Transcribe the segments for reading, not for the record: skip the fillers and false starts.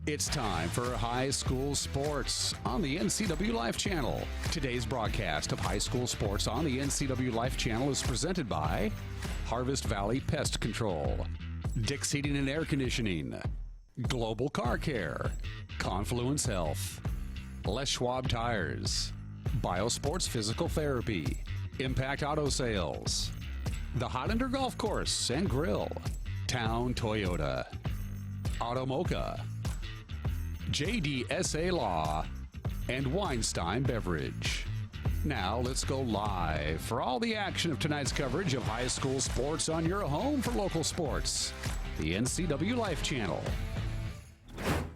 It's time for high school sports on the NCWLIFE channel. Today's broadcast of high school sports on the NCWLIFE channel is presented by Harvest Valley Pest Control, Dick's Heating and Air Conditioning, Global Car Care, Confluence Health, Les Schwab Tires, Biosports Physical Therapy, Impact Auto Sales, the Highlander Golf Course and Grill, Town Toyota, Automocha, JDSA Law, and Weinstein Beverage. Now let's go live for all the action of tonight's coverage of high school sports on your home for local sports, the NCWLIFE channel.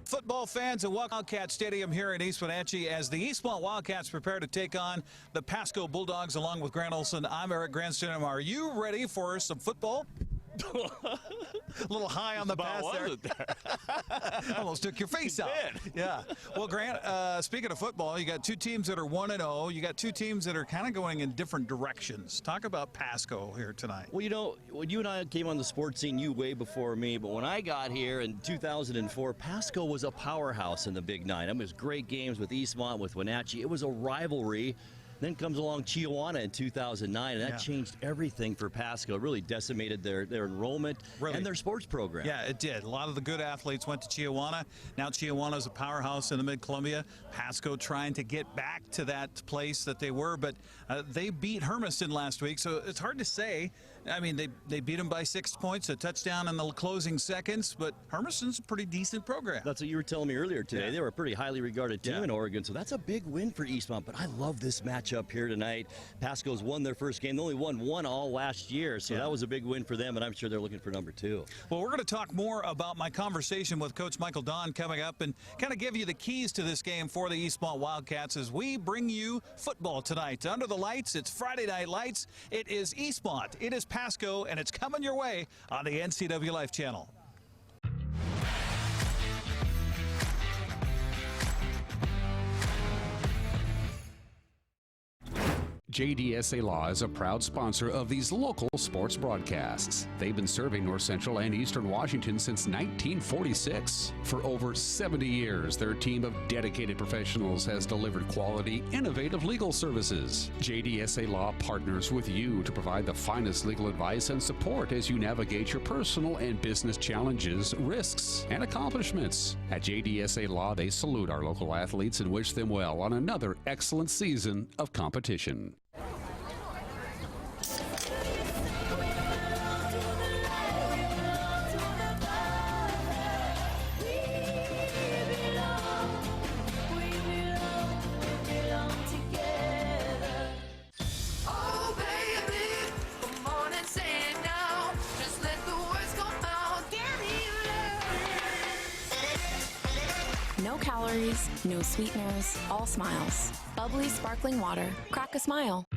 Football fans at Wildcat Stadium here in East Wenatchee as the Eastmont Wildcats prepare to take on the Pasco Bulldogs along with Grant Olson. I'm Eric Grandstone. Are you ready for some football? A little high on the pass there. Almost took your face out. Yeah. Well, Grant, speaking of football, you got two teams that are 1-0. You got two teams that are kind of going in different directions. Talk about Pasco here tonight. Well, you know, when you and I came on the sports scene, you way before me, but when I got here in 2004, Pasco was a powerhouse in the Big Nine. I mean, it was great games with Eastmont, with Wenatchee. It was a rivalry. Then comes along Chiawana in 2009, and that changed everything for Pasco. It really decimated their enrollment and their sports program. Yeah, it did. A lot of the good athletes went to Chiawana. Now Chiawana is a powerhouse in the Mid-Columbia. Pasco trying to get back to that place that they were, but they beat Hermiston last week, so it's hard to say. I mean, they beat them by 6 points, a touchdown in the closing seconds, but Hermiston's a pretty decent program. That's what you were telling me earlier today. Yeah. They were a pretty highly regarded team in Oregon, so that's a big win for Eastmont, but I love this matchup here tonight. Pasco's won their first game. They only won one all last year, so that was a big win for them, and I'm sure they're looking for number 2. Well, we're going to talk more about my conversation with Coach Michael Don coming up and kind of give you the keys to this game for the Eastmont Wildcats as we bring you football tonight. Under the lights, it's Friday Night Lights. It is Eastmont. It is Pasco, and it's coming your way on the NCWLIFE channel. JDSA Law is a proud sponsor of these local sports broadcasts. They've been serving North Central and Eastern Washington since 1946. For over 70 years, their team of dedicated professionals has delivered quality, innovative legal services. JDSA Law partners with you to provide the finest legal advice and support as you navigate your personal and business challenges, risks, and accomplishments. At JDSA Law, they salute our local athletes and wish them well on another excellent season of competition. No calories, no sweeteners, all smiles. Bubbly sparkling water. Crack a smile.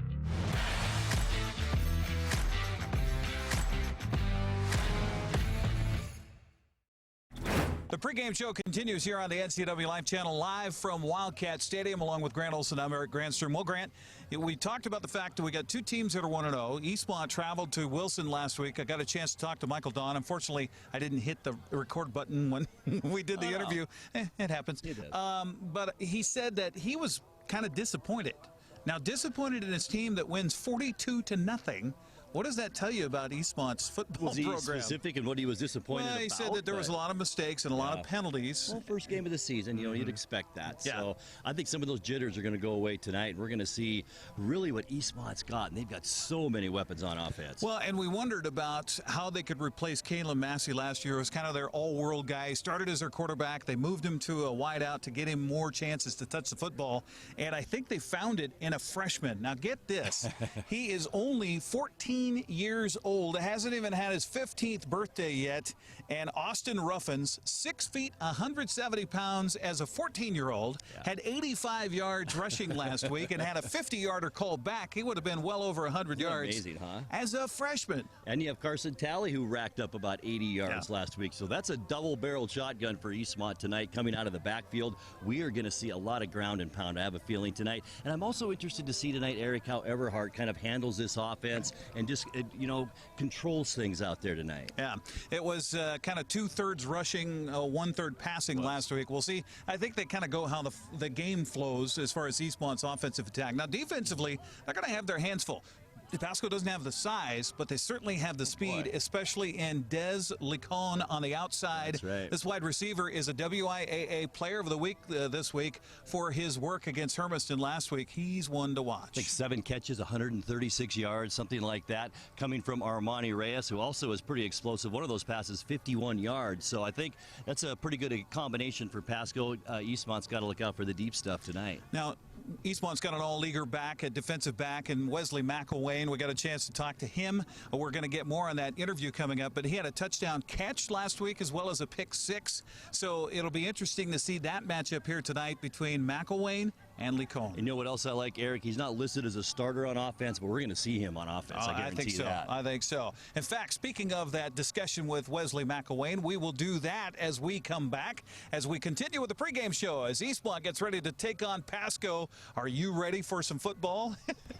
The pregame show continues here on the NCWLIFE channel, live from Wildcat Stadium, along with Grant Olson. I'm Eric Grandstrom. Well, Grant, we talked about the fact that we got two teams that are 1-0. Eastmont traveled to Wilson last week. I got a chance to talk to Michael Don. Unfortunately, I didn't hit the record button when we did the interview. It happens. But he said that he was kind of disappointed. Now, disappointed in his team that wins 42-0. What does that tell you about Eastmont's football program? Was he specific in what he was disappointed about? Well, he said that there was a lot of mistakes and a lot of penalties. Well, first game of the season, you know, you'd expect that. So I think some of those jitters are going to go away tonight, and we're going to see really what Eastmont's got, and they've got so many weapons on offense. Well, and we wondered about how they could replace Caleb Massey last year. It was kind of their all-world guy. He started as their quarterback. They moved him to a wideout to get him more chances to touch the football, and I think they found it in a freshman. Now, get this. He is only 14 years old, hasn't even had his 15th birthday yet, and Austin Ruffins, 6 feet, 170 pounds as a 14-year-old, had 85 yards rushing last week and had a 50-yarder called back. He would have been well over 100 yards. Amazing, huh? As a freshman. And you have Carson Talley, who racked up about 80 yards last week. So that's a double-barreled shotgun for Eastmont tonight coming out of the backfield. We are going to see a lot of ground and pound, I have a feeling, tonight. And I'm also interested to see tonight, Eric, how Everhart kind of handles this offense and just, controls things out there tonight. Yeah, it was kind of 2/3 rushing, 1/3 passing last week. We'll see. I think they kind of go how the game flows as far as Eastmont's offensive attack. Now, defensively, they're going to have their hands full. Pasco doesn't have the size, but they certainly have the speed, especially in Des Licon on the outside. That's right. This wide receiver is a WIAA Player of the Week this week for his work against Hermiston last week. He's one to watch. Like 7 catches, 136 yards, something like that, coming from Armani Reyes, who also is pretty explosive. One of those passes, 51 yards. So I think that's a pretty good combination for Pasco. Eastmont's got to look out for the deep stuff tonight. Now, Eastmont's got an all-leaguer back, a defensive back, and Wesley McElwain. We got a chance to talk to him. We're going to get more on that interview coming up, but he had a touchdown catch last week as well as a pick 6. So it'll be interesting to see that matchup here tonight between McElwain and Licon. You know what else I like, Eric? He's not listed as a starter on offense, but we're going to see him on offense. I guarantee think so. that. I think so. In fact, speaking of that discussion with Wesley McElwain, we will do that as we come back, as we continue with the pregame show, as Eastmont gets ready to take on Pasco. Are you ready for some football?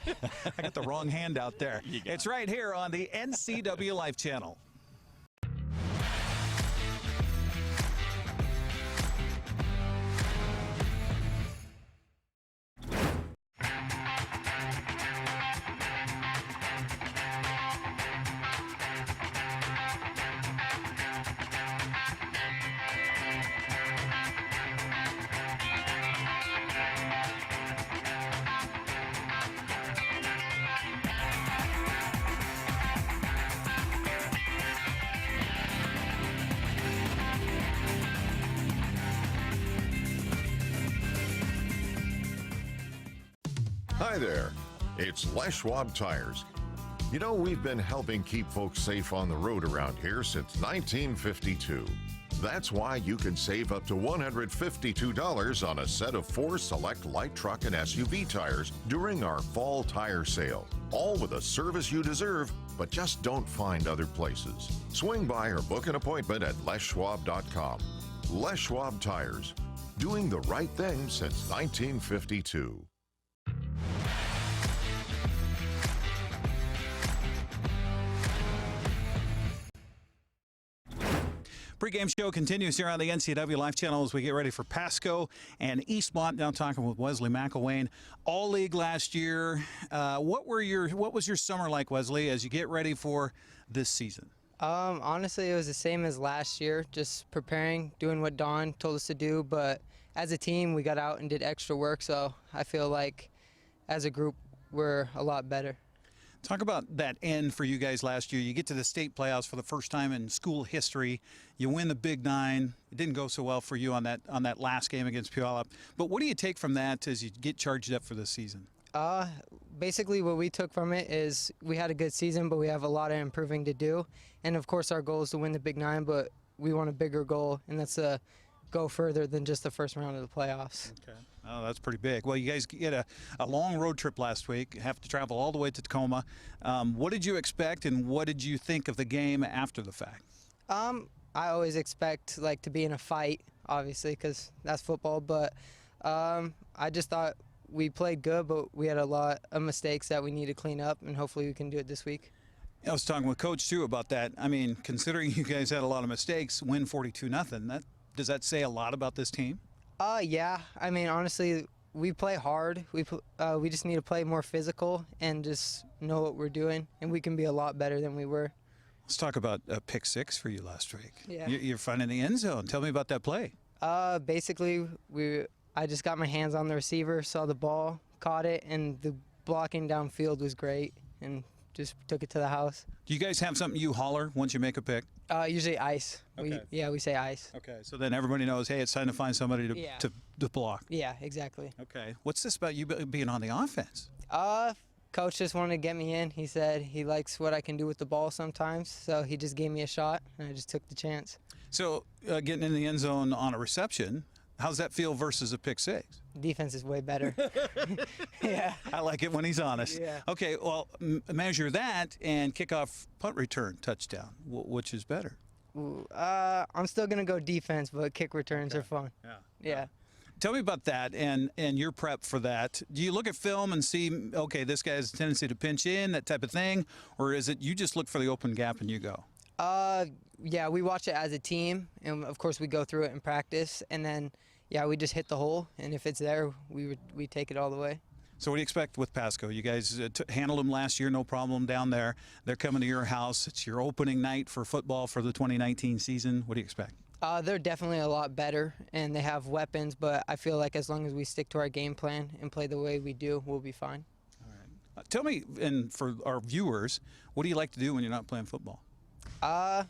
I got the wrong hand out there. It's right here on the NCWLIFE channel. Hi there, it's Les Schwab Tires. You know, we've been helping keep folks safe on the road around here since 1952. That's why you can save up to $152 on a set of 4 select light truck and SUV tires during our fall tire sale. All with a service you deserve, but just don't find other places. Swing by or book an appointment at leschwab.com. Les Schwab Tires, doing the right thing since 1952. Pre-game show continues here on the NCWLIFE channel as we get ready for Pasco and Eastmont. Now talking with Wesley McElwain. All league last year. What was your summer like, Wesley, as you get ready for this season? Honestly, it was the same as last year, just preparing, doing what Don told us to do. But as a team, we got out and did extra work, so I feel like as a group, we're a lot better. Talk about that end for you guys last year. You get to the state playoffs for the first time in school history. You win the Big Nine. It didn't go so well for you on that last game against Puyallup. But what do you take from that as you get charged up for this season? Basically what we took from it is we had a good season, but we have a lot of improving to do. And of course our goal is to win the Big Nine, but we want a bigger goal, and that's to go further than just the first round of the playoffs. Okay. Oh, that's pretty big. Well, you guys get a long road trip last week, have to travel all the way to Tacoma. What did you expect, and what did you think of the game after the fact? I always expect to be in a fight, obviously, because that's football. But I just thought we played good, but we had a lot of mistakes that we need to clean up, and hopefully we can do it this week. I was talking with Coach, too, about that. I mean, considering you guys had a lot of mistakes, win 42-0, does that say a lot about this team? Yeah. I mean, honestly, we play hard. We just need to play more physical and just know what we're doing, and we can be a lot better than we were. Let's talk about a pick 6 for you last week. Yeah. You're finding the end zone. Tell me about that play. Basically, I just got my hands on the receiver, saw the ball, caught it, and the blocking downfield was great, and just took it to the house. Do you guys have something you holler once you make a pick? Usually ice. Okay. We say ice. Okay, so then everybody knows, hey, it's time to find somebody to block. Yeah, exactly. Okay. What's this about you being on the offense? Coach just wanted to get me in. He said he likes what I can do with the ball sometimes, so he just gave me a shot, and I just took the chance. So getting in the end zone on a reception, how's that feel versus a pick 6? Defense is way better. Yeah. I like it when he's honest. Yeah. Okay, well, measure that and kickoff punt return touchdown. Which is better? I'm still going to go defense, but kick returns are fun. Yeah. Yeah. Tell me about that and your prep for that. Do you look at film and see, okay, this guy has a tendency to pinch in, that type of thing? Or is it you just look for the open gap and you go? Yeah, we watch it as a team, and of course we go through it in practice, and then, yeah, we just hit the hole, and if it's there, we take it all the way. So what do you expect with Pasco? You guys handled them last year, no problem down there. They're coming to your house. It's your opening night for football for the 2019 season. What do you expect? They're definitely a lot better, and they have weapons, but I feel like as long as we stick to our game plan and play the way we do, we'll be fine. All right. Tell me, and for our viewers, what do you like to do when you're not playing football? I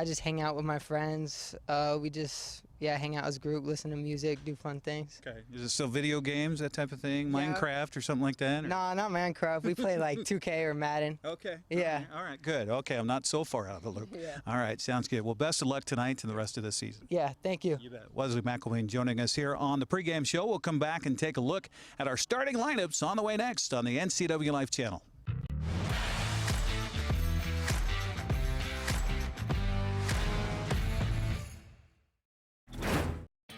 just hang out with my friends. We just, hang out as a group, listen to music, do fun things. Okay. Is it still video games, that type of thing? Minecraft or something like that? Or? No, not Minecraft. We play like 2K or Madden. Okay. Yeah. All right, good. Okay, I'm not so far out of the loop. Yeah. All right, sounds good. Well, best of luck tonight and the rest of the season. Yeah, thank you. You bet. Wesley McElwain joining us here on the pregame show. We'll come back and take a look at our starting lineups on the way next on the NCWLIFE channel.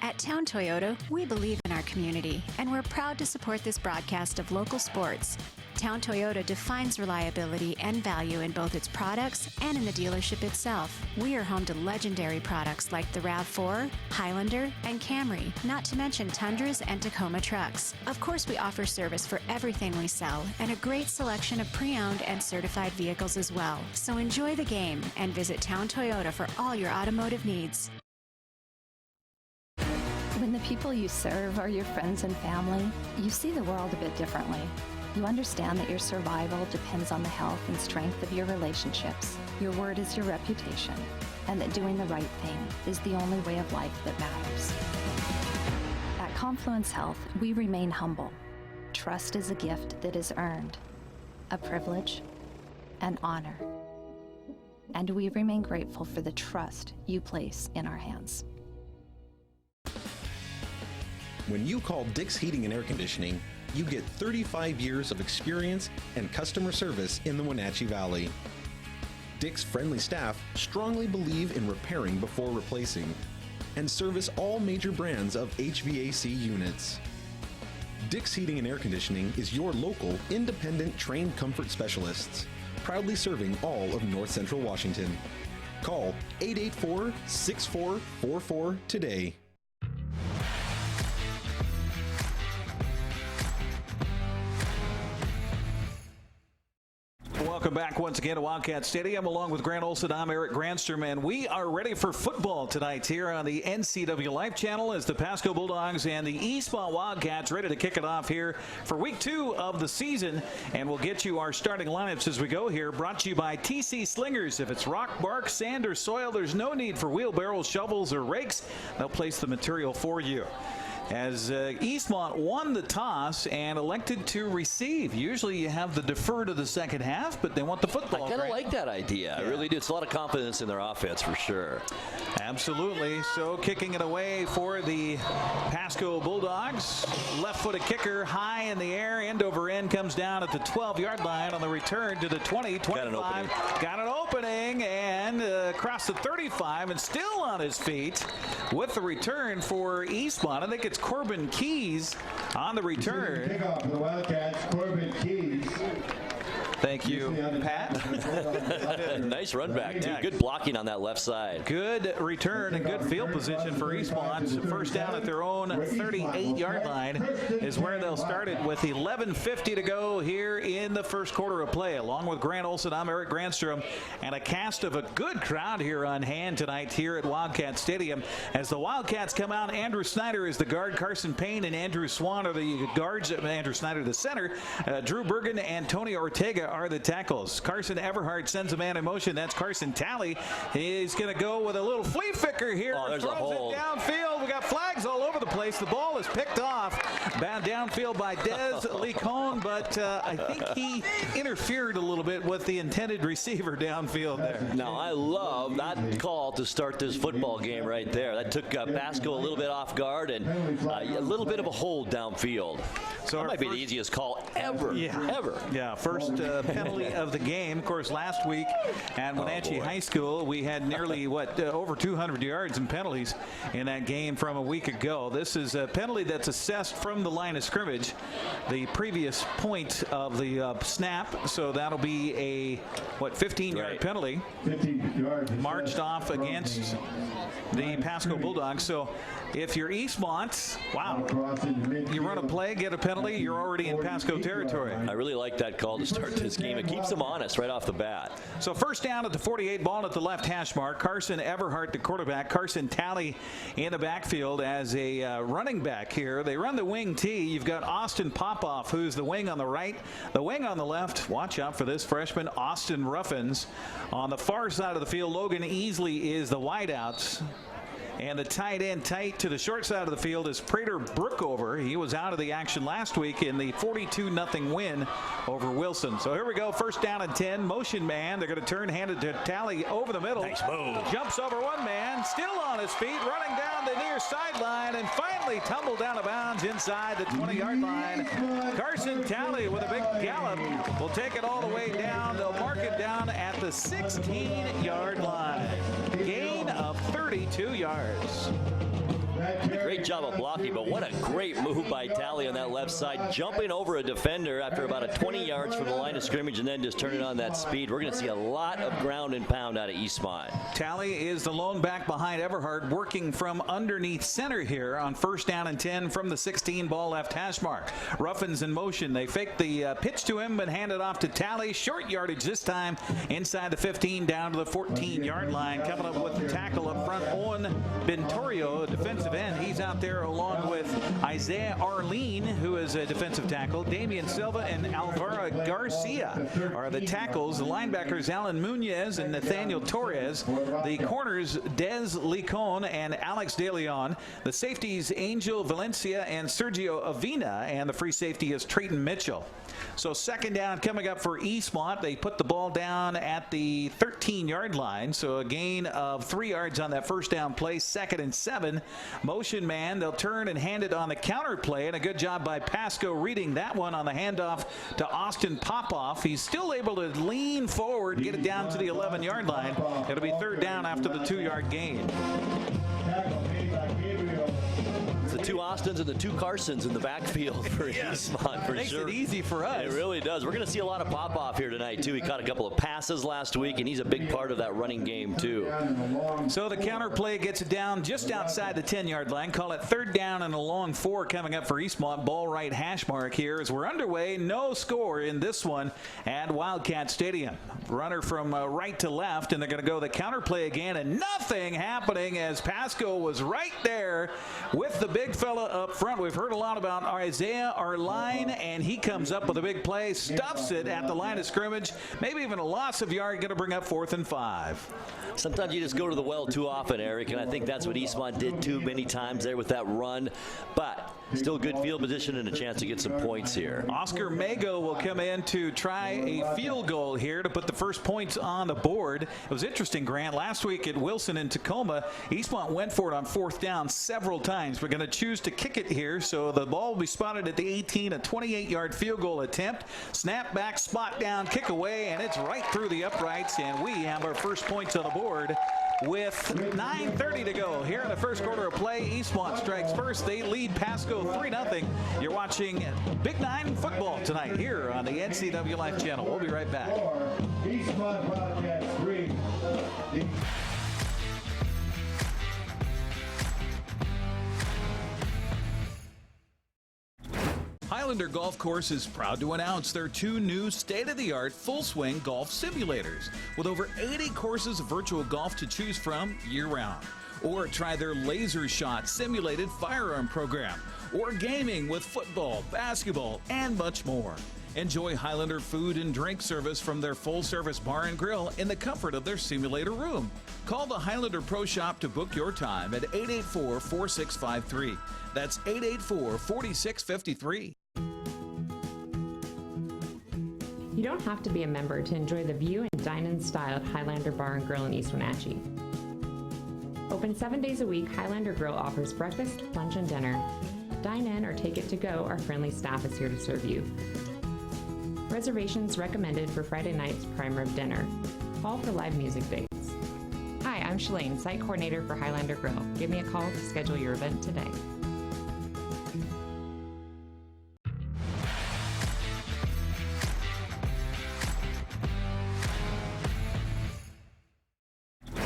At Town Toyota, we believe in our community, and we're proud to support this broadcast of local sports. Town Toyota defines reliability and value in both its products and in the dealership itself. We are home to legendary products like the RAV4, Highlander, and Camry, not to mention Tundras and Tacoma trucks. Of course, we offer service for everything we sell and a great selection of pre-owned and certified vehicles as well. So enjoy the game and visit Town Toyota for all your automotive needs. When the people you serve are your friends and family, you see the world a bit differently. You understand that your survival depends on the health and strength of your relationships. Your word is your reputation, and that doing the right thing is the only way of life that matters. At Confluence Health, we remain humble. Trust is a gift that is earned, a privilege, an honor. And we remain grateful for the trust you place in our hands. When you call Dick's Heating and Air Conditioning, you get 35 years of experience and customer service in the Wenatchee Valley. Dick's friendly staff strongly believe in repairing before replacing and service all major brands of HVAC units. Dick's Heating and Air Conditioning is your local, independent, trained comfort specialists, proudly serving all of North Central Washington. Call 884-6444 today. Welcome back once again to Wildcat Stadium. Along with Grant Olson, I'm Eric Granstrom, and we are ready for football tonight here on the NCWLIFE channel as the Pasco Bulldogs and the Eastmont Wildcats ready to kick it off here for week 2 of the season. And we'll get you our starting lineups as we go here, brought to you by TC Slingers. If it's rock, bark, sand, or soil, there's no need for wheelbarrows, shovels, or rakes. They'll place the material for you. As Eastmont won the toss and elected to receive. Usually you have the defer to the second half, but they want the football. I kind of like that idea. I really do. It's a lot of confidence in their offense for sure. Absolutely. So kicking it away for the Pasco Bulldogs. Left-footed kicker high in the air. End over end comes down at the 12-yard line on the return to the 20, 25. Got an opening and across the 35 and still on his feet with the return for Eastmont. I think it's Corbin Keys on the return. Kickoff for the Wildcats, Corbin Keys. Thank you, Pat. Nice run back, too. Good blocking on that left side. Good return and good field position for Eastmont. First down at their own 38-yard line is where they'll start it with 11:50 to go here in the first quarter of play. Along with Grant Olson, I'm Eric Granstrom, and a cast of a good crowd here on hand tonight here at Wildcat Stadium. As the Wildcats come out, Andrew Snyder is the guard, Carson Payne and Andrew Swan are the guards, Andrew Snyder the center, Drew Bergen and Tony Ortega are the tackles. Carson Everhart sends a man in motion. That's Carson Talley. He's going to go with a little flea flicker here. There's a hole. It downfield. We got flags all over the place. The ball is picked off. Bound downfield by Des Licone, but I think he interfered a little bit with the intended receiver downfield there. Now, I love that call to start this football game right there. That took Pasco a little bit off guard and a little bit of a hold downfield. So that might be the easiest call ever. Yeah, first penalty of the game. Of course, last week at Wenatchee High School, we had nearly, over 200 yards in penalties in that game. game from a week ago. This is a penalty that's assessed from the line of scrimmage, the previous point of the snap. So that'll be a 15-yard penalty. 15 yards marched off against the Pasco Bulldogs. So if you're Eastmont, wow, you run a play, get a penalty, you're already in Pasco territory. I really like that call to start this game. It keeps them honest right off the bat. So first down at the 48, ball at the left hash mark. Carson Everhart, the quarterback. Carson Talley in the backfield as a running back here. They run the wing T. You've got Austin Popoff, who's the wing on the right. The wing on the left, watch out for this freshman, Austin Ruffins. On the far side of the field, Logan Easley is the wideouts. And the tight end tight to the short side of the field is Prater Brookover. He was out of the action last week in the 42-0 win over Wilson. So here we go, first down and 10. Motion man. They're going to turn, hand it to Talley over the middle. Nice move. Jumps over one man, still on his feet, running down the near sideline, and finally tumbled down of bounds inside the 20-yard line. Carson Talley with a big gallop will take it all the way down. They'll mark it down at the 16-yard line. Gain of 32 yards. Great job of blocking, but what a great move by Talley on that left side, jumping over a defender after about 20 yards from the line of scrimmage and then just turning on that speed. We're going to see a lot of ground and pound out of Eastmont. Talley is the lone back behind Everhart, working from underneath center here on first down and 10 from the 16 ball left hash mark. Ruffins in motion. They fake the pitch to him and hand it off to Talley. Short yardage this time inside the 15 down to the 14-yard line. Coming up with the tackle up front, Owen Bentorio, defensive end. He's out there along with Isaiah Arlene, who is a defensive tackle. Damian Silva and Alvaro Garcia are the tackles. The linebackers, Alan Munoz and Nathaniel Torres. The corners, Des Licon and Alex De Leon. The safeties, Angel Valencia and Sergio Avina. And the free safety is Trayton Mitchell. So second down coming up for Eastmont. They put the ball down at the 13-yard line. So a gain of 3 yards on that first down play. Second and 7. Motion man. They'll turn and hand it on the counter play. And a good job by Pasco reading that one on the handoff to Austin Popoff. He's still able to lean forward, get it down to the 11-yard line. It'll be third down after the 2-yard gain. The two Austins and the two Carsons in the backfield for Eastmont, for Makes sure. it easy for us. It really does. We're going to see a lot of pop-off here tonight, too. He caught a couple of passes last week, and he's a big part of that running game, too. So the counter play gets it down just outside the 10-yard line. Call it third down and a long 4 coming up for Eastmont. Ball right hash mark here as we're underway. No score in this one at Wildcat Stadium. Runner from right to left, and they're going to go the counter play again, and nothing happening as Pasco was right there with the big fella up front. We've heard a lot about Isaiah Arline, and he comes up with a big play, stuffs it at the line of scrimmage, maybe even a loss of yard, going to bring up 4th and 5. Sometimes you just go to the well too often, Eric, and I think that's what Eastmont did too many times there with that run. But still good field position and a chance to get some points here. Oscar Mago will come in to try a field goal here to put the first points on the board. It was interesting, Grant. Last week at Wilson and Tacoma, Eastmont went for it on 4th down several times. We're going to choose to kick it here, so the ball will be spotted at the 18, a 28-yard field goal attempt. Snap back, spot down, kick away, and it's right through the uprights, and we have our first points on the board. With 9:30 to go here in the first quarter of play, Eastmont strikes first. They lead Pasco 3-0. You're watching Big 9 football tonight here on the NCWLIFE channel. We'll be right back. Eastmont Wildcats 3. Highlander Golf Course is proud to announce their 2 new state-of-the-art full-swing golf simulators with over 80 courses of virtual golf to choose from year-round. Or try their Laser Shot simulated firearm program, or gaming with football, basketball, and much more. Enjoy Highlander food and drink service from their full-service bar and grill in the comfort of their simulator room. Call the Highlander Pro Shop to book your time at 884-4653. That's 884-4653. You don't have to be a member to enjoy the view and dine-in style at Highlander Bar and Grill in East Wenatchee. Open 7 days a week, Highlander Grill offers breakfast, lunch, and dinner. Dine in or take it to go, our friendly staff is here to serve you. Reservations recommended for Friday night's prime rib dinner. Call for live music dates. Hi, I'm Shalane, site coordinator for Highlander Grill. Give me a call to schedule your event today.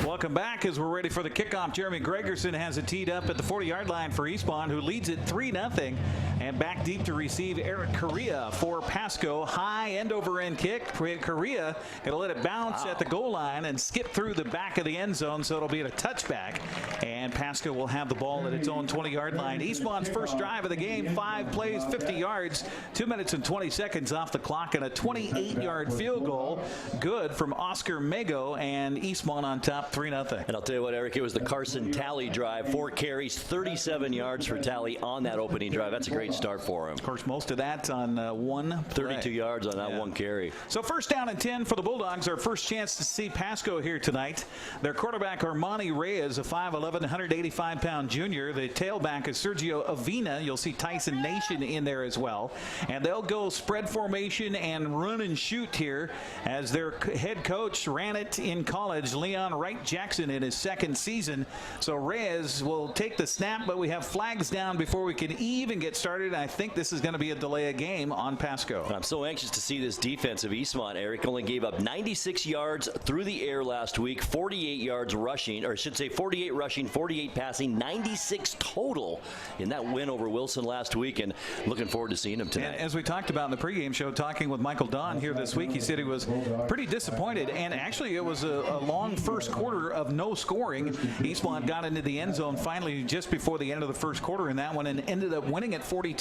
Welcome back as we're ready for the kickoff. Jeremy Gregerson has it teed up at the 40-yard line for Eastmont, who leads it 3-0. And back deep to receive Eric Correa for Pasco. High end-over-end kick. Correa going to let it bounce at the goal line and skip through the back of the end zone, so it'll be a touchback. And Pasco will have the ball at its own 20-yard line. Eastmont's first drive of the game, 5 plays, 50 yards, 2 minutes and 20 seconds off the clock, and a 28-yard field goal. Good from Oscar Mago, and Eastmont on top 3-0. And I'll tell you what, Eric, it was the Carson Talley drive. 4 carries, 37 yards for Talley on that opening drive. That's a great start for him. Of course, most of that on one play. 32 yards on that one carry. So first down and 10 for the Bulldogs. Our first chance to see Pasco here tonight. Their quarterback, Armani Reyes, a 5'11", 185-pound junior. The tailback is Sergio Avina. You'll see Tyson Nation in there as well. And they'll go spread formation and run and shoot here as their head coach ran it in college, Leon Wright Jackson, in his second season. So Reyes will take the snap, but we have flags down before we can even get started. I think this is going to be a delay of game on Pasco. I'm so anxious to see this defense of Eastmont. Eric only gave up 96 yards through the air last week, 48 yards rushing, or I should say 48 rushing, 48 passing, 96 total in that win over Wilson last week, and looking forward to seeing him tonight. And as we talked about in the pregame show, talking with Michael Don here this week, he said he was pretty disappointed, and actually it was a long first quarter of no scoring. Eastmont got into the end zone finally just before the end of the first quarter in that one and ended up winning at 42-0.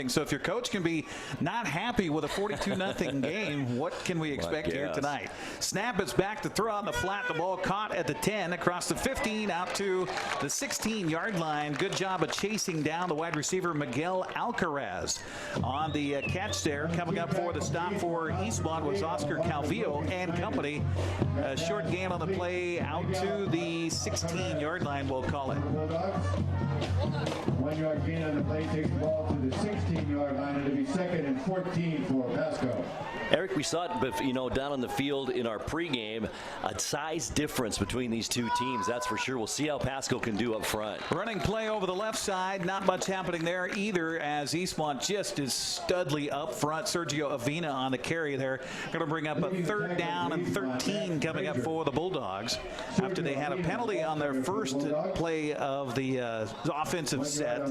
So if your coach can be not happy with a 42-0 game, what can we expect here tonight? Snap is back to throw on the flat. The ball caught at the 10, across the 15, out to the 16-yard line. Good job of chasing down the wide receiver Miguel Alcaraz on the catch there. Coming up for the stop for Eastmont was Oscar Calvillo and company. A short gain on the play out to the 16-yard line, we'll call it. 1 yard gain on the play, takes the ball to the 16-yard line. It'll be 2nd and 14 for Pasco. Eric, we saw it, down on the field in our pregame, a size difference between these two teams. That's for sure. We'll see how Pasco can do up front. Running play over the left side, not much happening there either, as Eastmont just is studly up front. Sergio Avina on the carry there. Going to bring up a 3rd down and 13 coming up for the Bulldogs after they had a penalty on their first play of the offensive set.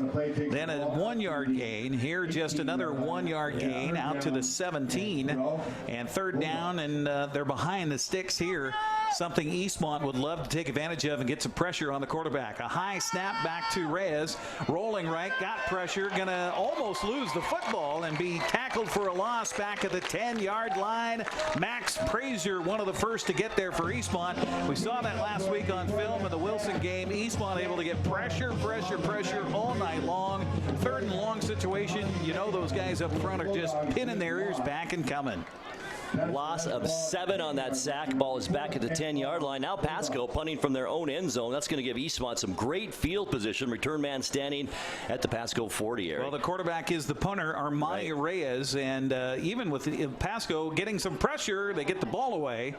Then a 1-yard gain. Here just another 1-yard gain out to the 17. And 3rd down, and they're behind the sticks here. Something Eastmont would love to take advantage of and get some pressure on the quarterback. A high snap back to Reyes. Rolling right, got pressure. Going to almost lose the football and be tackled for a loss back at the 10-yard line. Max Prazer, one of the first to get there for Eastmont. We saw that last week on film in the Wilson game. Eastmont able to get pressure all night long. 3rd and long situation. You know those guys up front are just pinning their ears back and coming. Loss of 7 on that sack. Ball is back at the 10-yard line. Now Pasco punting from their own end zone. That's going to give Eastmont some great field position. Return man standing at the Pasco 40 area. Well, the quarterback is the punter, Armani Reyes, and even with Pasco getting some pressure, they get the ball away.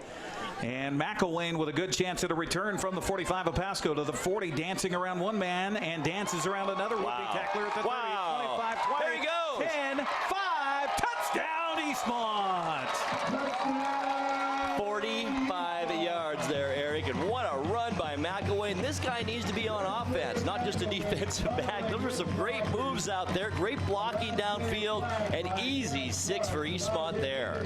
And McElwain with a good chance at a return from the 45 of Pasco to the 40, dancing around one man and dances around another would-be tackler at the 30, 25, 20, there he goes. 10, 5, touchdown Eastmont! 45 yards there, Eric, and what a run by McElwain. This guy needs to be on offense, not just a defensive back. Those were some great moves out there, great blocking downfield, and easy 6 for Eastmont there.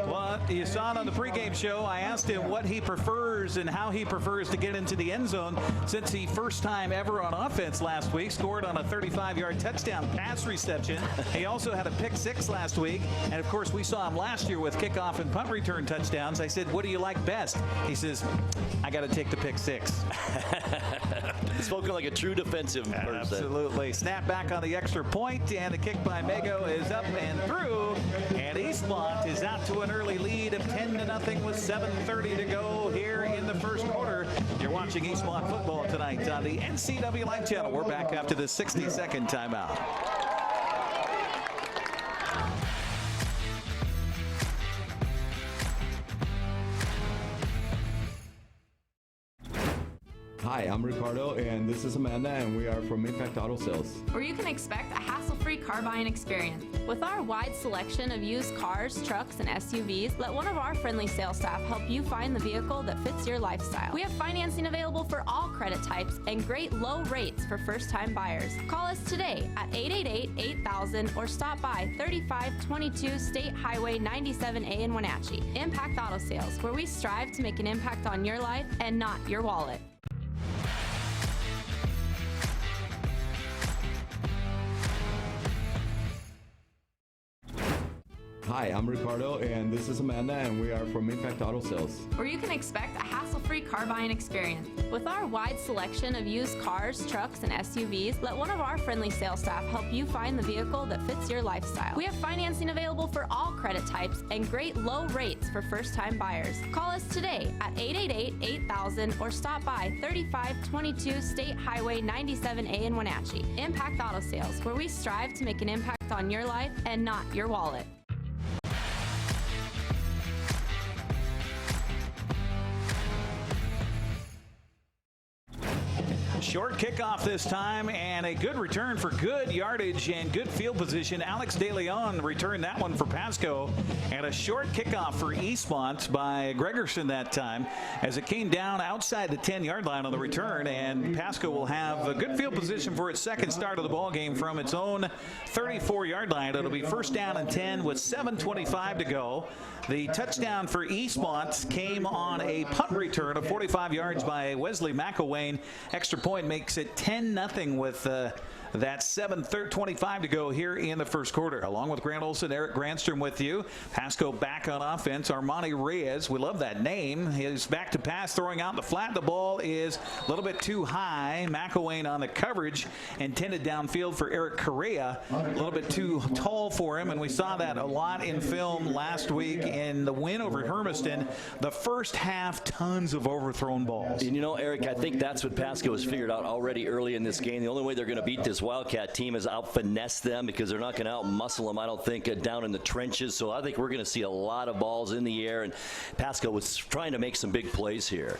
Well, you saw it on the pregame show. I asked him what he prefers and how he prefers to get into the end zone since he first time ever on offense last week, scored on a 35-yard touchdown pass reception. He also had a pick 6 last week, and of course we saw him last year with kickoff and punt return touchdowns. I said, what do you like best? He says, I got to take the pick 6. Spoken like a true defensive person. Absolutely. Snap back on the extra point, and the kick by Mago is up and through, and Eastmont is out to an early lead of 10-0 with 7:30 to go here in the first quarter. You're watching Eastmont football tonight on the NCWLIFE channel. We're back after the 60-second timeout. Hi, I'm Ricardo, and this is Amanda, and we are from Impact Auto Sales. Where you can expect a hassle-free car buying experience. With our wide selection of used cars, trucks, and SUVs, let one of our friendly sales staff help you find the vehicle that fits your lifestyle. We have financing available for all credit types and great low rates for first-time buyers. Call us today at 888-8000 or stop by 3522 State Highway 97A in Wenatchee. Impact Auto Sales, where we strive to make an impact on your life and not your wallet. Hi, I'm Ricardo, and this is Amanda, and we are from Impact Auto Sales. Where you can expect a hassle-free car buying experience. With our wide selection of used cars, trucks, and SUVs, let one of our friendly sales staff help you find the vehicle that fits your lifestyle. We have financing available for all credit types and great low rates for first-time buyers. Call us today at 888-8000 or stop by 3522 State Highway 97A in Wenatchee. Impact Auto Sales, where we strive to make an impact on your life and not your wallet. Short kickoff this time, and a good return for good yardage and good field position. Alex DeLeon returned that one for Pasco, and a short kickoff for Eastmont by Gregerson that time as it came down outside the 10-yard line on the return, and Pasco will have a good field position for its second start of the ball game from its own 34-yard line. It'll be first down and 10 with 7:25 to go. The touchdown for Eastmont came on a punt return of 45 yards by Wesley McElwain. Extra point makes it 10-0 with that 7:25 to go here in the first quarter. Along with Grant Olson, Eric Grandstrom with you. Pasco back on offense. Armani Reyes, we love that name. He's back to pass, throwing out the flat. The ball is a little bit too high. McElwain on the coverage, intended downfield for Eric Correa. A little bit too tall for him, and we saw that a lot in film last week in the win over Hermiston. The first half, tons of overthrown balls. And you know, Eric, I think that's what Pasco has figured out already early in this game. The only way they're going to beat this Wildcat team is out-finesse them, because they're not going to out-muscle them, I don't think, down in the trenches. So I think we're going to see a lot of balls in the air, and Pasco was trying to make some big plays here.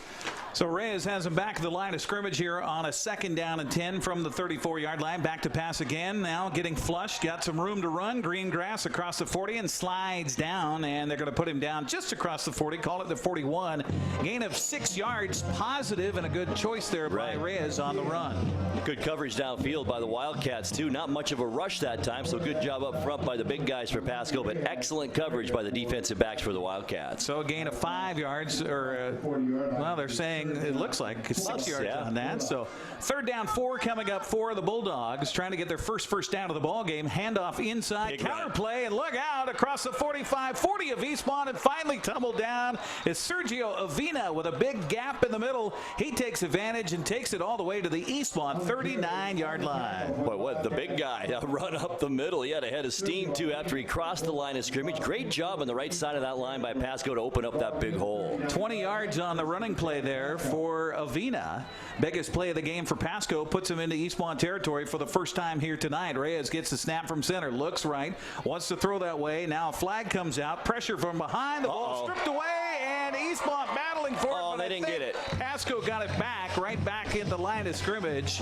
So Reyes has him back at the line of scrimmage here on a second down and 10 from the 34-yard line. Back to pass again. Now getting flushed. Got some room to run. Green grass across the 40 and slides down. And they're going to put him down just across the 40. Call it the 41. Gain of 6 yards. Positive, and a good choice there by Reyes on the run. Good coverage downfield by the Wildcats, too. Not much of a rush that time, so good job up front by the big guys for Pasco, but excellent coverage by the defensive backs for the Wildcats. So a gain of 5 yards, or, well, they're saying it looks like 6 yards on that. So third down 4 coming up for the Bulldogs, trying to get their first down of the ball game. Handoff inside, counter play, and look out across the 45-40 of Eastmont, and finally tumbled down is Sergio Avina with a big gap in the middle. He takes advantage and takes it all the way to the Eastmont 39-yard line. Boy, what the big guy run up the middle. He had a head of steam, too, after he crossed the line of scrimmage. Great job on the right side of that line by Pasco to open up that big hole. 20 yards on the running play there for Avina. Biggest play of the game for Pasco, puts him into Eastmont territory for the first time here tonight. Reyes gets the snap from center, looks right, wants to throw that way. Now a flag comes out, pressure from behind, the ball stripped away, and Eastmont battling for it. Oh, they didn't get it. Pasco got it back, right back in the line of scrimmage.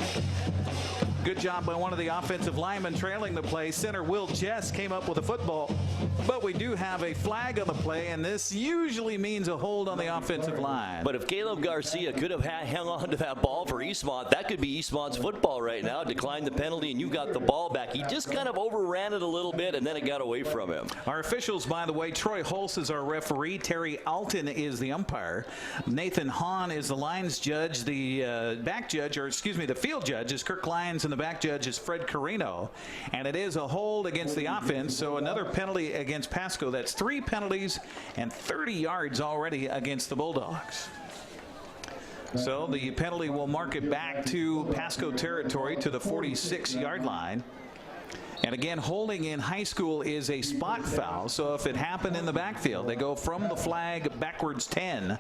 Good job by one of the offensive linemen trailing the play. Center Will Jess came up with a football, but we do have a flag on the play, and this usually means a hold on the offensive line. But if Caleb Garcia could have hung on to that ball for Eastmont, that could be Eastmont's football right now. Declined the penalty, and you got the ball back. He just kind of overran it a little bit, and then it got away from him. Our officials, by the way, Troy Hulse is our referee. Terry Alton is the umpire. Nathan Hahn is the lines judge. The back judge, or excuse me, the field judge is Kirk Lyons, and the back judge is Fred Carino. And it is a hold against the offense, so another penalty against Pasco. That's 3 penalties and 30 yards already against the Bulldogs. So the penalty will mark it back to Pasco territory to the 46-yard line. And again, holding in high school is a spot foul. So if it happened in the backfield, they go from the flag backwards 10.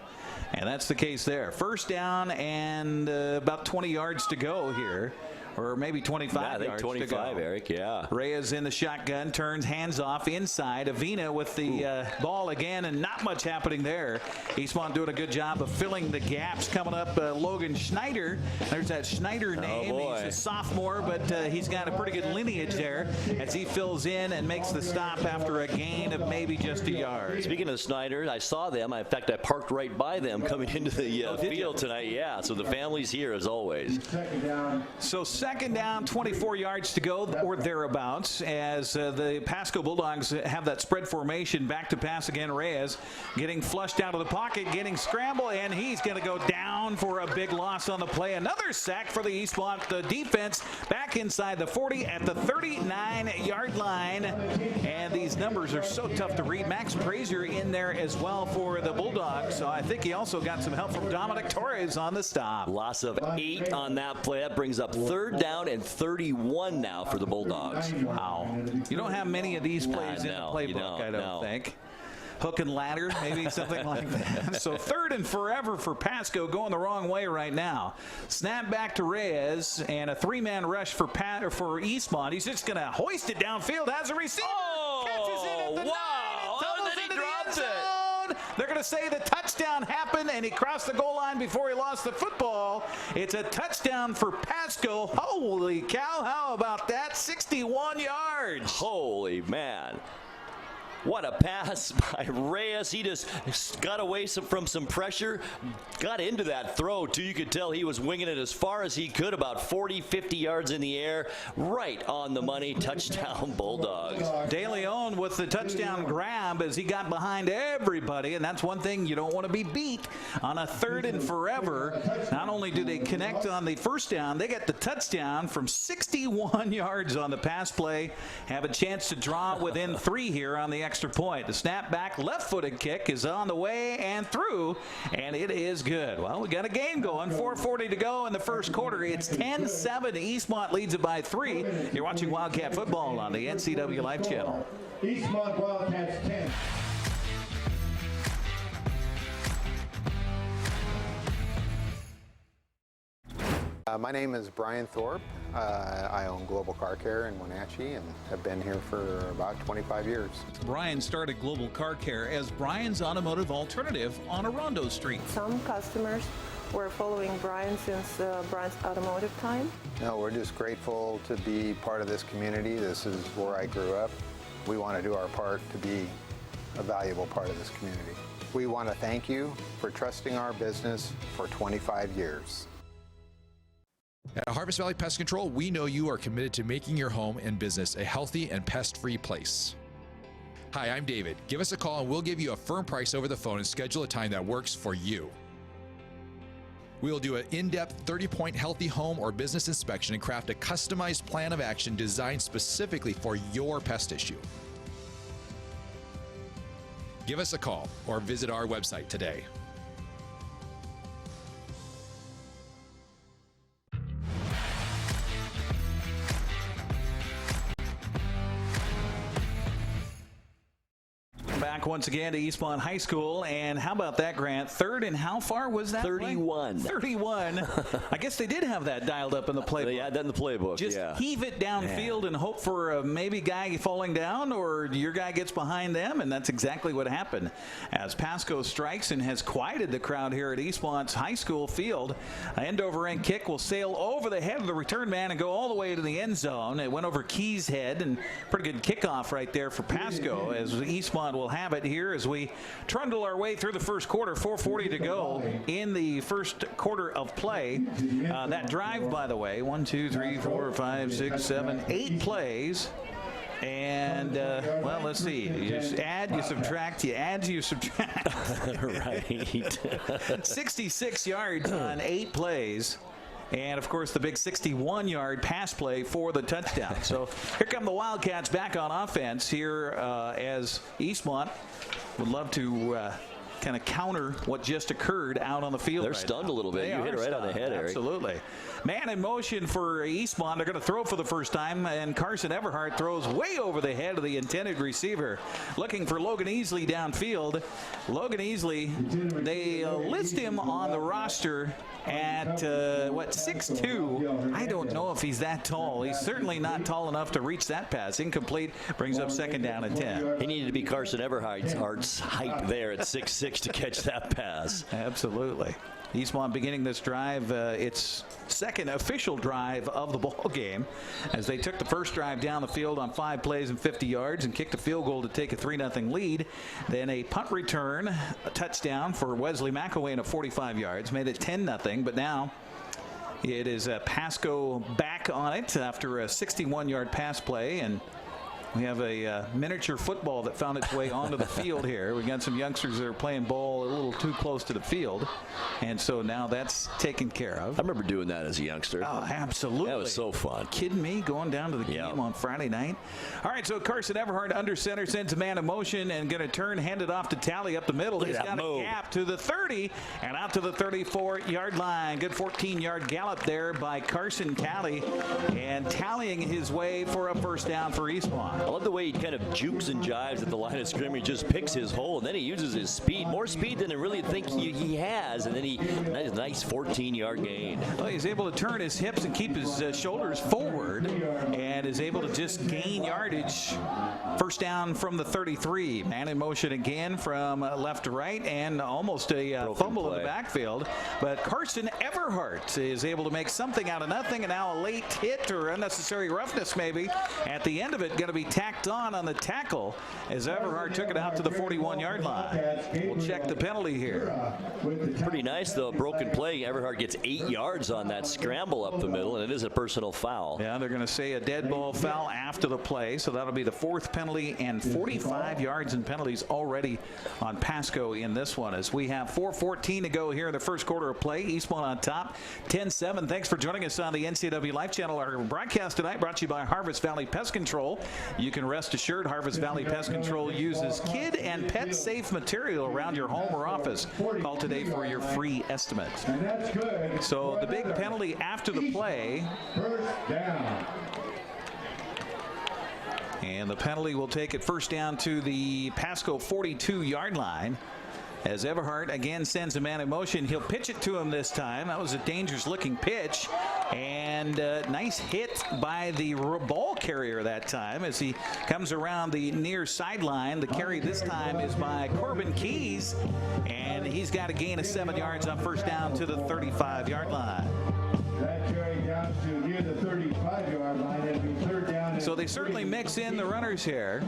And that's the case there. First down and about 20 yards to go here or maybe 25 yeah, I think yards 25, to go. Eric, yeah. Reyes in the shotgun, turns, hands off inside. Avina with the ball again, and not much happening there. Eastmont doing a good job of filling the gaps. Coming up, Logan Schneider. There's that Schneider name. Boy. He's a sophomore, but he's got a pretty good lineage there as he fills in and makes the stop after a gain of maybe just a yard. Speaking of Snyder, I saw them. In fact, I parked right by them coming into the field tonight. Yeah, so the family's here as always. So second down, 24 yards to go or thereabouts as the Pasco Bulldogs have that spread formation. Back to pass again. Reyes getting flushed out of the pocket, getting scrambled, and he's going to go down for a big loss on the play. Another sack for the Eastmont defense back inside the 40 at the 39-yard line. And these numbers are so tough to read. Max Frazier in there as well for the Bulldogs. So I think he also got some help from Dominic Torres on the stop. Loss of 8 on that play. That brings up third down and 31 now for the Bulldogs. Wow. You don't have many of these plays in the playbook, I don't think. Hook and ladder, maybe something like that. So third and forever for Pasco, going the wrong way right now. Snap back to Reyes, and a three-man rush for Eastmont. He's just going to hoist it downfield, has a receiver, catches it at the 9, and then he drops it. They're going to say the touchdown happened, and he crossed the goal line before he lost the football. It's a touchdown for Pasco. Holy cow, how about that? 61 yards. Holy man. What a pass by Reyes. He just got away from some pressure, got into that throw, too. You could tell he was winging it as far as he could, about 40, 50 yards in the air. Right on the money. Touchdown, Bulldogs. De Leon with the touchdown grab as he got behind everybody, and that's one thing you don't want to be beat on a third and forever. Not only do they connect on the first down, they get the touchdown from 61 yards on the pass play. Have a chance to draw within 3 here on the extra point. The snap back left-footed kick is on the way and through, and it is good. Well, we got a game going. 4:40 to go in the first quarter. It's 10-7. Eastmont leads it by 3. You're watching Wildcat football on the NCWLIFE channel. Eastmont Wildcats 10. My name is Brian Thorpe. I own Global Car Care in Wenatchee and have been here for about 25 years. Brian started Global Car Care as Brian's automotive alternative on Orondo Street. Some customers were following Brian since Brian's automotive time. No, we're just grateful to be part of this community. This is where I grew up. We want to do our part to be a valuable part of this community. We want to thank you for trusting our business for 25 years. At Harvest Valley Pest Control, we know you are committed to making your home and business a healthy and pest-free place. Hi, I'm David. Give us a call and we'll give you a firm price over the phone and schedule a time that works for you. We will do an in-depth 30-point healthy home or business inspection and craft a customized plan of action designed specifically for your pest issue. Give us a call or visit our website today. Back once again to Eastmont High School, and how about that, Grant? Third and how far was that? 31. 31. I guess they did have that dialed up in the playbook. They had that in the playbook, Just yeah. heave it downfield and hope for a maybe guy falling down or your guy gets behind them, and that's exactly what happened. As Pasco strikes and has quieted the crowd here at Eastmont's High School field, an end-over-end kick will sail over the head of the return man and go all the way to the end zone. It went over Key's head, and pretty good kickoff right there for Pasco, as Eastmont will have it here as we trundle our way through the first quarter. 4:40 to go in the first quarter of play. That drive, by the way, 1, 2, 3, 4, 5, 6, 7, 8 plays. And, well, let's see. You add, you subtract, you add, you subtract. Right. 66 yards on 8 plays. And, of course, the big 61-yard pass play for the touchdown. So here come the Wildcats back on offense here as Eastmont would love to kind of counter what just occurred out on the field. They're stunned a little bit. You hit it right on the head, Eric. Absolutely. Man in motion for Eastmont. They're going to throw for the first time, and Carson Everhart throws way over the head of the intended receiver, looking for Logan Easley downfield. Logan Easley, they list him on the roster at, 6'2". I don't know if he's that tall. He's certainly not tall enough to reach that pass. Incomplete, brings up 2nd down and 10. He needed to be Carson Everhart's height there at 6'6" to catch that pass. Absolutely. Eastmont beginning this drive, its second official drive of the ball game, as they took the first drive down the field on 5 plays and 50 yards and kicked a field goal to take a 3-0 lead. Then a punt return, a touchdown for Wesley McElwain of 45 yards, made it 10-0. But now it is Pasco back on it after a 61-yard pass play, and we have a miniature football that found its way onto the field here. We got some youngsters that are playing ball a little too close to the field, and so now that's taken care of. I remember doing that as a youngster. Oh, absolutely. That was so fun. Kidding me? Going down to the game on Friday night. All right, so Carson Everhart under center, sends a man in motion and going to turn, hand it off to Talley up the middle. He's got a gap to the 30 and out to the 34-yard line. Good 14-yard gallop there by Carson Talley, and tallying his way for a first down for Eastmont. I love the way he kind of jukes and jives at the line of scrimmage, just picks his hole, and then he uses his speed, more speed than I really think he has, and then nice 14-yard gain. Well, he's able to turn his hips and keep his shoulders forward, and is able to just gain yardage. First down from the 33. Man in motion again from left to right, and almost a fumble in the backfield. But Carson Everhart is able to make something out of nothing, and now a late hit or unnecessary roughness maybe at the end of it, going to be tacked on the tackle as Everhart took it out to the 41-yard line. We'll check the penalty here. Pretty nice, though. Broken play. Everhart gets 8 yards on that scramble up the middle, and it is a personal foul. Yeah, they're going to say a dead ball foul after the play, so that'll be the 4th penalty, and 45 yards in penalties already on Pasco in this one, as we have 4:14 to go here in the first quarter of play. Eastmont on top, 10-7. Thanks for joining us on the NCWLIFE channel. Our broadcast tonight brought to you by Harvest Valley Pest Control. You can rest assured Harvest Valley Pest Control uses kid and pet safe material around your home or office. Call today for your free estimate. So the big penalty after the play. First down. And the penalty will take it first down to the Pasco 42-yard line. As Everhart again sends a man in motion, he'll pitch it to him this time. That was a dangerous-looking pitch, and nice hit by the ball carrier that time as he comes around the near sideline. The carry this time is by Corbin Keys, and he's got a gain of 7 yards on first down to the 35-yard line. That carry down to near the 35-yard line. It'll be third down. So they certainly mix in the runners here.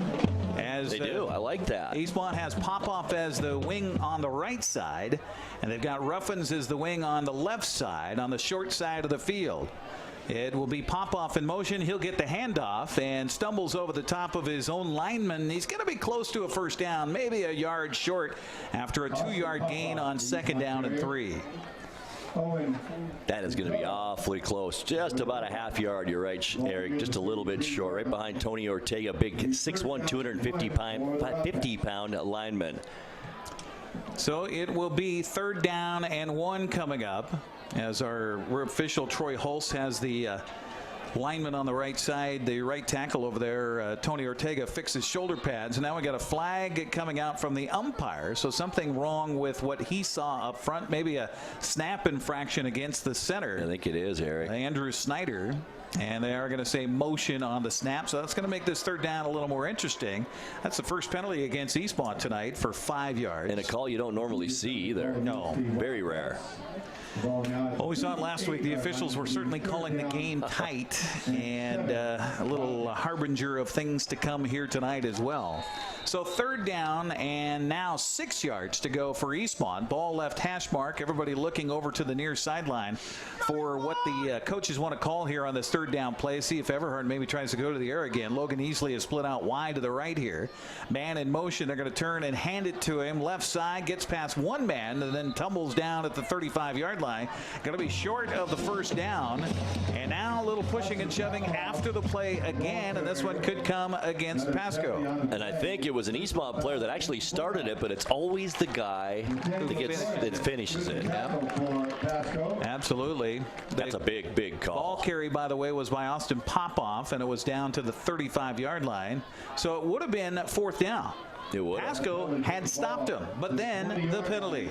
As they do. I like that. Eastmont has Popoff as the wing on the right side, and they've got Ruffins as the wing on the left side, on the short side of the field. It will be Popoff in motion. He'll get the handoff and stumbles over the top of his own lineman. He's going to be close to a first down, maybe a yard short after a 2-yard gain on 2nd down and 3. That is going to be awfully close. Just about a half yard. You're right, Eric. Just a little bit short. Right behind Tony Ortega, big 6'1", 250-pound lineman. So it will be 3rd down and 1 coming up, as our official Troy Hulse has the lineman on the right side, the right tackle over there, Tony Ortega, fixes shoulder pads. And now we got a flag coming out from the umpire. So something wrong with what he saw up front. Maybe a snap infraction against the center. I think it is, Eric. Andrew Snyder. And they are going to say motion on the snap. So that's going to make this 3rd down a little more interesting. That's the first penalty against Eastmont tonight for 5 yards. And a call you don't normally see either. No. Very rare. Well, we saw it last week. The officials were certainly calling the game tight, and a little harbinger of things to come here tonight as well. So 3rd down and now 6 yards to go for Eastmont. Ball left hash mark. Everybody looking over to the near sideline for what the coaches want to call here on this 3rd third down play. See if Everhart maybe tries to go to the air again. Logan Easley is split out wide to the right here. Man in motion. They're going to turn and hand it to him. Left side, gets past one man and then tumbles down at the 35-yard line. Going to be short of the first down. And now a little pushing and shoving after the play again, and this one could come against Pasco. And I think it was an Eastmont player that actually started it, but it's always the guy that finishes it. Absolutely. That's a big call. Ball carry, by the way, was by Austin Popoff, and it was down to the 35-yard line. So it would have been fourth down. It would. Pasco had stopped him, but then the penalty.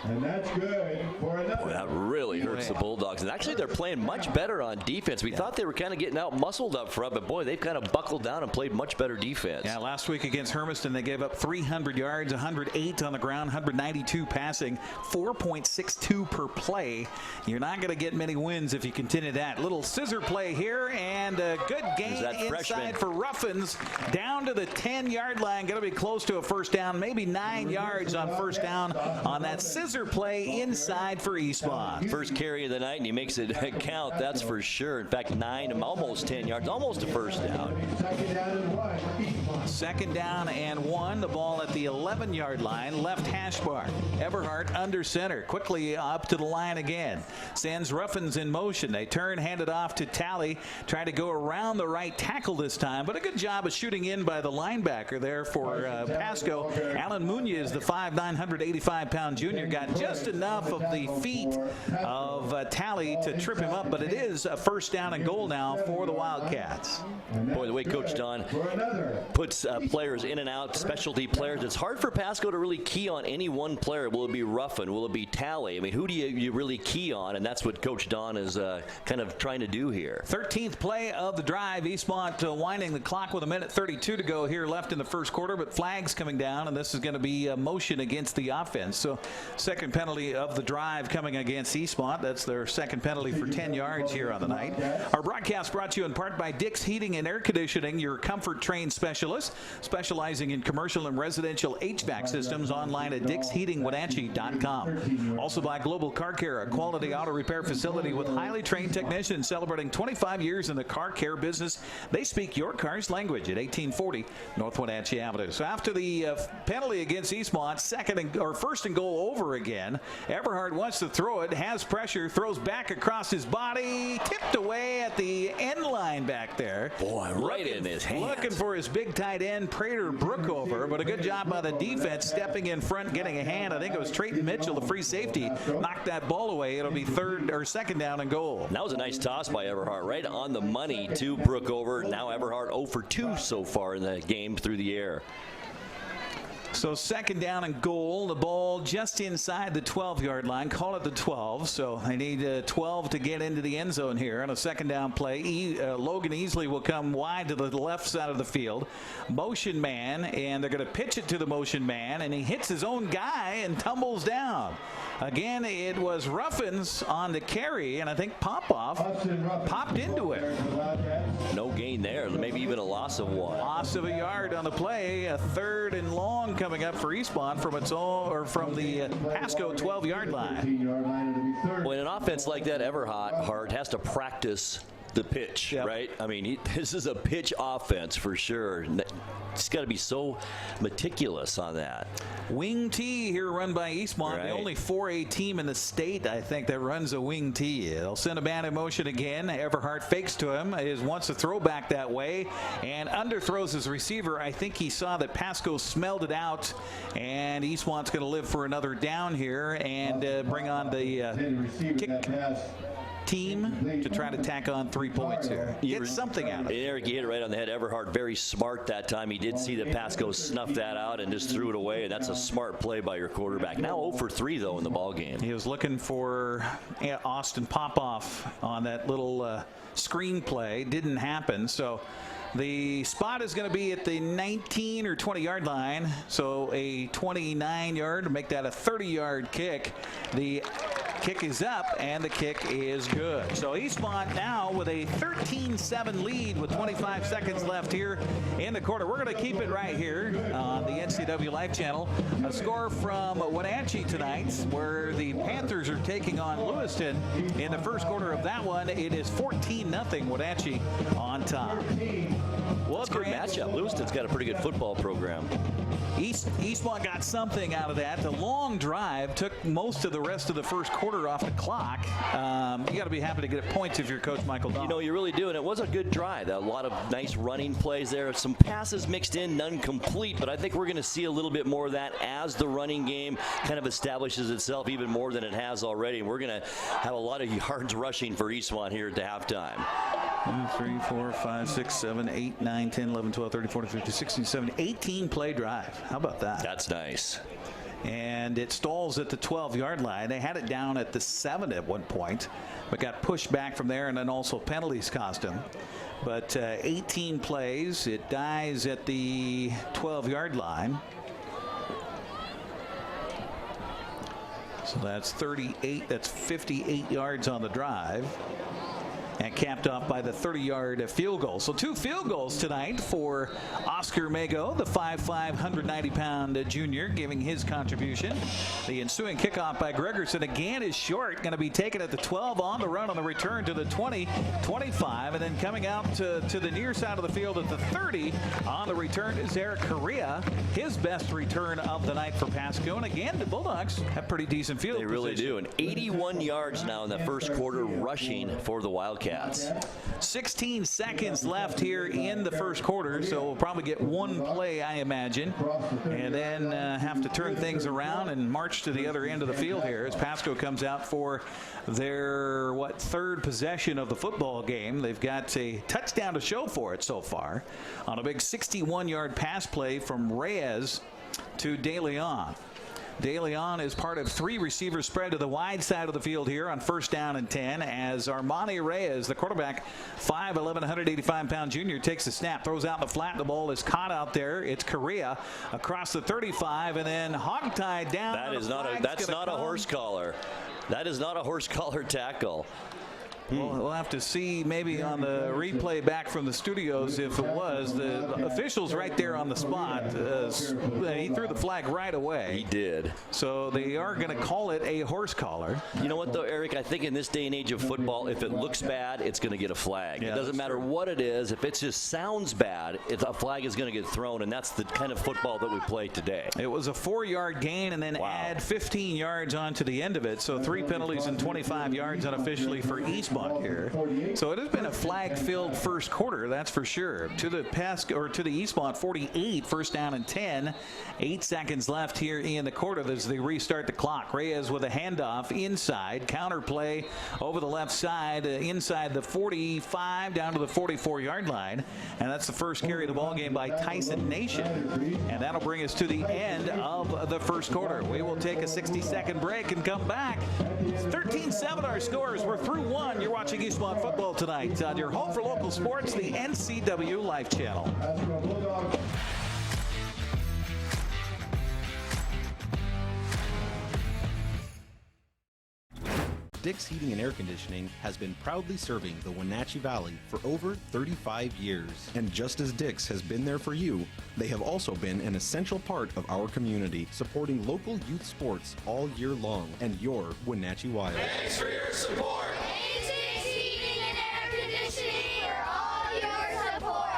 And that's good for another. Boy, that really hurts the Bulldogs. And actually, they're playing much better on defense. We thought they were kind of getting out muscled up front, but boy, they've kind of buckled down and played much better defense. Yeah, last week against Hermiston, they gave up 300 yards, 108 on the ground, 192 passing, 4.62 per play. You're not going to get many wins if you continue that. Little scissor play here, and a good gain inside for Ruffins, down to the 10-yard line. Going to be close to a first down, maybe 9 yards on first down on that scissor play inside for Eastmont. First carry of the night, and he makes it count, that's for sure. In fact, 9, almost 10 yards, almost a first down. Second down and 1. The ball at the 11-yard line, left hash bar. Everhart under center, quickly up to the line again. Sends Ruffins in motion. They turn, hand it off to Talley. Try to go around the right tackle this time, but a good job of shooting in by the linebacker there for Pasco. Alan Munoz, the 5'9", 185-pound junior, got just enough of the feet of Talley to trip him up, but it is a first down and goal now for the Wildcats. Boy, the way Coach Don puts players in and out, specialty players, it's hard for Pasco to really key on any one player. Will it be Ruffin? Will it be Talley? I mean, who do you really key on? And that's what Coach Don is kind of trying to do here. 13th play of the drive. Eastmont winding the clock with 1:32 to go here left in the first quarter, but flags coming down, and this is going to be a motion against the offense. So second penalty of the drive coming against Eastmont. That's their second penalty for 10 yards here on the night. Our broadcast brought to you in part by Dick's Heating and Air Conditioning, your comfort trained specialist, specializing in commercial and residential HVAC systems, online at DicksHeatingWenatchee.com. Also by Global Car Care, a quality auto repair facility with highly trained technicians celebrating 25 years in the car care business. They speak your car's language at 1840 North Wenatchee Avenue. So after the penalty against Eastmont, first and goal over again. Everhart wants to throw it, has pressure, throws back across his body, tipped away at the end line back there. Boy, right in his hands. Looking for his big tight end, Prater Brookover, but a good job by the defense stepping in front, getting a hand. I think it was Trayton Mitchell, the free safety, knocked that ball away. It'll be second down and goal. That was a nice toss by Everhart, right on the money to Brookover. Now Everhart 0 for 2 so far in the game through the air. So second down and goal. The ball just inside the 12-yard line. Call it the 12. So they need 12 to get into the end zone here on a second down play. Logan Easley will come wide to the left side of the field. Motion man, and they're going to pitch it to the motion man, and he hits his own guy and tumbles down. Again, it was Ruffins on the carry, and I think Popoff popped into it. No gain there. Maybe even a loss of one. Loss of a yard on the play. A third and long coming up for Eastmont from the Pasco 12-yard line. Well, in an offense like that, Everhart has to practice the pitch, right? I mean, this is a pitch offense for sure. It's got to be so meticulous on that. Wing tee here run by Eastmont, right. The only 4A team in the state, I think, that runs a wing tee. They'll send a man in motion again. Everhart fakes to him, wants to throw back that way, and underthrows his receiver. I think he saw that Pasco smelled it out, and Eastmont's going to live for another down here and bring on the kick team to try to tack on 3 points here. Get something out of it. Eric, you hit it right on the head. Everhart very smart that time. He did see that Pasco snuffed that out and just threw it away, and that's a smart play by your quarterback. Now 0 for 3, though, in the ball game. He was looking for Austin Popoff on that little screen play. Didn't happen, so the spot is going to be at the 19 or 20-yard line, so a 29-yard to make that a 30-yard kick. The kick is up, and the kick is good. So Eastmont now with a 13-7 lead with 25 seconds left here in the quarter. We're going to keep it right here on the NCWLIFE channel. A score from Wenatchee tonight, where the Panthers are taking on Lewiston. In the first quarter of that one, it is 14-0 Wenatchee on top. Well, it's a good matchup. Lewiston's got a pretty good football program. Eastmont got something out of that. The long drive took most of the rest of the first quarter off the clock. You got to be happy to get points if you're Coach Michael Dahl. You know, you really do, and it was a good drive. A lot of nice running plays there. Some passes mixed in, none complete, but I think we're going to see a little bit more of that as the running game kind of establishes itself even more than it has already. And we're going to have a lot of yards rushing for Eastmont here at the halftime. 2, 3, 4, 5, 6, 7, 8, 9, 10, 11, 12, 13, 14, 15, 16, 17, 18 play drive. How about that? That's nice. And it stalls at the 12-yard line. They had it down at the 7 at one point, but got pushed back from there, and then also penalties cost them. But 18 plays. It dies at the 12-yard line. So that's 38. That's 58 yards on the drive. And capped off by the 30-yard field goal. So 2 field goals tonight for Oscar Mago, the 5'5", 190-pound junior, giving his contribution. The ensuing kickoff by Gregerson again is short, going to be taken at the 12 on the run on the return to the 20, 25, and then coming out to the near side of the field at the 30 on the return is Eric Correa, his best return of the night for Pasco. And again, the Bulldogs have pretty decent field position. They really do. And 81 yards now in the first quarter rushing for the Wildcats. 16 seconds left here in the first quarter, so we'll probably get one play, I imagine, and then have to turn things around and march to the other end of the field here as Pasco comes out for their, third possession of the football game. They've got a touchdown to show for it so far on a big 61-yard pass play from Reyes to De Leon. De Leon is part of 3 receivers spread to the wide side of the field here on 1st down and 10 as Armani Reyes, the quarterback, 5'11", 185-pound junior, takes the snap, throws out the flat. The ball is caught out there. It's Correa across the 35 and then hogtied down. That's not a horse collar. That is not a horse collar tackle. We'll have to see maybe on the replay back from the studios if it was. The officials right there on the spot, he threw the flag right away. He did. So they are going to call it a horse collar. You know what, though, Eric? I think in this day and age of football, if it looks bad, it's going to get a flag. Yeah, it doesn't matter what it is. If it just sounds bad, a flag is going to get thrown, and that's the kind of football that we play today. It was a 4-yard gain and then add 15 yards onto the end of it. So 3 penalties and 25 yards unofficially for Eastmont here. So it has been a flag-filled first quarter, that's for sure. To the Eastmont 48, 1st down and 10. 8 seconds left here in the quarter as they restart the clock. Reyes with a handoff inside, counter play over the left side, inside the 45 down to the 44-yard line, and that's the first carry of the ball game by Tyson Nation, and that'll bring us to the end of the first quarter. We will take a 60-second break and come back. 13-7 our scores. We're through 1. You're watching Eastmont football tonight on your home for local sports, the NCWLIFE channel. Dick's Heating and Air Conditioning has been proudly serving the Wenatchee Valley for over 35 years. And just as Dick's has been there for you, they have also been an essential part of our community, supporting local youth sports all year long and your Wenatchee Wild. Thanks for your support. Dick's Heating and Air Conditioning for all your support.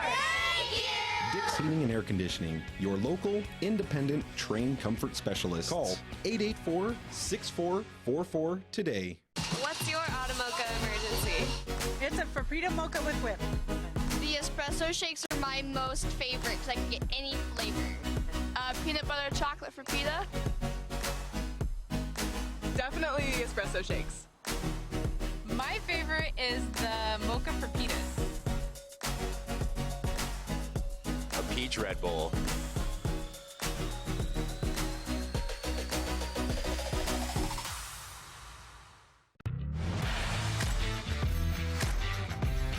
Thank you. Dick's Heating and Air Conditioning, your local, independent, trained comfort specialist. Call 884-6444 today. What's your auto mocha emergency? It's a Frappuccino mocha with whip. The espresso shakes are my most favorite because I can get any flavor. Peanut butter chocolate for pita. Definitely espresso shakes. My favorite is the mocha for pitas. A peach Red Bull.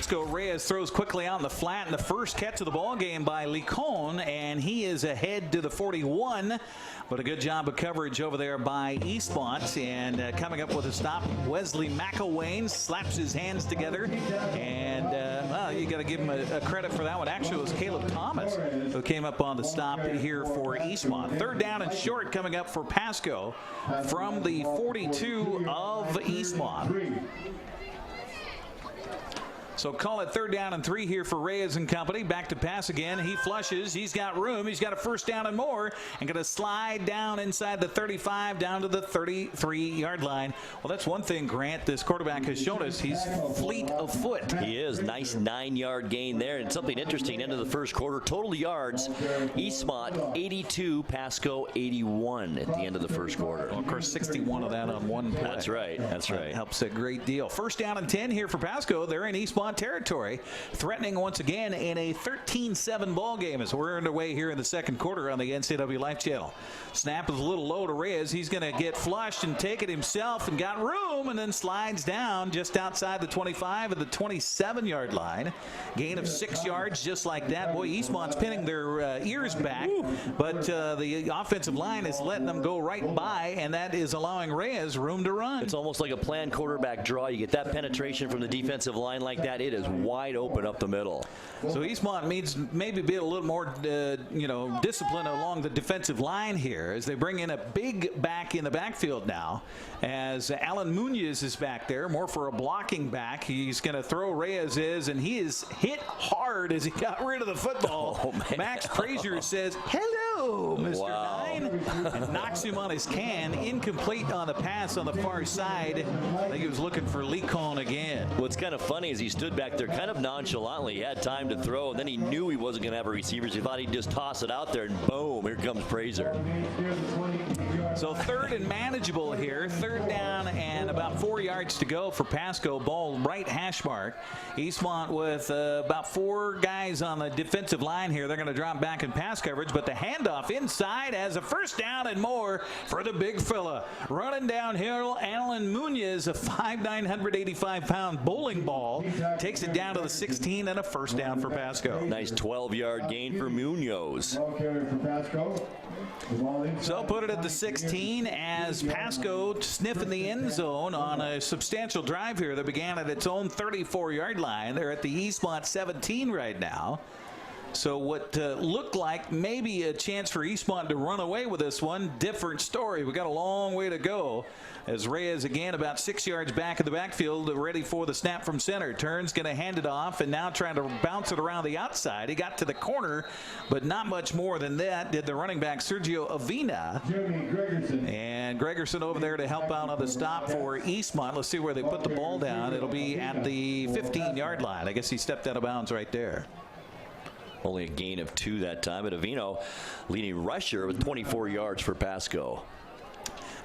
Pasco Reyes throws quickly out in the flat, and the first catch of the ball game by Licon, and he is ahead to the 41. But a good job of coverage over there by Eastmont, and coming up with a stop, Wesley McElwain slaps his hands together, and well, you got to give him a credit for that one. Actually, it was Caleb Thomas who came up on the stop here for Eastmont. Third down and short coming up for Pasco from the 42 of Eastmont. So call it third down and 3 here for Reyes and company. Back to pass again. He flushes. He's got room. He's got a first down and more. And going to slide down inside the 35 down to the 33-yard line. Well, that's one thing, Grant, this quarterback has shown us. He's fleet of foot. He is. Nice 9-yard gain there. And something interesting, end of the first quarter, total yards, Eastmont 82, Pasco 81 at the end of the first quarter. Well, of course, 61 of that on one play. That's right. That's right. That helps a great deal. First down and 10 here for Pasco. They're in Eastmont territory, threatening once again in a 13-7 ball game as we're underway here in the second quarter on the NCWLIFE channel. Snap is a little low to Reyes. He's going to get flushed and take it himself and got room, and then slides down just outside the 25 of the 27-yard line. Gain of 6 yards just like that. Boy, Eastmont's pinning their ears back, but the offensive line is letting them go right by, and that is allowing Reyes room to run. It's almost like a planned quarterback draw. You get that penetration from the defensive line like that. It is wide open up the middle. So Eastmont needs maybe be a little more, discipline along the defensive line here as they bring in a big back in the backfield now. As Alan Munoz is back there, more for a blocking back. He's going to throw Reyes and he is hit hard as he got rid of the football. Oh, man. Max Frazier says, "Hello, Mr. Nine," and knocks him on his can. Incomplete on the pass on the far side. I think he was looking for Licon again. What's kind of funny is he stood back there kind of nonchalantly. He had time to throw, and then he knew he wasn't going to have a receiver. So he thought he'd just toss it out there, and boom, here comes Frazier. So third and manageable here. Third down and about 4 yards to go for Pasco. Ball right hash mark. Eastmont with about 4 guys on the defensive line here. They're going to drop back in pass coverage, but the handoff inside has a first down and more for the big fella. Running downhill, Alan Munoz, a 5'9", 185-pound bowling ball, takes it down to the 16 and a first down for Pasco. Nice 12-yard gain for Munoz. So put it at the 16 as Pasco sniffing the end zone on a substantial drive here that began at its own 34-yard line. They're at the Eastmont 17 right now. So what looked like maybe a chance for Eastmont to run away with this one, different story. We got a long way to go as Reyes again about 6 yards back in the backfield, ready for the snap from center. Turns, going to hand it off, and now trying to bounce it around the outside. He got to the corner, but not much more than that did the running back Sergio Avina. And Gregerson over there to help out on the stop for Eastmont. Let's see where they put the ball down. It'll be at the 15-yard line. I guess he stepped out of bounds right there. Only a gain of 2 that time, but Avino leading rusher with 24 yards for Pasco.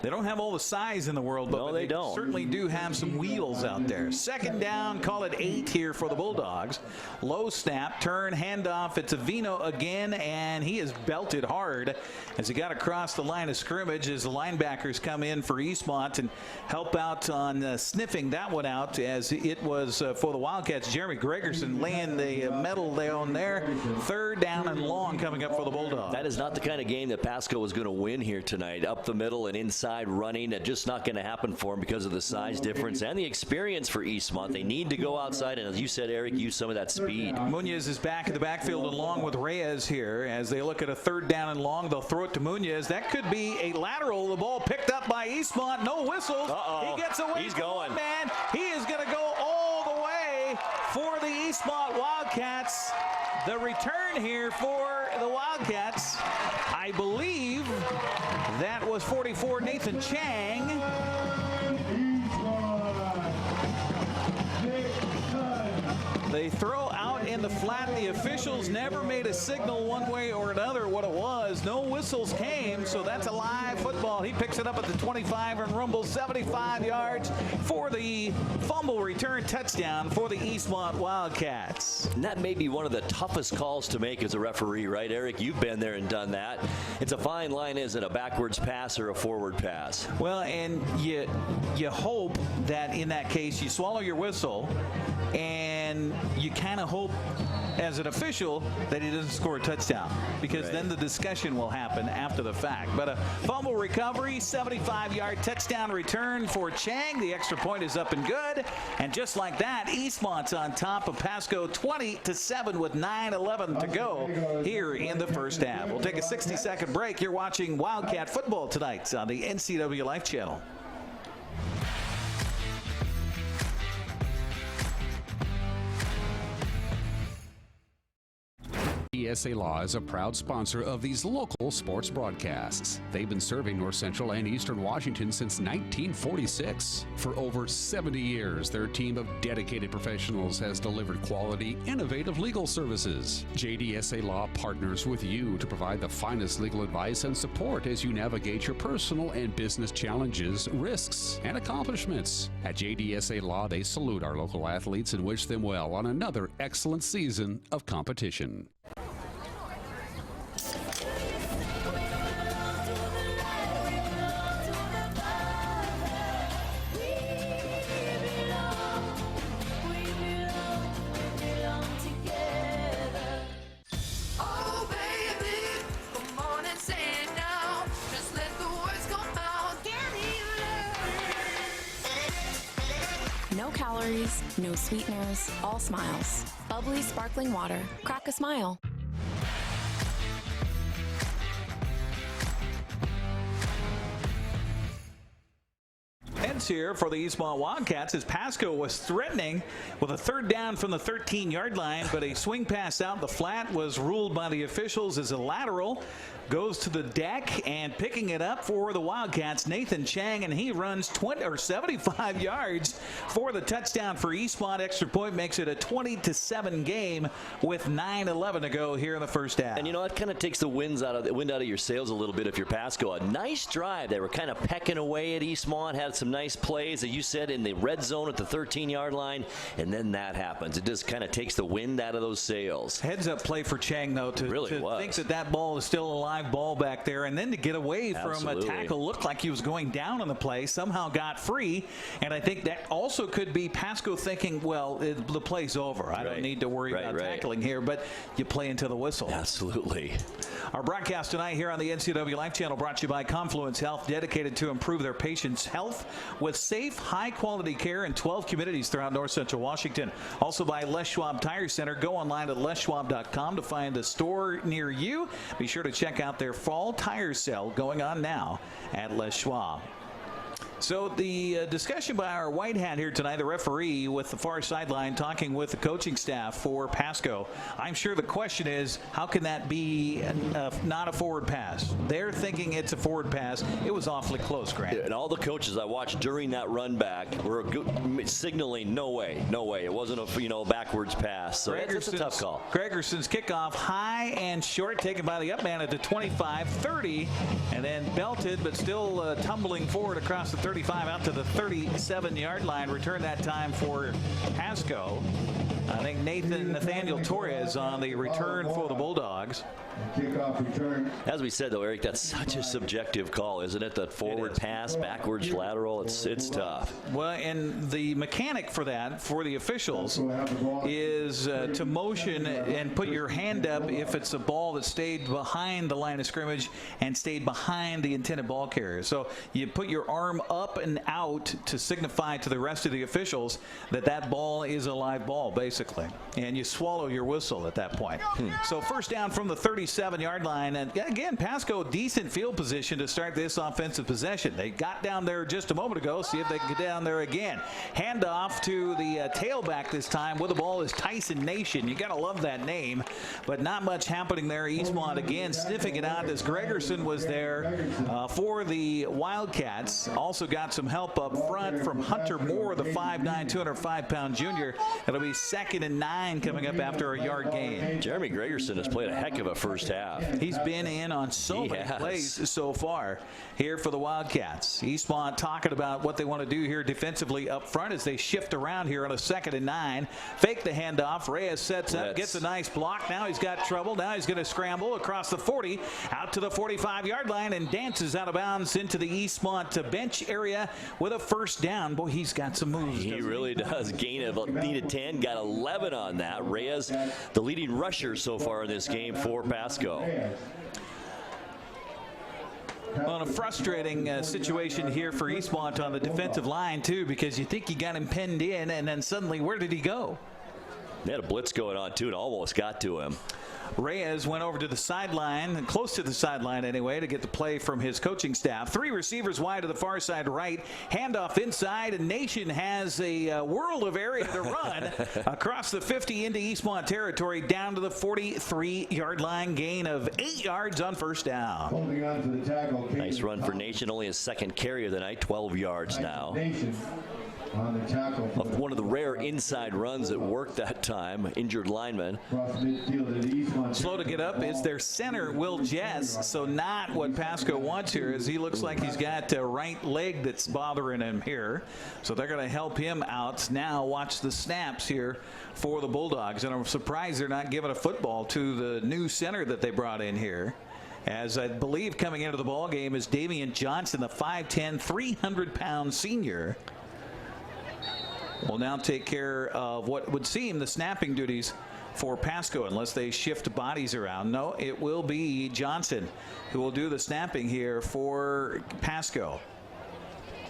They don't have all the size in the world, but no, they don't. Certainly do have some wheels out there. Second down, call it 8 here for the Bulldogs. Low snap, turn, handoff. It's Avino again, and he is belted hard as he got across the line of scrimmage as the linebackers come in for Eastmont and help out on sniffing that one out as it was for the Wildcats. Jeremy Gregerson laying the metal down there. Third down and long coming up for the Bulldogs. That is not the kind of game that Pasco was going to win here tonight. Up the middle and inside running, just not going to happen for him because of the size difference and the experience for Eastmont. They need to go outside and, as you said, Eric, use some of that speed. Munoz is back in the backfield along with Reyes here as they look at a third down and long. They'll throw it to Munoz. That could be a lateral. The ball picked up by Eastmont. No whistles. Uh-oh. He gets away. He's going. Man, he is going to go all the way for the Eastmont Wildcats. The return here for the Wildcats, I believe that was 44 Nathan Chang. They throw out in the flat. The officials never made a signal one way or another what it was. No whistles came, so that's a live football. He picks it up at the 25 and rumbles 75 yards for the fumble return touchdown for the Eastmont Wildcats. And that may be one of the toughest calls to make as a referee, right, Eric? You've been there and done that. It's a fine line, isn't it? A backwards pass or a forward pass? Well, and you hope that in that case you swallow your whistle and and you kind of hope as an official that he doesn't score a touchdown, because then the discussion will happen after the fact. But a fumble recovery, 75-yard touchdown return for Chang. The extra point is up and good. And just like that, Eastmont's on top of Pasco 20-7 with 9:11 to go here in the first half. We'll take a 60-second break. You're watching Wildcat football tonight on the NCWLIFE channel. JDSA Law is a proud sponsor of these local sports broadcasts. They've been serving North Central and Eastern Washington since 1946. For over 70 years, their team of dedicated professionals has delivered quality, innovative legal services. JDSA Law partners with you to provide the finest legal advice and support as you navigate your personal and business challenges, risks, and accomplishments. At JDSA Law, they salute our local athletes and wish them well on another excellent season of competition. No calories, no sweeteners, all smiles. Bubbly sparkling water. Crack a smile. Heads here for the Eastmont Wildcats as Pasco was threatening with a third down from the 13-yard line, but a swing pass out the flat was ruled by the officials as a lateral. Goes to the deck, and picking it up for the Wildcats, Nathan Chang, and he runs 75 yards for the touchdown for Eastmont. Extra point makes it a 20-7 game with 9:11 to go here in the first half. And you know, that kind of takes the wind out of your sails a little bit if you're Pasco. A nice drive. They were kind of pecking away at Eastmont, had some nice plays, as you said, in the red zone at the 13-yard line, and then that happens. It just kind of takes the wind out of those sails. Heads-up play for Chang, though, to think that ball is still alive ball back there, and then to get away from a tackle. Looked like he was going down on the play, somehow got free, and I think that also could be Pasco thinking, well, the play's over. I don't need to worry about tackling here, but you play into the whistle. Absolutely. Our broadcast tonight here on the NCWLIFE channel brought to you by Confluence Health, dedicated to improve their patients' health with safe, high-quality care in 12 communities throughout North Central Washington. Also by Les Schwab Tire Center. Go online at leschwab.com to find a store near you. Be sure to check out their fall tire sale going on now at Les Schwab. So the discussion by our white hat here tonight, the referee with the far sideline talking with the coaching staff for Pasco. I'm sure the question is, how can that be not a forward pass? They're thinking it's a forward pass. It was awfully close, Grant. And all the coaches I watched during that run back were signaling no way. It wasn't a backwards pass. So it's a tough call. Gregerson's kickoff high and short, taken by the up man at the 25-30, and then belted, but still tumbling forward across the 35 out to the 37-yard line. Return that time for Pasco. I think Nathaniel Torres on the return for the Bulldogs. Kickoff return. As we said, though, Eric, that's such a subjective call, isn't it? That forward pass, backwards, lateral, it's tough. Well, and the mechanic for that, for the officials, is to motion and put your hand up if it's a ball that stayed behind the line of scrimmage and stayed behind the intended ball carrier. So you put your arm up and out to signify to the rest of the officials that that ball is a live ball, basically. And you swallow your whistle at that point. So first down from the 37-yard line. And again, Pasco, decent field position to start this offensive possession. They got down there just a moment ago. See if they can get down there again. Handoff to the tailback this time with the ball is Tyson Nation. You got to love that name. But not much happening there. Eastmont again sniffing it out as Gregerson was there for the Wildcats. Also got some help up front from Hunter Moore, the 5'9", 205-pound junior. It'll be 2nd and 9 coming up after a yard gain. Jeremy Gregerson has played a heck of a first half. He's been in on so many plays so far here for the Wildcats. Eastmont talking about what they want to do here defensively up front as they shift around here on a 2nd and 9. Fake the handoff. Reyes sets up, gets a nice block. Now he's got trouble. Now he's going to scramble across the 40, out to the 45-yard line, and dances out of bounds into the Eastmont bench area with a first down. Boy, he's got some moves. He really does. Gain of needed 10, got 11 on that. Reyes, the leading rusher so far in this game for Pasco. Well, a frustrating situation here for Eastmont on the defensive line, too, because you think you got him pinned in, and then suddenly, where did he go? They had a blitz going on, too, and almost got to him. Reyes went over to the sideline, close to the sideline anyway, to get the play from his coaching staff. 3 receivers wide to the far side right. Handoff inside, and Nation has a world of area to run across the 50 into Eastmont territory, down to the 43-yard line, gain of 8 yards on first down. Holding on to the tackle. Nice run for Nation, only his second carry of the night, 12 yards now. Nation on the tackle. One of the rare inside runs that worked that time, injured lineman. Slow to get up is their center, Will Jess. So not what Pasco wants here, as he looks like he's got a right leg that's bothering him here. So they're going to help him out. Now watch the snaps here for the Bulldogs. And I'm surprised they're not giving a football to the new center that they brought in here. As I believe coming into the ball game is Damian Johnson, the 5'10", 300-pound senior. Will now take care of what would seem the snapping duties for Pasco, unless they shift bodies around. No, it will be Johnson who will do the snapping here for Pasco.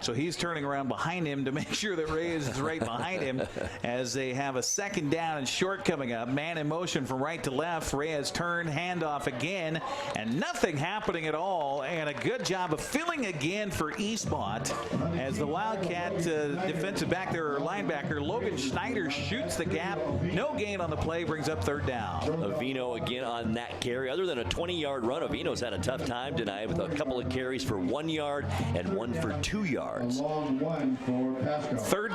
So he's turning around behind him to make sure that Reyes is right behind him as they have a second down and short coming up. Man in motion from right to left. Reyes turn, handoff again, and nothing happening at all. And a good job of filling again for Eastmont as the Wildcat defensive back there, or linebacker, Logan Schneider shoots the gap. No gain on the play, brings up third down. Avino again on that carry. Other than a 20-yard run, Avino's had a tough time tonight with a couple of carries for 1 yard and one for 2 yards. Third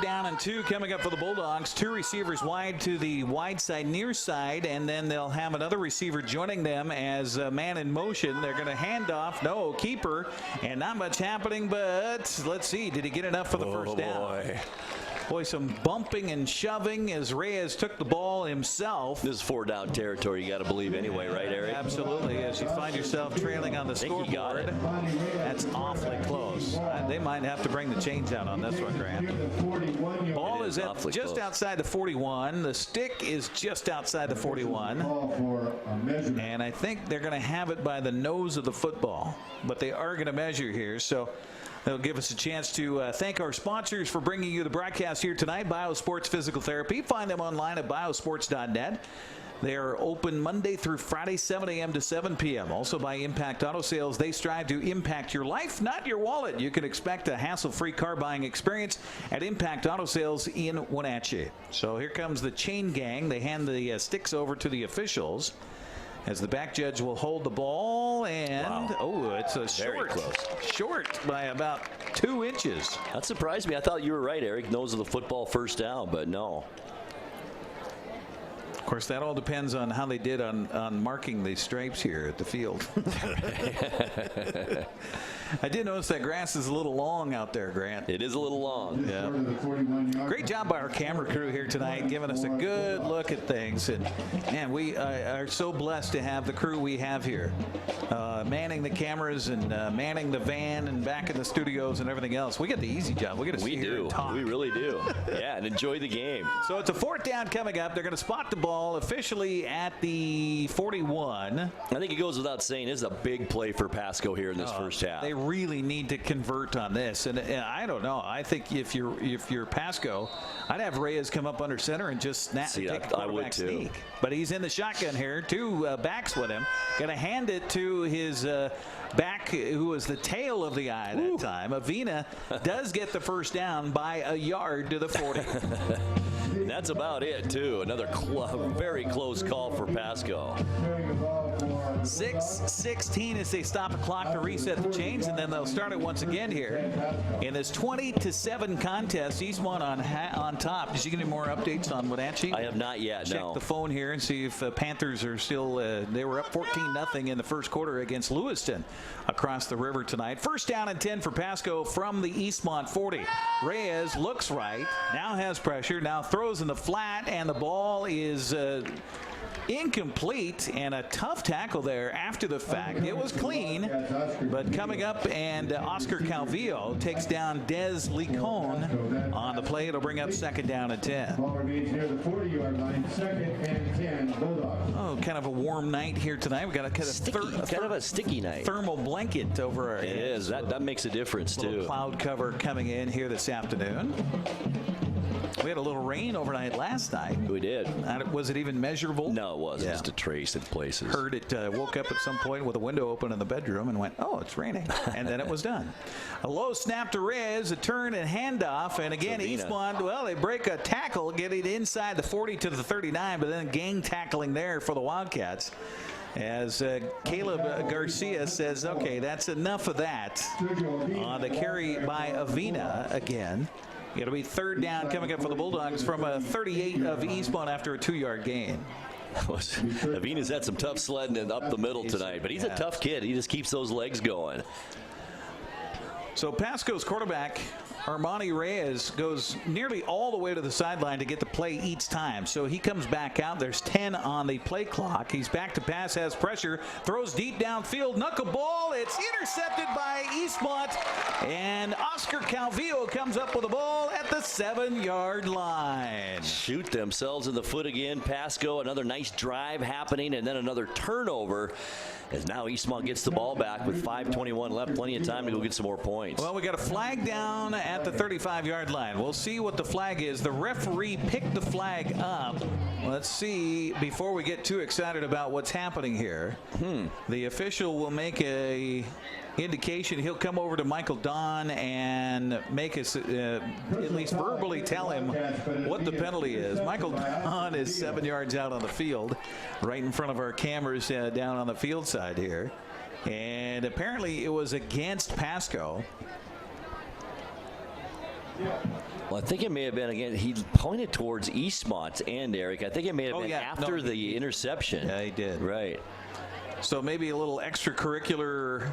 down and 2 coming up for the Bulldogs. 2 receivers wide to the wide side, near side, and then they'll have another receiver joining them as a man in motion. They're going to hand off. No, keeper, and not much happening, but let's see. Did he get enough for the first down? Boy, some bumping and shoving as Reyes took the ball himself. This is 4-down territory, you got to believe anyway, right, Eric? Absolutely. As you find yourself trailing on the scoreboard, that's awfully close. They might have to bring the chains out on this one, Grant. Ball is at just outside the 41. The stick is just outside the 41. And I think they're going to have it by the nose of the football. But they are going to measure here, so they'll give us a chance to thank our sponsors for bringing you the broadcast here tonight. BioSports Physical Therapy. Find them online at biosports.net. They are open Monday through Friday, 7 a.m. to 7 p.m. Also by Impact Auto Sales. They strive to impact your life, not your wallet. You can expect a hassle-free car buying experience at Impact Auto Sales in Wenatchee. So here comes the chain gang. They hand the sticks over to the officials, as the back judge will hold the ball, and it's a short by about 2 inches. That surprised me. I thought you were right, Eric. Nose of the football, first down, but no. Of course, that all depends on how they did on marking the stripes here at the field. I did notice that grass is a little long out there, Grant. It is a little long. Yeah. Great job by our camera crew here tonight, giving us a good look at things. And man, we are so blessed to have the crew we have here, manning the cameras and manning the van and back in the studios and everything else. We get the easy job. We get to see here and talk. We really do. Yeah, and enjoy the game. So it's a 4th down coming up. They're going to spot the ball officially at the 41. I think it goes without saying, this is a big play for Pasco here in this first half. They really need to convert on this, and I don't know. I think if you're Pasco, I'd have Reyes come up under center and just snap and take a quarterback sneak. But he's in the shotgun here, 2 backs with him. Going to hand it to his back, who was the tail of the eye that time. Avina does get the first down by a yard to the 40. And that's about it, too. Another very close call for Pasco. 6:16 as they stop the clock to reset the chains, and then they'll start it once again here in this 20-7 contest. Eastmont on top. Did you get any more updates on Wenatchee? I have not yet. Check the phone here and see if Panthers are still. They were up 14-0 in the first quarter against Lewiston across the river tonight. First down and 10 for Pasco from the Eastmont 40. Reyes looks right, now has pressure, now throws in the flat, and the ball is incomplete, and a tough tackle there after the fact. It was clean, but coming up, and Oscar Calvillo takes down Des Licon on the play. It'll bring up 2nd down and 10. Ball remains near the 40-yard line, 2nd and 10, Bulldogs. Oh, kind of a warm night here tonight. We got a kind of a sticky night. Thermal blanket over our heads. It is. That makes a difference, too. Cloud cover coming in here this afternoon. We had a little rain overnight last night. We did. Was it even measurable? No, it wasn't. Yeah. Just a trace in places. Heard it, woke up at some point with a window open in the bedroom and went, oh, it's raining. And then it was done. A low snap to Reyes, a turn and handoff. And again, Eastmont, well, they break a tackle, getting inside the 40 to the 39, but then gang tackling there for the Wildcats. As Caleb Garcia says, okay, that's enough of that. On the carry by Avina again. It'll be 3rd down coming up for the Bulldogs from a 38 of Eastmont after a 2-yard gain. Avina's had some tough sledding up the middle tonight, but he's a tough kid. He just keeps those legs going. So Pasco's quarterback, Armani Reyes, goes nearly all the way to the sideline to get the play each time. So he comes back out. There's 10 on the play clock. He's back to pass, has pressure, throws deep downfield, knuckleball. It's intercepted by Eastmont, and Oscar Calvillo comes up with the ball at the 7-yard line. Shoot themselves in the foot again. Pasco, another nice drive happening, and then another turnover. As now Eastmont gets the ball back with 5:21 left. Plenty of time to go get some more points. Well, we got a flag down at the 35-yard line. We'll see what the flag is. The referee picked the flag up. Let's see, before we get too excited about what's happening here, the official will make a indication. He'll come over to Michael Don and make us at least verbally tell him what the penalty is. Michael Don is 7 yards out on the field, right in front of our cameras down on the field side here. And apparently it was against Pasco. Well, I think it may have been, again, he pointed towards Eastmont's end, Eric. I think it may have been after the interception. Yeah, he did. Right. So maybe a little extracurricular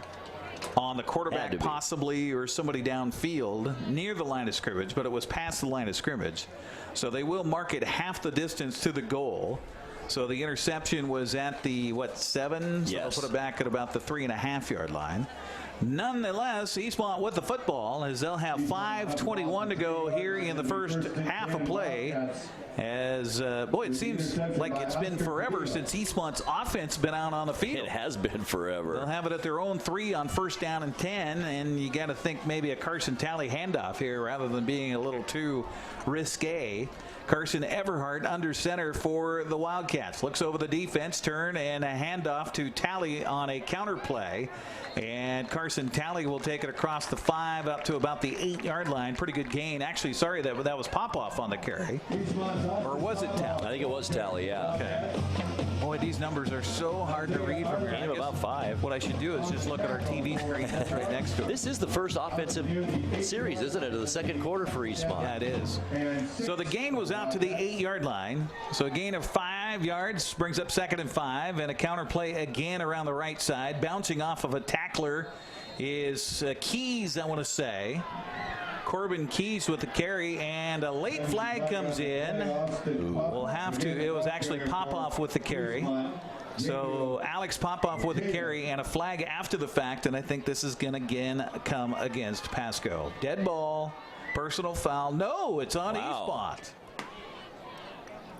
on the quarterback possibly, or somebody downfield near the line of scrimmage, but it was past the line of scrimmage. So they will mark it half the distance to the goal. So the interception was at the, 7? So they'll put it back at about the 3.5-yard line. Nonetheless, Eastmont with the football, as they'll have 5:21 to go here in the first half of play. As, boy, it seems like it's been forever since Eastmont's offense been out on the field. It has been forever. They'll have it at their own 3 on 1st down and 10, and you got to think maybe a Carson Talley handoff here rather than being a little too risque. Carson Everhart under center for the Wildcats. Looks over the defense, turn, and a handoff to Talley on a counter play. And Carson Talley will take it across the 5 up to about the 8-yard line. Pretty good gain. Actually, sorry, that was Popoff on the carry. Or was it Talley? I think it was Talley, yeah. Okay. Boy, these numbers are so hard to read from here. Gain of about 5. What I should do is just look at our TV screen that's right next to it. This is the first offensive series, isn't it, of the second quarter for Eastmont? Yeah, it is. So the gain was out to the 8-yard line. So a gain of 5 yards brings up 2nd and 5, and a counter play again around the right side. Bouncing off of a tackler is Keys, I want to say. Corbin Keys with the carry, and a late flag comes in. We'll have to, it was actually Popoff with the carry. So Alex Popoff with a carry and a flag after the fact, and I think this is going to again come against Pasco. Dead ball, personal foul. No, it's on Eastmont.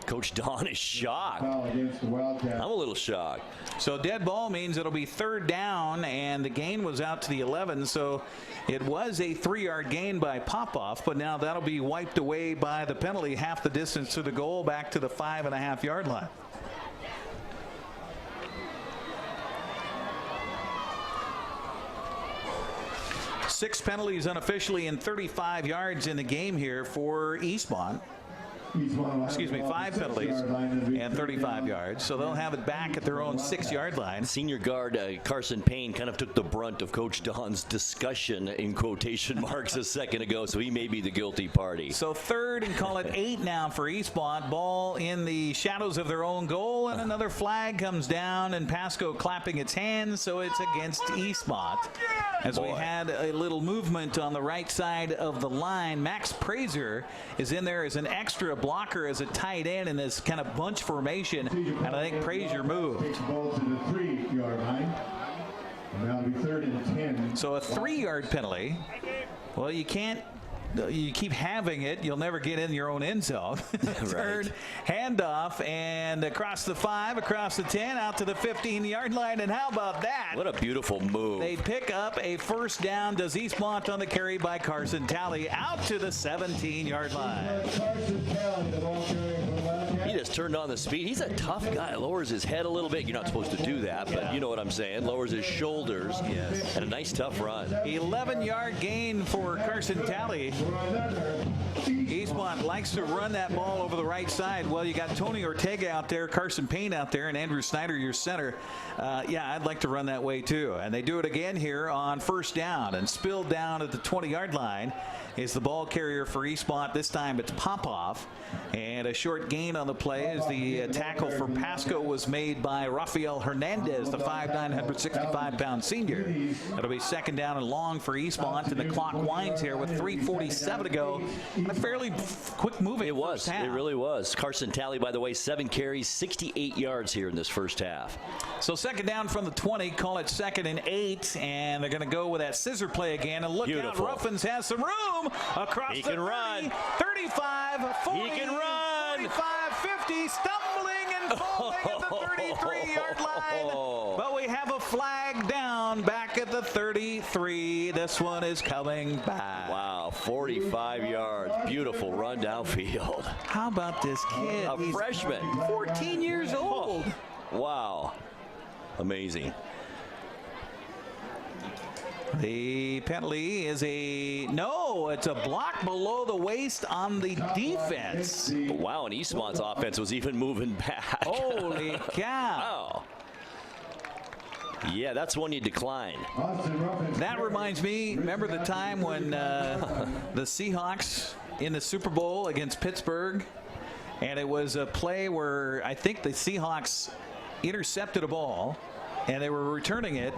Coach Don is shocked. I'm a little shocked. So dead ball means it'll be 3rd down, and the gain was out to the 11. So it was a 3-yard gain by Popoff, but now that'll be wiped away by the penalty, half the distance to the goal, back to the 5.5-yard line. Six penalties unofficially and 35 yards in the game here for Eastmont. Excuse me, 5 penalties and 35 yards. So they'll have it back at their own 6-yard line. Senior guard Carson Payne kind of took the brunt of Coach Don's discussion in quotation marks a second ago, so he may be the guilty party. So 3rd and call it 8 now for Eastmont. Ball in the shadows of their own goal, and another flag comes down, and Pasco clapping its hands, so it's against Eastmont. As we had a little movement on the right side of the line, Max Prazer is in there as an extra blocker as a tight end in this kind of bunch formation, and I think Frazier moved. Takes the ball to the 3-yard line. And that'll be 3rd and 10. So a 3-yard penalty. Well, you keep having it, you'll never get in your own end zone. Third handoff, and across the 5, across the 10, out to the 15-yard line. And how about that? What a beautiful move. They pick up a first down. Does Eastmont on the carry by Carson Talley out to the 17-yard line. Carson Talley, the ball carrier for Wildcats. He just turned on the speed. He's a tough guy. Lowers his head a little bit. You're not supposed to do that, but you know what I'm saying. Lowers his shoulders. Yes. And a nice, tough run. 11-yard gain for Carson Talley. Eastmont likes to run that ball over the right side. Well, you got Tony Ortega out there, Carson Payne out there, and Andrew Snyder, your center. Yeah, I'd like to run that way too. And they do it again here on first down, and spilled down at the 20-yard line is the ball carrier for Eastmont. This time it's Popoff, and a short gain on the play as the tackle for Pasco was made by Rafael Hernandez, the 5'9", 165-pound senior. It'll be second down and long for Eastmont, and the clock winds here with 3:47 to go. A fairly quick moving. It was. It really was. Carson Talley, by the way, 7 carries, 68 yards here in this first half. So second down from the 20, call it 2nd and 8, and they're going to go with that scissor play again. And look out, Ruffins has some room across the 30, run. 35, 40, he can run. 45, 50, stumbling and falling at the 33-yard line. But we have a flag down back at the 33. This one is coming back. Wow, 45 yards. Beautiful run downfield. How about this kid? A freshman. 14 years old. Wow. Amazing. The penalty is it's a block below the waist on the defense. Wow, and Eastmont's offense was even moving back. Holy cow. Wow. Yeah, that's one you decline. That reminds me, remember the time when the Seahawks in the Super Bowl against Pittsburgh, and it was a play where I think the Seahawks intercepted a ball, and they were returning it,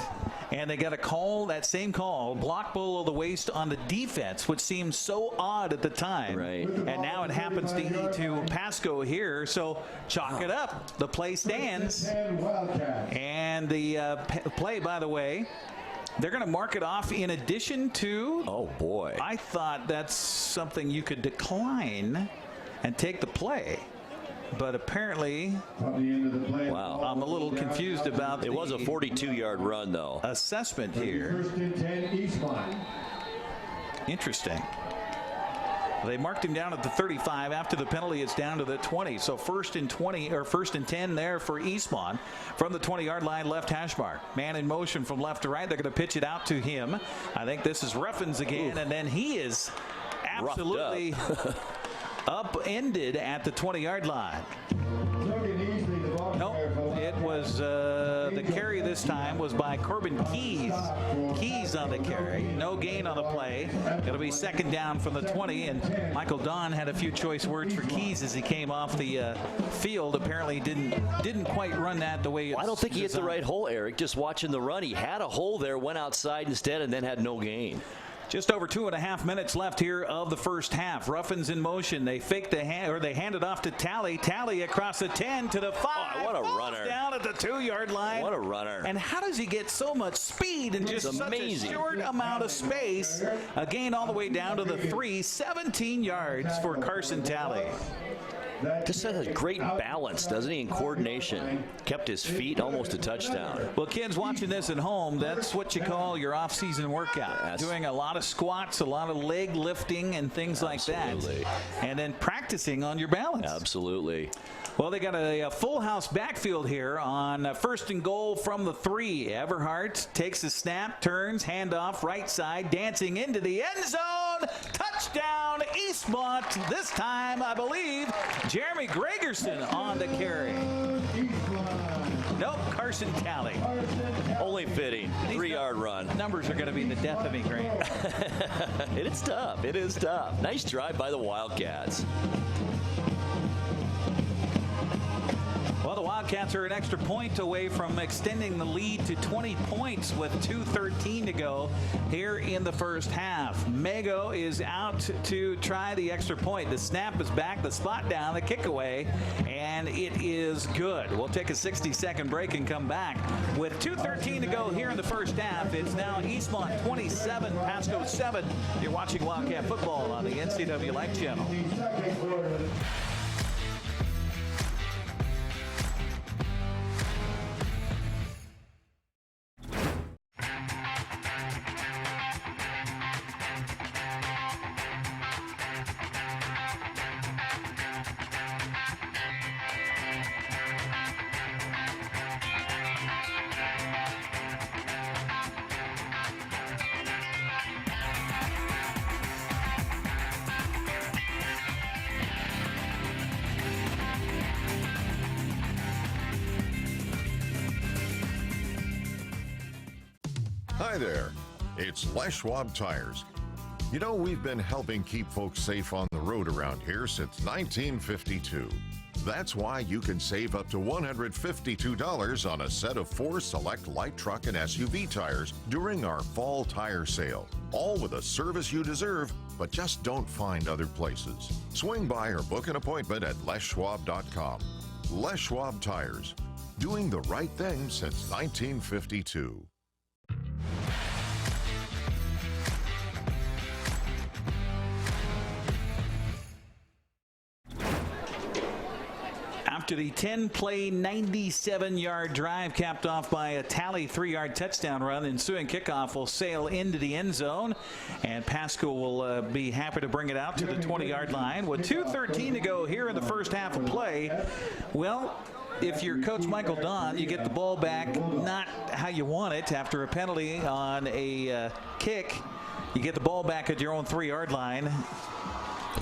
and they got a call, that same call, block below the waist on the defense, which seemed so odd at the time. Right. And now it happens to Pasco here, so chalk it up. The play stands. And the play, by the way, they're going to mark it off in addition to... Oh, boy. I thought that's something you could decline and take the play. But apparently, wow, I'm a little confused about it. Was a 42-yard run, though. Assessment here. 1st and 10, Eastmont. Interesting. They marked him down at the 35. After the penalty, it's down to the 20. So 1st and 20 or 1st and 10 there for Eastmont from the 20-yard line, left hash mark. Man in motion from left to right. They're going to pitch it out to him. I think this is Ruffins again, and then he is absolutely upended at the 20-yard line. Nope, it was the carry this time was by Corbin Keys. Keys on the carry. No gain on the play. It'll be second down from the 20, and Michael Don had a few choice words for Keys as he came off the field. Apparently didn't quite run that the way it's I don't think he hit the designed. right hole, Eric. Just watching the run, he had a hole there, went outside instead, and then had no gain. Just over 2.5 minutes left here of the first half. Ruffins in motion. They fake the hand, or they hand it off to Talley. Talley across the 10 to the 5. Oh, what a runner! Down at the 2-yard line. What a runner! And how does he get so much speed in just such a short amount of space? A gain all the way down to the 3. 17 yards for Carson Talley. Just has a great balance, doesn't he, in coordination. Kept his feet, almost a touchdown. Well, kids watching this at home, that's what you call your off-season workout. Doing a lot of squats, a lot of leg lifting and things like that. And then practicing on your balance. Absolutely. Well, they got a full house backfield here on 1st and goal from the 3. Everhart takes a snap, turns, handoff, right side, dancing into the end zone. Touchdown, Eastmont. This time, I believe, Jeremy Gregerson on the carry. Nope, Carson Talley. Only fitting. 3-yard run. Numbers are going to be the death of me, Grant. It is tough. It is tough. Nice drive by the Wildcats. Well, Well, the Wildcats are an extra point away from extending the lead to 20 points with 2:13 to go here in the first half. Mago is out to try the extra point. The snap is back, the spot down, the kick away, and it is good. We'll take a 60-second break and come back. With 2:13 to go here in the first half, it's now Eastmont 27, Pasco 7. You're watching Wildcat football on the NCWLIFE channel. Hi there, it's Les Schwab Tires. You know, we've been helping keep folks safe on the road around here since 1952. That's why you can save up to $152 on a set of 4 select light truck and SUV tires during our fall tire sale. All with a service you deserve, but just don't find other places. Swing by or book an appointment at leschwab.com. Les Schwab Tires, doing the right thing since 1952. After the 10-play, 97-yard drive capped off by a tally 3-yard touchdown run, the ensuing kickoff will sail into the end zone, and Pasco will be happy to bring it out to the 20-yard line. With 2:13 to go here in the first half of play, well, if you're Coach Michael Don, you get the ball back not how you want it after a penalty on a kick. You get the ball back at your own 3-yard line.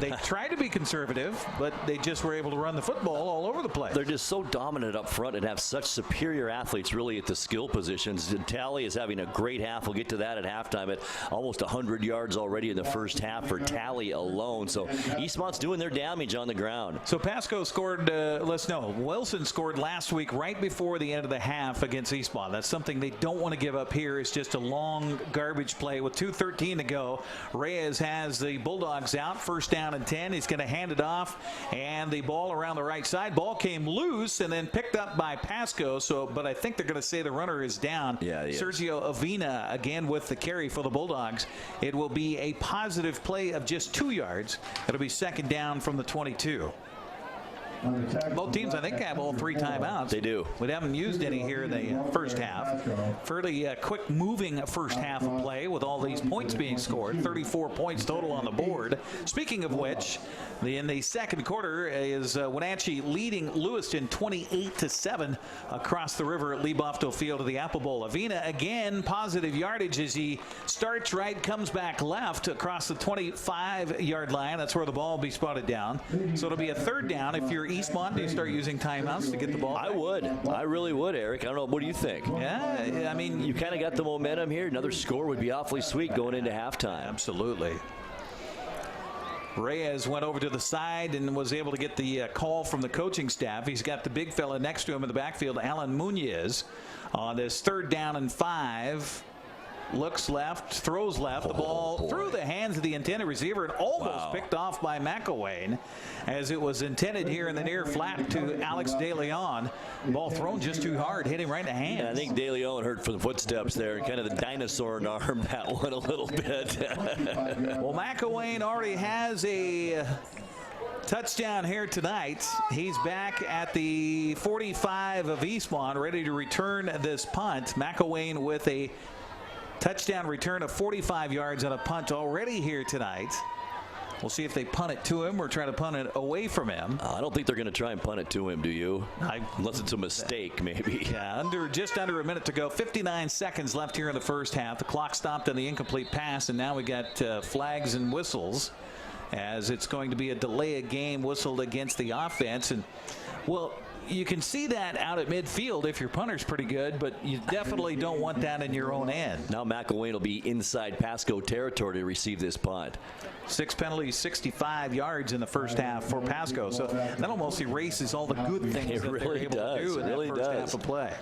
They tried to be conservative, but they just were able to run the football all over the place. They're just so dominant up front and have such superior athletes really at the skill positions. And Tally is having a great half. We'll get to that at halftime at almost 100 yards already in the first half for Tally alone. So Eastmont's doing their damage on the ground. So Pasco scored, Wilson scored last week right before the end of the half against Eastmont. That's something they don't want to give up here. It's just a long garbage play with 2:13 to go. Reyes has the Bulldogs out, first down and 10. He's going to hand it off, and the ball around the right side. Ball came loose and then picked up by Pasco. But I think they're going to say the runner is down. Yeah, Sergio Avina again with the carry for the Bulldogs. It will be a positive play of just 2 yards. It'll be second down from the 22. Both teams, I think, have all 3 timeouts. They do. We haven't used any here in the first half. Fairly quick moving first half of play with all these points being scored. 34 points total on the board. Speaking of which, in the second quarter is Wenatchee leading Lewiston 28-7 across the river at Lee-Bofto Field of the Apple Bowl. Avina again positive yardage as he starts right, comes back left across the 25-yard line. That's where the ball will be spotted down. So it'll be a third down. If you're Eastmont, do you start using timeouts to get the ball back? I would. I really would, Eric. I don't know. What do you think? Yeah, I mean, you kind of got the momentum here. Another score would be awfully sweet going into halftime. Absolutely. Reyes went over to the side and was able to get the call from the coaching staff. He's got the big fella next to him in the backfield, Alan Munoz, on this 3rd down and 5. Looks left, throws left, the ball through the hands of the intended receiver and almost picked off by McElwain as it was intended here in the near flat to Alex DeLeon. Ball thrown just too hard, hit him right in the hands. Yeah, I think DeLeon hurt for the footsteps there and kind of the dinosaur arm that one a little bit. Well, McElwain already has a touchdown here tonight. He's back at the 45 of Eastmont, ready to return this punt. McElwain with a touchdown return of 45 yards on a punt already here tonight. We'll see if they punt it to him or try to punt it away from him. I don't think they're going to try and punt it to him, do you? Unless it's a mistake, maybe. Yeah, just under a minute to go. 59 seconds left here in the first half. The clock stopped on the incomplete pass, and now we got flags and whistles as it's going to be a delay of game whistled against the offense. And, well, you can see that out at midfield if your punter's pretty good, but you definitely don't want that in your own end. Now McElwain will be inside Pasco territory to receive this punt. 6 penalties, 65 yards in the first half for Pasco. So that almost erases all the good things that they're able to do in that first half of play.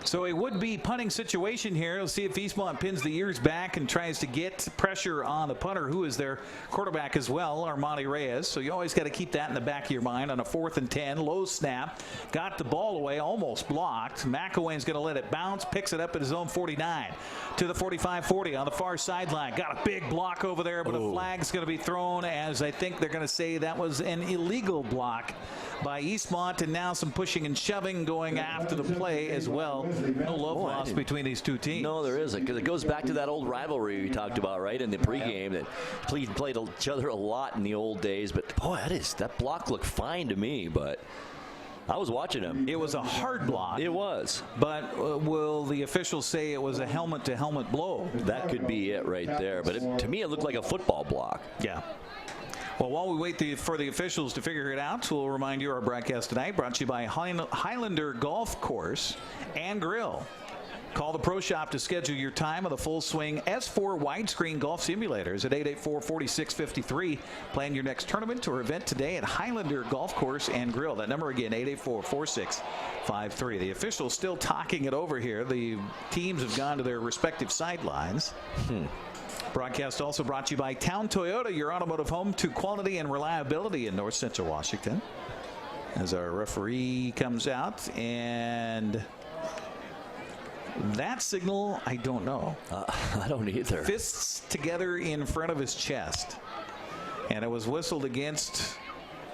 So a would-be punting situation here. We'll see if Eastmont pins the ears back and tries to get pressure on the punter, who is their quarterback as well, Armani Reyes. So you always got to keep that in the back of your mind on a 4th and 10. Low snap. Got the ball away, almost blocked. McElwain's going to let it bounce, picks it up at his own 49 to the 45-40 on the far sideline. Got a big block over there, but a flag's going to be thrown, as I think they're going to say that was an illegal block by Eastmont, and now some pushing and shoving going after the play as well. No love lost between these two teams. No, there isn't, because it goes back to that old rivalry we talked about, right, in the pregame, that played each other a lot in the old days. But boy, that block looked fine to me, but I was watching him. It was a hard block. It was. But will the officials say it was a helmet-to-helmet blow? That could be it right there. But to me, it looked like a football block. Yeah. Well, while we wait for the officials to figure it out, we'll remind you our broadcast tonight brought to you by Highlander Golf Course and Grill. Call the Pro Shop to schedule your time of the Full Swing S4 widescreen golf simulators at 884-4653. Plan your next tournament or event today at Highlander Golf Course and Grill. That number again, 884-4653. The officials still talking it over here. The teams have gone to their respective sidelines. Broadcast also brought to you by Town Toyota, your automotive home to quality and reliability in North Central Washington. As our referee comes out, and that signal, I don't know. I don't either. Fists together in front of his chest. And it was whistled against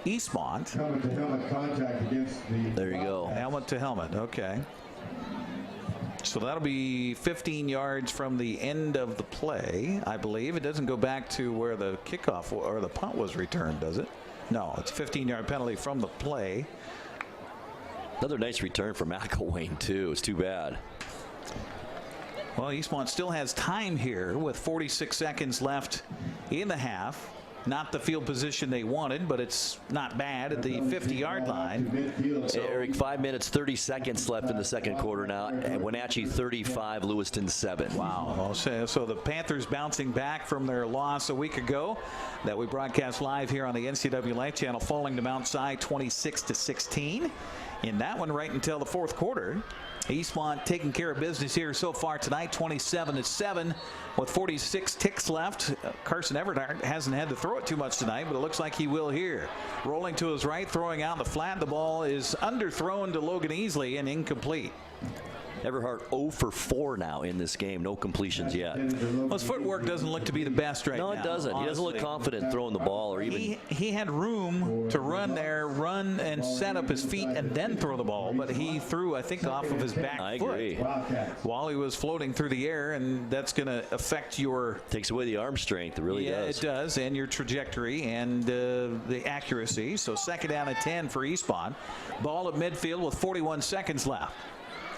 Eastmont. Helmet-to-helmet contact against the... There you go. Helmet to helmet, okay. So that'll be 15 yards from the end of the play, I believe. It doesn't go back to where the kickoff or the punt was returned, does it? No, it's a 15-yard penalty from the play. Another nice return for McElwain, too. It's too bad. Well, Eastmont still has time here with 46 seconds left in the half. Not the field position they wanted, but it's not bad at the 50-yard line. So, Eric, 5 minutes, 30 seconds left in the second quarter now. And Wenatchee 35, Lewiston 7. Wow. So the Panthers bouncing back from their loss a week ago that we broadcast live here on the NCWLIFE channel, falling to Mount Si 26-16. In that one right until the fourth quarter. Eastmont taking care of business here so far tonight, 27-7 with 46 ticks left. Carson Everett hasn't had to throw it too much tonight, but it looks like he will here. Rolling to his right, throwing out the flat. The ball is underthrown to Logan Easley and incomplete. Everhart 0 for 4 now in this game. No completions yet. Well, his footwork doesn't look to be the best right now. No, it doesn't. Honestly. He doesn't look confident throwing the ball, or even... He had room to run and set up his feet and then throw the ball, but he threw, I think, off of his back foot. I agree. While he was floating through the air, and that's going to affect your... Takes away the arm strength. It really does. Yeah, it does, and your trajectory and the accuracy. So 2nd down and 10 for Eastmont. Ball at midfield with 41 seconds left.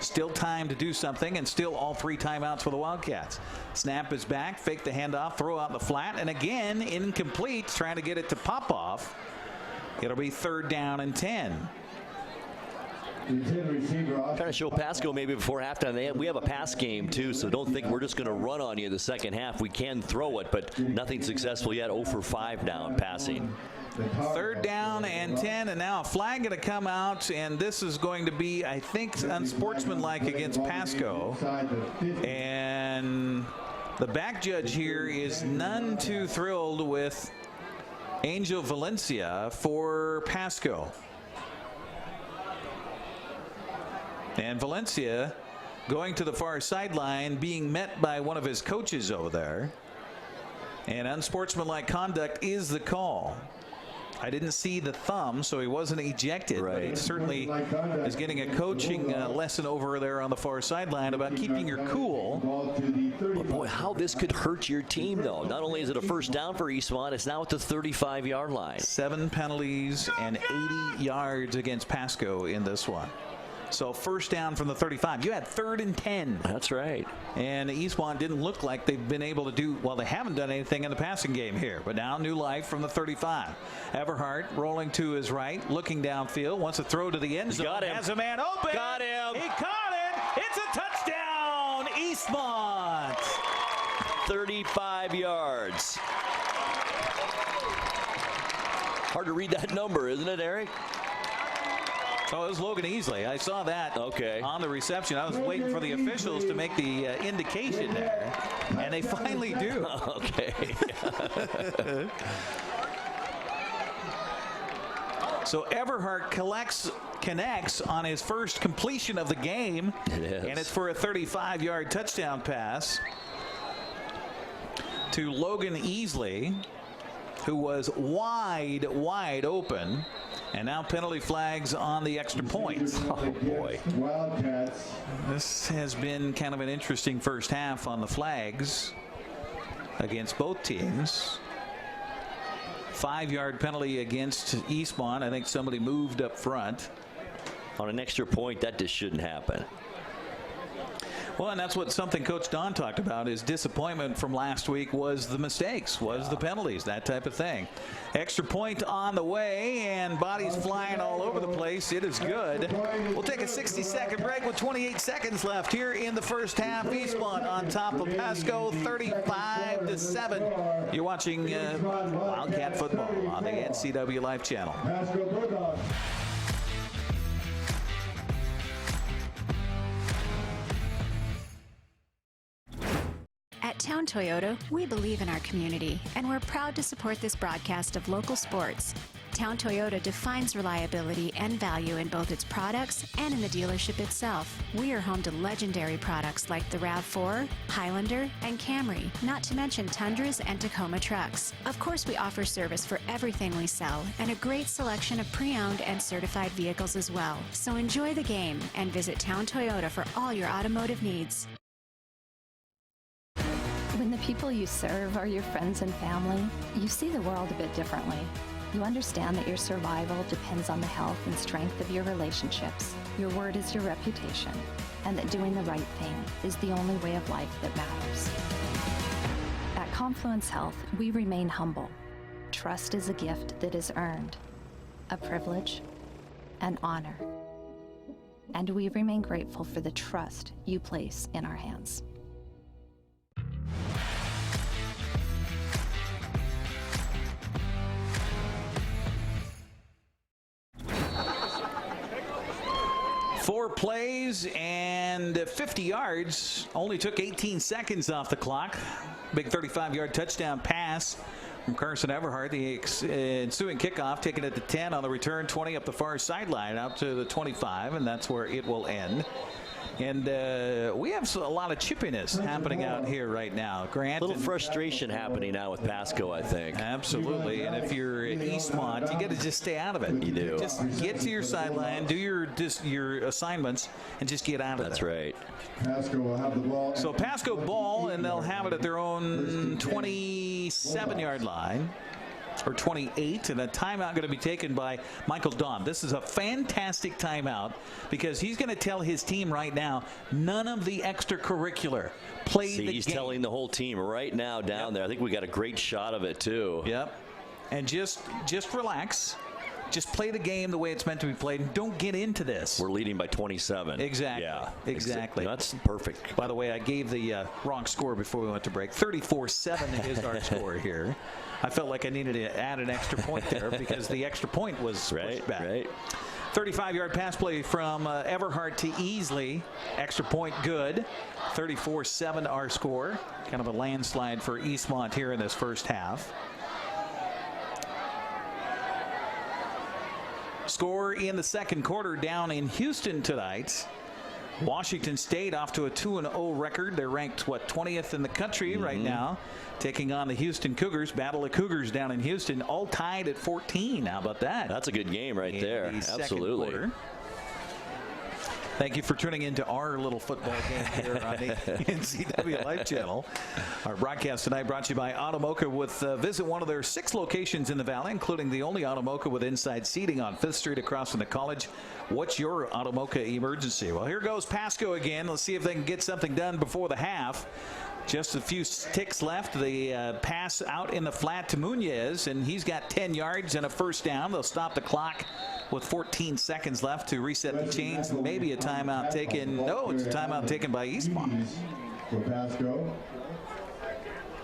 Still time to do something, and still all 3 timeouts for the Wildcats. Snap is back, fake the handoff, throw out the flat, and again, incomplete, trying to get it to Popoff. It'll be 3rd down and 10. Trying to show Pasco maybe before halftime. We have a pass game, too, so don't think we're just going to run on you the second half. We can throw it, but nothing successful yet. 0 for 5 now in passing. 3rd down and 10, and now a flag going to come out, and this is going to be, I think, unsportsmanlike against Pasco. And the back judge here is none too thrilled with Angel Valencia for Pasco. And Valencia going to the far sideline, being met by one of his coaches over there. And unsportsmanlike conduct is the call. I didn't see the thumb, so he wasn't ejected, but he certainly is getting a coaching lesson over there on the far sideline about keeping your cool. But boy, how this could hurt your team, though. Not only is it a first down for Eastmont, it's now at the 35-yard line. 7 penalties and 80 yards against Pasco in this one. So first down from the 35. You had 3rd and 10. That's right. And Eastmont didn't look like they've been able to do, well, they haven't done anything in the passing game here. But now New Life from the 35. Everhart rolling to his right, looking downfield, wants to throw to the end zone. Got him. Has a man open. Got him. He caught it. It's a touchdown, Eastmont. 35 yards. Hard to read that number, isn't it, Eric? Oh, it was Logan Easley. I saw that on the reception. I was waiting for the officials to make the indication there, and they finally do. Okay. So Everhart connects on his first completion of the game, and it's for a 35-yard touchdown pass to Logan Easley, who was wide open. And now penalty flags on the extra point. Oh, boy. This has been kind of an interesting first half on the flags against both teams. 5-yard penalty against Eastmont. I think somebody moved up front. On an extra point, that just shouldn't happen. Well, and that's what something Coach Don talked about. His disappointment from last week was the mistakes, was the penalties, that type of thing. Extra point on the way, and bodies flying all over the place. It is good. We'll take a 60-second break with 28 seconds left here in the first half. Eastmont on top of Pasco, 35-7. You're watching Wildcat football on the NCWLIFE channel. At Town Toyota, we believe in our community, and we're proud to support this broadcast of local sports. Town Toyota defines reliability and value in both its products and in the dealership itself. We are home to legendary products like the RAV4, Highlander, and Camry, not to mention Tundras and Tacoma trucks. Of course, we offer service for everything we sell, and a great selection of pre-owned and certified vehicles as well. So enjoy the game and visit Town Toyota for all your automotive needs. When the people you serve are your friends and family, you see the world a bit differently. You understand that your survival depends on the health and strength of your relationships. Your word is your reputation, and that doing the right thing is the only way of life that matters. At Confluence Health, we remain humble. Trust is a gift that is earned, a privilege, an honor. And we remain grateful for the trust you place in our hands. Four plays and 50 yards. Only took 18 seconds off the clock. Big 35-yard touchdown pass from Carson Everhart. The ensuing kickoff taking it to 10 on the return, 20 up the far sideline out to the 25, and that's where it will end. And we have a lot of chippiness happening out here right now. Grant, a little frustration happening now with Pasco, I think. Absolutely. And if you're at Eastmont, you got to just stay out of it. You do. Just get to your sideline, do your assignments, and just get out of That's there. right. Pasco will have the ball. So Pasco ball, and they'll have it at their own 27-yard line. Or 28, and a timeout going to be taken by Michael Dawn. This is a fantastic timeout because he's going to tell his team right now, none of the extracurricular. Play the game. He's telling the whole team right now down there. I think we got a great shot of it too. Yep. And just relax. Just play the game the way it's meant to be played, and don't get into this. We're leading by 27. Exactly. Yeah. Exactly. That's perfect. By the way, I gave the wrong score before we went to break. 34-7 is our score here. I felt like I needed to add an extra point there because the extra point was pushed back. Right. 35-yard pass play from Everhart to Easley. Extra point good. 34-7 our score. Kind of a landslide for Eastmont here in this first half. Score in the second quarter down in Houston tonight. Washington State off to a 2-0 record. They're ranked, 20th in the country right now, taking on the Houston Cougars. Battle of Cougars down in Houston, all tied at 14. How about that? That's a good game right there. Absolutely. Thank you for tuning into our little football game here on the NCWLIFE channel. Our broadcast tonight brought to you by Automoka with visit one of their 6 locations in the Valley, including the only Automoka with inside seating on 5th Street across from the college. What's your Automoka emergency? Well, here goes Pasco again. Let's see if they can get something done before the half. Just a few ticks left. The pass out in the flat to Munoz, and he's got 10 yards and a first down. They'll stop the clock with 14 seconds left to reset the chains. Maybe a timeout taken. No, it's a timeout taken by Eastmont. For Pasco.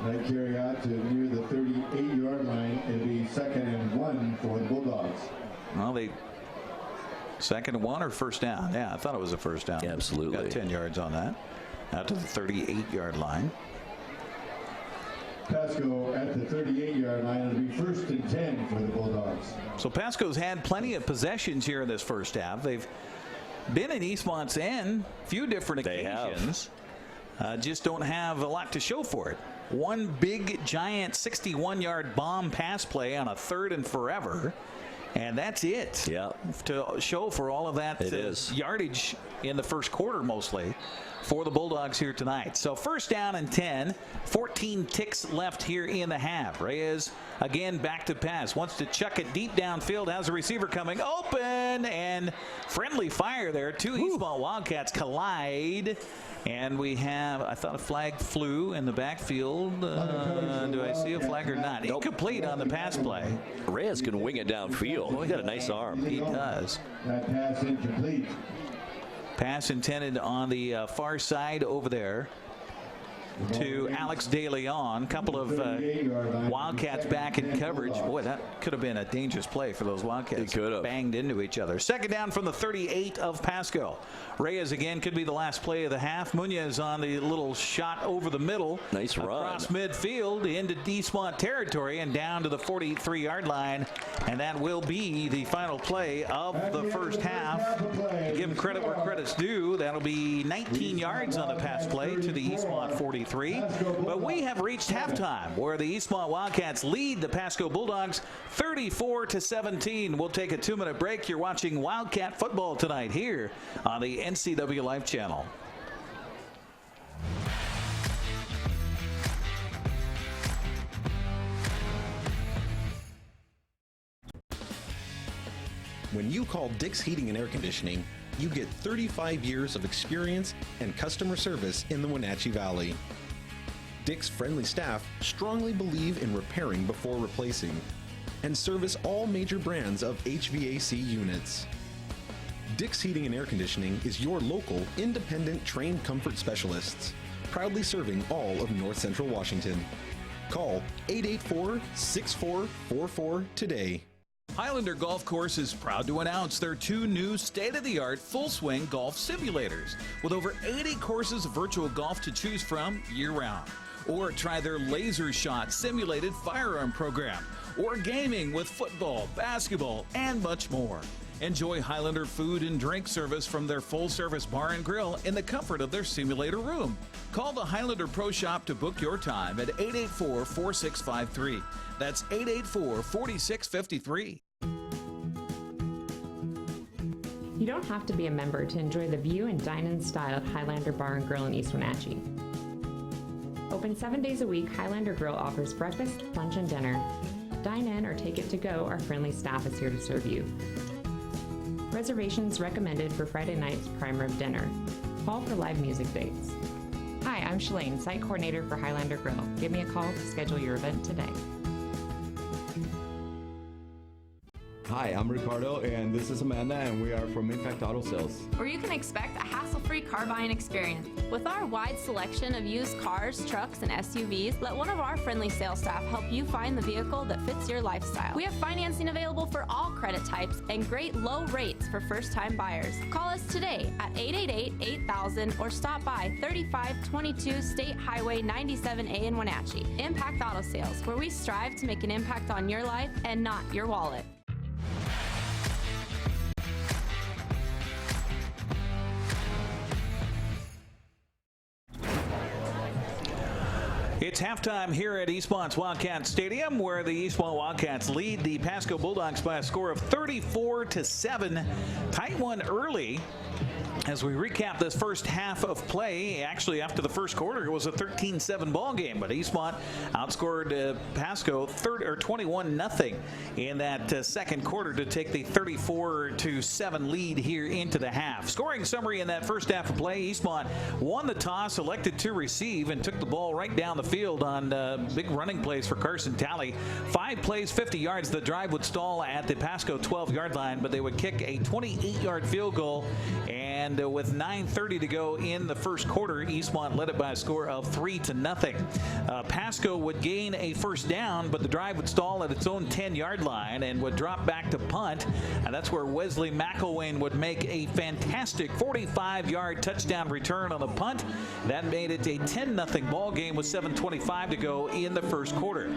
They carry out to near the 38-yard line. It'll be 2nd and 1 for the Bulldogs. Well, they 2nd and 1 or first down? Yeah, I thought it was a first down. Yeah, absolutely. Got 10 yards on that. Out to the 38-yard line. Pasco at the 38-yard line. It'll be 1st and 10 for the Bulldogs. So Pasco's had plenty of possessions here in this first half. They've been in Eastmont's end a few different occasions. Just don't have a lot to show for it. One big, giant 61-yard bomb pass play on a 3rd and forever. And that's it. Yeah. To show for all of that yardage in the first quarter mostly for the Bulldogs here tonight. So first down and 10, 14 ticks left here in the half. Reyes again back to pass. Wants to chuck it deep downfield. Has a receiver coming open and friendly fire there. 2 Eastmont Wildcats collide. And we have, I thought a flag flew in the backfield. Do I see a flag or not? Incomplete on the pass play. Reyes can wing it downfield. He's got a nice arm. He does. That pass incomplete. Pass intended on the far side over there to Alex De Leon. Couple of Wildcats back in coverage. Boy, that could have been a dangerous play for those Wildcats. It could have. Banged into each other. Second down from the 38 of Pasco. Reyes again could be the last play of the half. Munoz on the little shot over the middle. Nice run. Across midfield into Eastmont territory and down to the 43-yard line. And that will be the final play of the first half. To give him credit where credit's due, that'll be 19 yards on the pass play to the Eastmont 43. But we have reached halftime where the Eastmont Wildcats lead the Pasco Bulldogs 34-17. We'll take a 2-minute break. You're watching Wildcat football tonight here on the NCWLIFE channel. When you call Dick's Heating and Air Conditioning, you get 35 years of experience and customer service in the Wenatchee Valley. Dick's friendly staff strongly believe in repairing before replacing and service all major brands of HVAC units. Dick's Heating and Air Conditioning is your local, independent, trained comfort specialists, proudly serving all of North Central Washington. Call 884-6444 today. Highlander Golf Course is proud to announce their 2 new state-of-the-art full-swing golf simulators with over 80 courses of virtual golf to choose from year-round. Or try their Laser Shot simulated firearm program, or gaming with football, basketball, and much more. Enjoy Highlander food and drink service from their full-service bar and grill in the comfort of their simulator room. Call the Highlander Pro Shop to book your time at 884-4653. That's 884-4653. You don't have to be a member to enjoy the view and dine-in style at Highlander Bar and Grill in East Wenatchee. Open 7 days a week, Highlander Grill offers breakfast, lunch, and dinner. Dine in or take it to go, our friendly staff is here to serve you. Reservations recommended for Friday night's prime rib dinner. Call for live music dates. Hi, I'm Shalane, site coordinator for Highlander Grill. Give me a call to schedule your event today. Hi, I'm Ricardo, and this is Amanda, and we are from Impact Auto Sales. Where you can expect a hassle-free car buying experience. With our wide selection of used cars, trucks, and SUVs, let one of our friendly sales staff help you find the vehicle that fits your lifestyle. We have financing available for all credit types and great low rates for first-time buyers. Call us today at 888-8000 or stop by 3522 State Highway 97A in Wenatchee. Impact Auto Sales, where we strive to make an impact on your life and not your wallet. It's halftime here at Eastmont's Wildcat Stadium, where the Eastmont Wildcats lead the Pasco Bulldogs by a score of 34-7. Tight one early. As we recap this first half of play, actually after the first quarter, it was a 13-7 ball game, but Eastmont outscored Pasco 21-0 in that second quarter to take the 34-7 lead here into the half. Scoring summary in that first half of play: Eastmont won the toss, elected to receive, and took the ball right down the field on big running plays for Carson Talley. 5 plays, 50 yards. The drive would stall at the Pasco 12-yard line, but they would kick a 28-yard field goal. And with 9:30 to go in the first quarter, Eastmont led it by a score of 3-0. Pasco would gain a first down, but the drive would stall at its own 10-yard line and would drop back to punt. And that's where Wesley McElwain would make a fantastic 45-yard touchdown return on the punt. That made it a 10-0 ball game with 7:25 to go in the first quarter.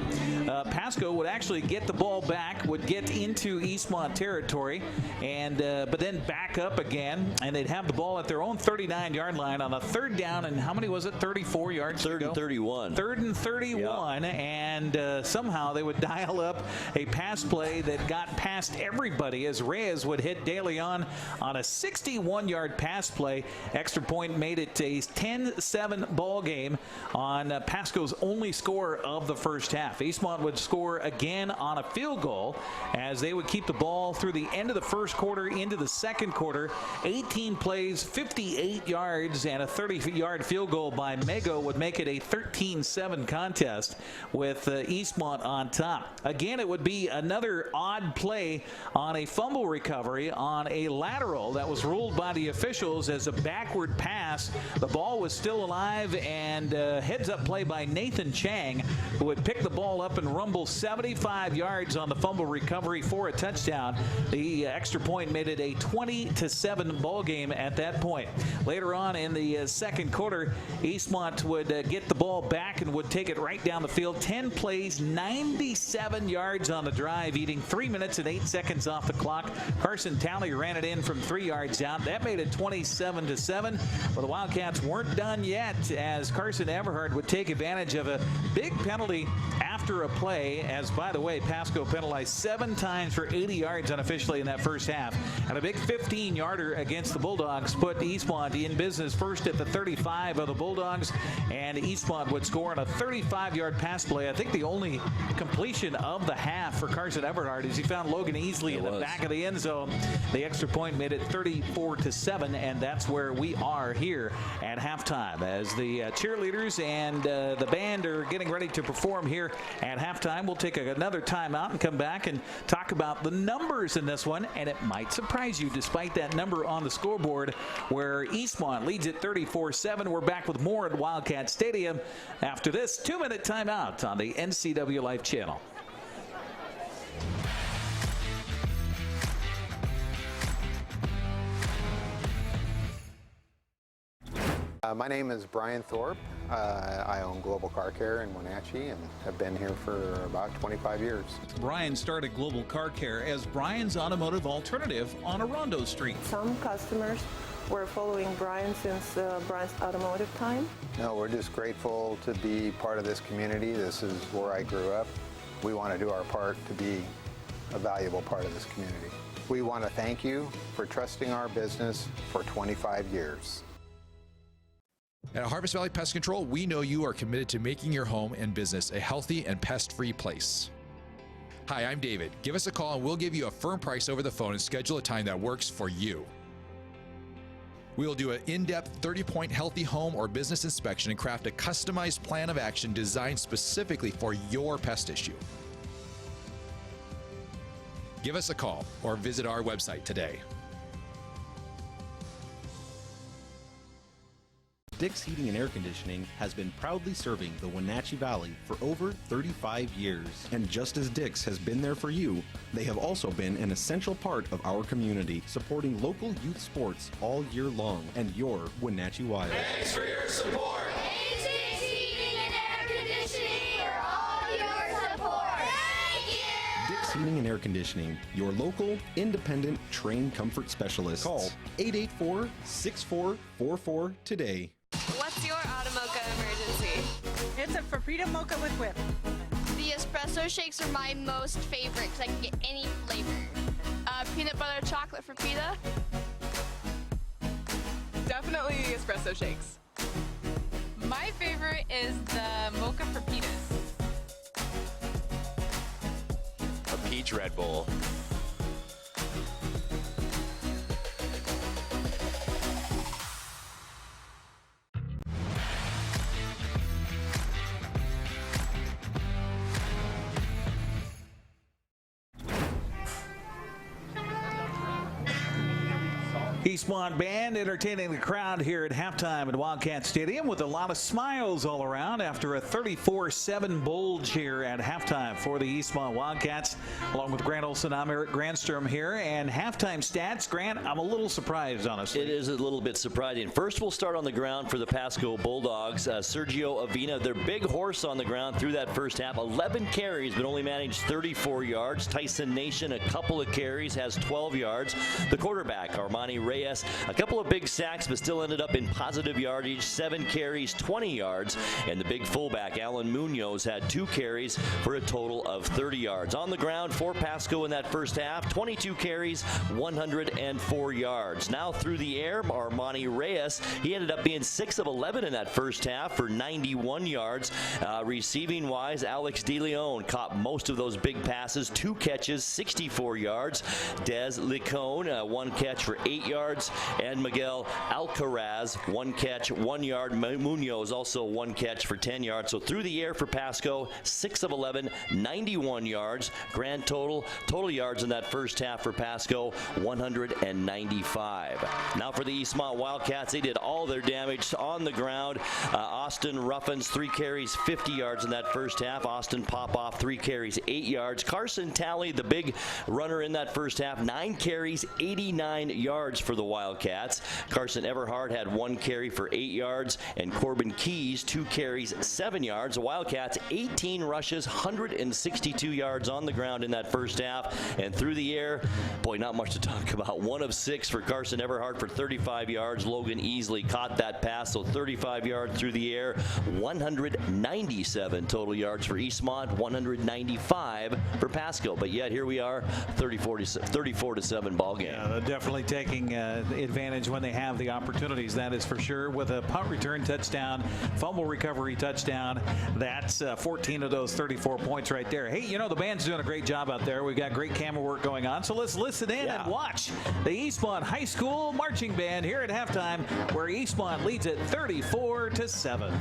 Pasco would actually get the ball back, would get into Eastmont territory, and but then back up again, and they'd have the ball at their own 39-yard line on a third down, and how many was it? 34 yards to go? 3rd and 31. 3rd and 31, yep. And somehow they would dial up a pass play that got past everybody as Reyes would hit De Leon on a 61-yard pass play. Extra point made it a 10-7 ball game on Pasco's only score of the first half. Eastmont would score again on a field goal as they would keep the ball through the end of the first quarter into the second quarter. 18 plays, 58 yards, and a 30-yard field goal by Mego would make it a 13-7 contest with Eastmont on top. Again, it would be another odd play on a fumble recovery on a lateral that was ruled by the officials as a backward pass. The ball was still alive, and heads-up play by Nathan Chang, who would pick the ball up and rumble 75 yards on the fumble recovery for a touchdown. The extra point made it a 20-7 ball game at that point. Later on in the second quarter, Eastmont would get the ball back and would take it right down the field. 10 plays, 97 yards on the drive, eating 3 minutes and 8 seconds off the clock. Carson Talley ran it in from 3 yards out. That made it 27-7. But the Wildcats weren't done yet, as Carson Everhart would take advantage of a big penalty after a play, as, by the way, Pasco penalized 7 times for 80 yards unofficially in that first half. And a big 15-yarder against the Bulldogs put Eastmont in business first at the 35 of the Bulldogs, and Eastmont would score on a 35-yard pass play. I think the only completion of the half for Carson Everhart is he found Logan Easley in the back of the end zone. The extra point made it 34-7, and that's where we are here at halftime as the cheerleaders and the band are getting ready to perform here at halftime. We'll take another timeout and come back and talk about the numbers in this one, and it might surprise you despite that number on the scoreboard where Eastmont leads at 34-7. We're back with more at Wildcat Stadium after this 2-minute timeout on the NCWLIFE channel. My name is Brian Thorpe. I own Global Car Care in Wenatchee and have been here for about 25 years. Brian started Global Car Care as Brian's automotive alternative on Orondo Street. Some customers were following Brian since Brian's automotive time. No, we're just grateful to be part of this community. This is where I grew up. We want to do our part to be a valuable part of this community. We want to thank you for trusting our business for 25 years. At Harvest Valley Pest Control, we know you are committed to making your home and business a healthy and pest-free place. Hi, I'm David. Give us a call and we'll give you a firm price over the phone and schedule a time that works for you. We will do an in-depth 30-point healthy home or business inspection and craft a customized plan of action designed specifically for your pest issue. Give us a call or visit our website today. Dick's Heating and Air Conditioning has been proudly serving the Wenatchee Valley for over 35 years. And just as Dick's has been there for you, they have also been an essential part of our community, supporting local youth sports all year long and your Wenatchee Wild. Thanks for your support. Dick's Heating and Air Conditioning for all your support. Thank you. Dick's Heating and Air Conditioning, your local, independent, trained comfort specialist. Call 884-6444 today. What's your Automocha emergency? It's a Frappuccino mocha with whip. The espresso shakes are my most favorite because I can get any flavor. Peanut butter chocolate for pita. Definitely espresso shakes. My favorite is the mocha pepitas. A peach Red Bull. Eastmont Band entertaining the crowd here at halftime at Wildcat Stadium with a lot of smiles all around after a 34-7 bulge here at halftime for the Eastmont Wildcats. Along with Grant Olson, I'm Eric Grandstrom here. And halftime stats, Grant, I'm a little surprised, honestly. It is a little bit surprising. First, we'll start on the ground for the Pasco Bulldogs. Sergio Avina, their big horse on the ground through that first half. 11 carries, but only managed 34 yards. Tyson Nation, a couple of carries, has 12 yards. The quarterback, Armani Reyes, a couple of big sacks, but still ended up in positive yardage. 7 carries, 20 yards. And the big fullback, Alan Munoz, had 2 carries for a total of 30 yards. On the ground for Pasco in that first half, 22 carries, 104 yards. Now through the air, Armani Reyes, he ended up being 6 of 11 in that first half for 91 yards. Receiving-wise, Alex DeLeon caught most of those big passes, 2 catches, 64 yards. Des Licone, 1 catch for 8 yards. And Miguel Alcaraz, 1 catch, 1 yard. Munoz also 1 catch for 10 yards. So through the air for Pasco, 6 of 11, 91 yards. Grand total yards in that first half for Pasco, 195. Now for the Eastmont Wildcats, they did all their damage on the ground. Austin Ruffins, 3 carries, 50 yards in that first half. Austin Popoff, 3 carries, 8 yards. Carson Talley, the big runner in that first half, 9 carries, 89 yards for the Wildcats. Carson Everhart had 1 carry for 8 yards, and Corbin Keys, 2 carries, 7 yards. The Wildcats, 18 rushes, 162 yards on the ground in that first half. And through the air, boy, not much to talk about. 1 of 6 for Carson Everhart for 35 yards. Logan Easley caught that pass, so 35 yards through the air. 197 total yards for Eastmont, 195 for Pasco. But yet here we are, 34-7 ball game. Yeah, they're definitely taking advantage when they have the opportunities, that is for sure. With a punt return touchdown, fumble recovery touchdown, that's 14 of those 34 points right there. Hey, you know, the band's doing a great job out there. We've got great camera work going on, so let's listen in and watch the Eastmont High School Marching Band here at halftime, where Eastmont leads it 34-7.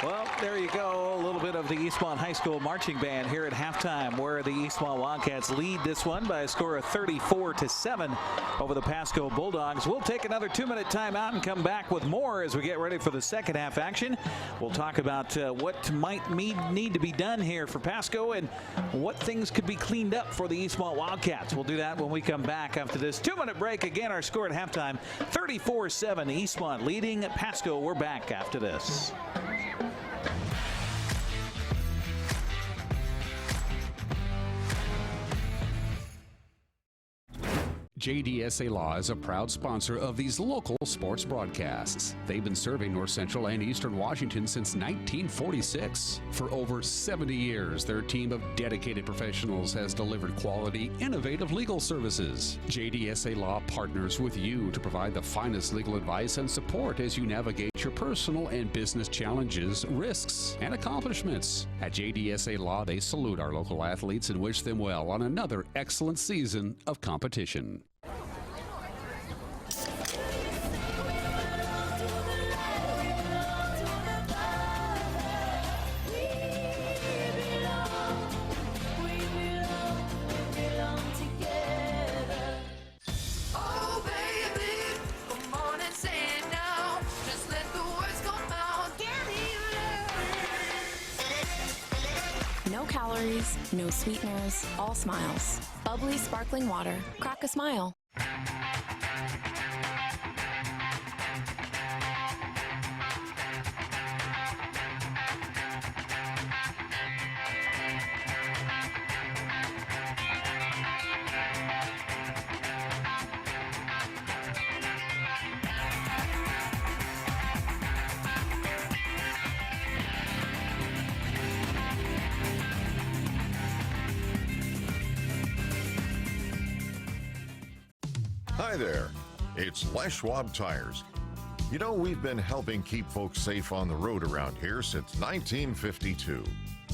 Well, there you go. A little bit of the Eastmont High School Marching Band here at halftime, where the Eastmont Wildcats lead this one by a score of 34-7 over the Pasco Bulldogs. We'll take another 2-minute timeout and come back with more as we get ready for the second half action. We'll talk about what might need to be done here for Pasco and what things could be cleaned up for the Eastmont Wildcats. We'll do that when we come back after this 2-minute break. Again, our score at halftime, 34-7, Eastmont leading Pasco. We're back after this. JDSA Law is a proud sponsor of these local sports broadcasts. They've been serving North Central and Eastern Washington since 1946. For over 70 years, their team of dedicated professionals has delivered quality, innovative legal services. JDSA Law partners with you to provide the finest legal advice and support as you navigate your personal and business challenges, risks, and accomplishments. At JDSA Law, they salute our local athletes and wish them well on another excellent season of competition. calories, no sweeteners, all smiles. Bubbly sparkling water. Crack a smile. Hi there, it's Les Schwab Tires. You know, we've been helping keep folks safe on the road around here since 1952.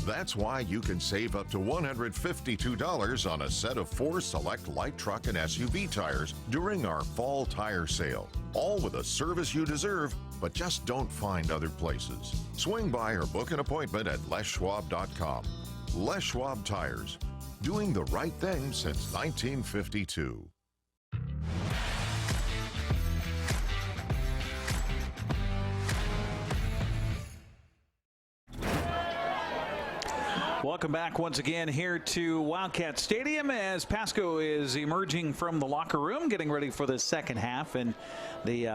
That's why you can save up to $152 on a set of 4 select light truck and SUV tires during our fall tire sale. All with a service you deserve, but just don't find other places. Swing by or book an appointment at leschwab.com. Les Schwab Tires, doing the right thing since 1952. Welcome back once again here to Wildcat Stadium as Pasco is emerging from the locker room, getting ready for the second half in the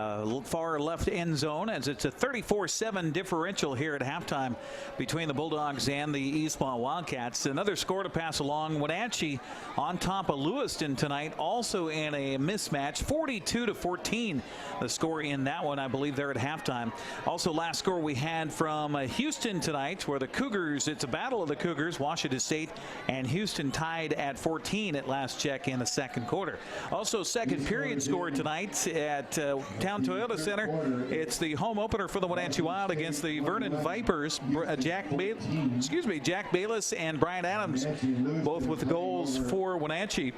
far left end zone, as it's a 34-7 differential here at halftime between the Bulldogs and the Eastmont Wildcats. Another score to pass along. Wenatchee on top of Lewiston tonight, also in a mismatch, 42-14. The score in that one, I believe, there at halftime. Also, last score we had from Houston tonight, where the Cougars, it's a battle of the Cougars, Washington State and Houston tied at 14 at last check in the second quarter. Also, second period score tonight at Town Toyota Center. It's the home opener for the Wenatchee Wild against the Vernon Vipers. Jack Bayless and Brian Adams, both with goals for Wenatchee,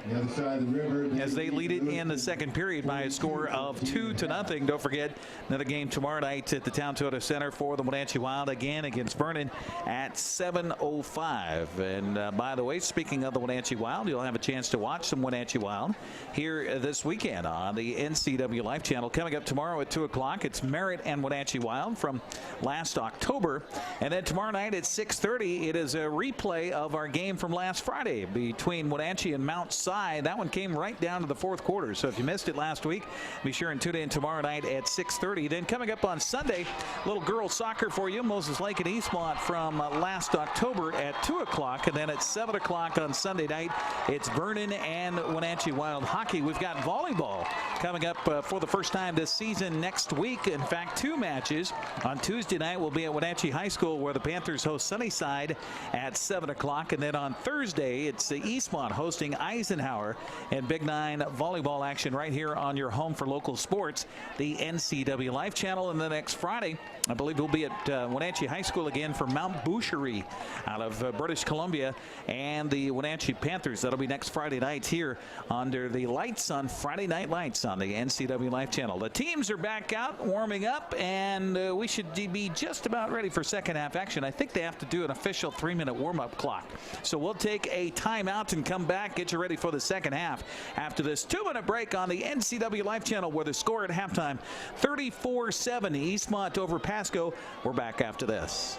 as they lead it in the second period by a score of 2-0. Don't forget, another game tomorrow night at the Town Toyota Center for the Wenatchee Wild, again against Vernon at 7:05. And by the way, speaking of the Wenatchee Wild, you'll have a chance to watch some Wenatchee Wild here this weekend on the NCWLIFE channel. Coming up tomorrow at 2 o'clock, it's Merritt and Wenatchee Wild from last October. And then tomorrow night at 6:30, it is a replay of our game from last Friday between Wenatchee and Mount Si. That one came right down to the fourth quarter. So if you missed it last week, be sure and tune in tomorrow night at 6:30. Then coming up on Sunday, little girls soccer for you, Moses Lake and Eastmont from last October at 2 o'clock. And then at 7 o'clock on Sunday night, it's Vernon and Wenatchee Wild hockey. We've got volleyball coming up for the first time this season next week. In fact, 2 matches. On Tuesday night, we'll be at Wenatchee High School, where the Panthers host Sunnyside at 7 o'clock. And then on Thursday, it's the Eastmont hosting Eisenhower, and Big 9 volleyball action right here on your home for local sports, the NCWLIFE channel. And the next Friday, I believe we'll be at Wenatchee High School again for Mount Boucherie out of British Columbia and the Wenatchee Panthers. That'll be next Friday night here under the lights on Friday Night Lights on the NCWLIFE channel. The teams are back out warming up, and we should be just about ready for second half action. I think they have to do an official 3-minute warm-up clock. So we'll take a timeout and come back, get you ready for the second half after this 2-minute break on the NCWLIFE channel, where the score at halftime 34-7 Eastmont over Pasco. We're back after this.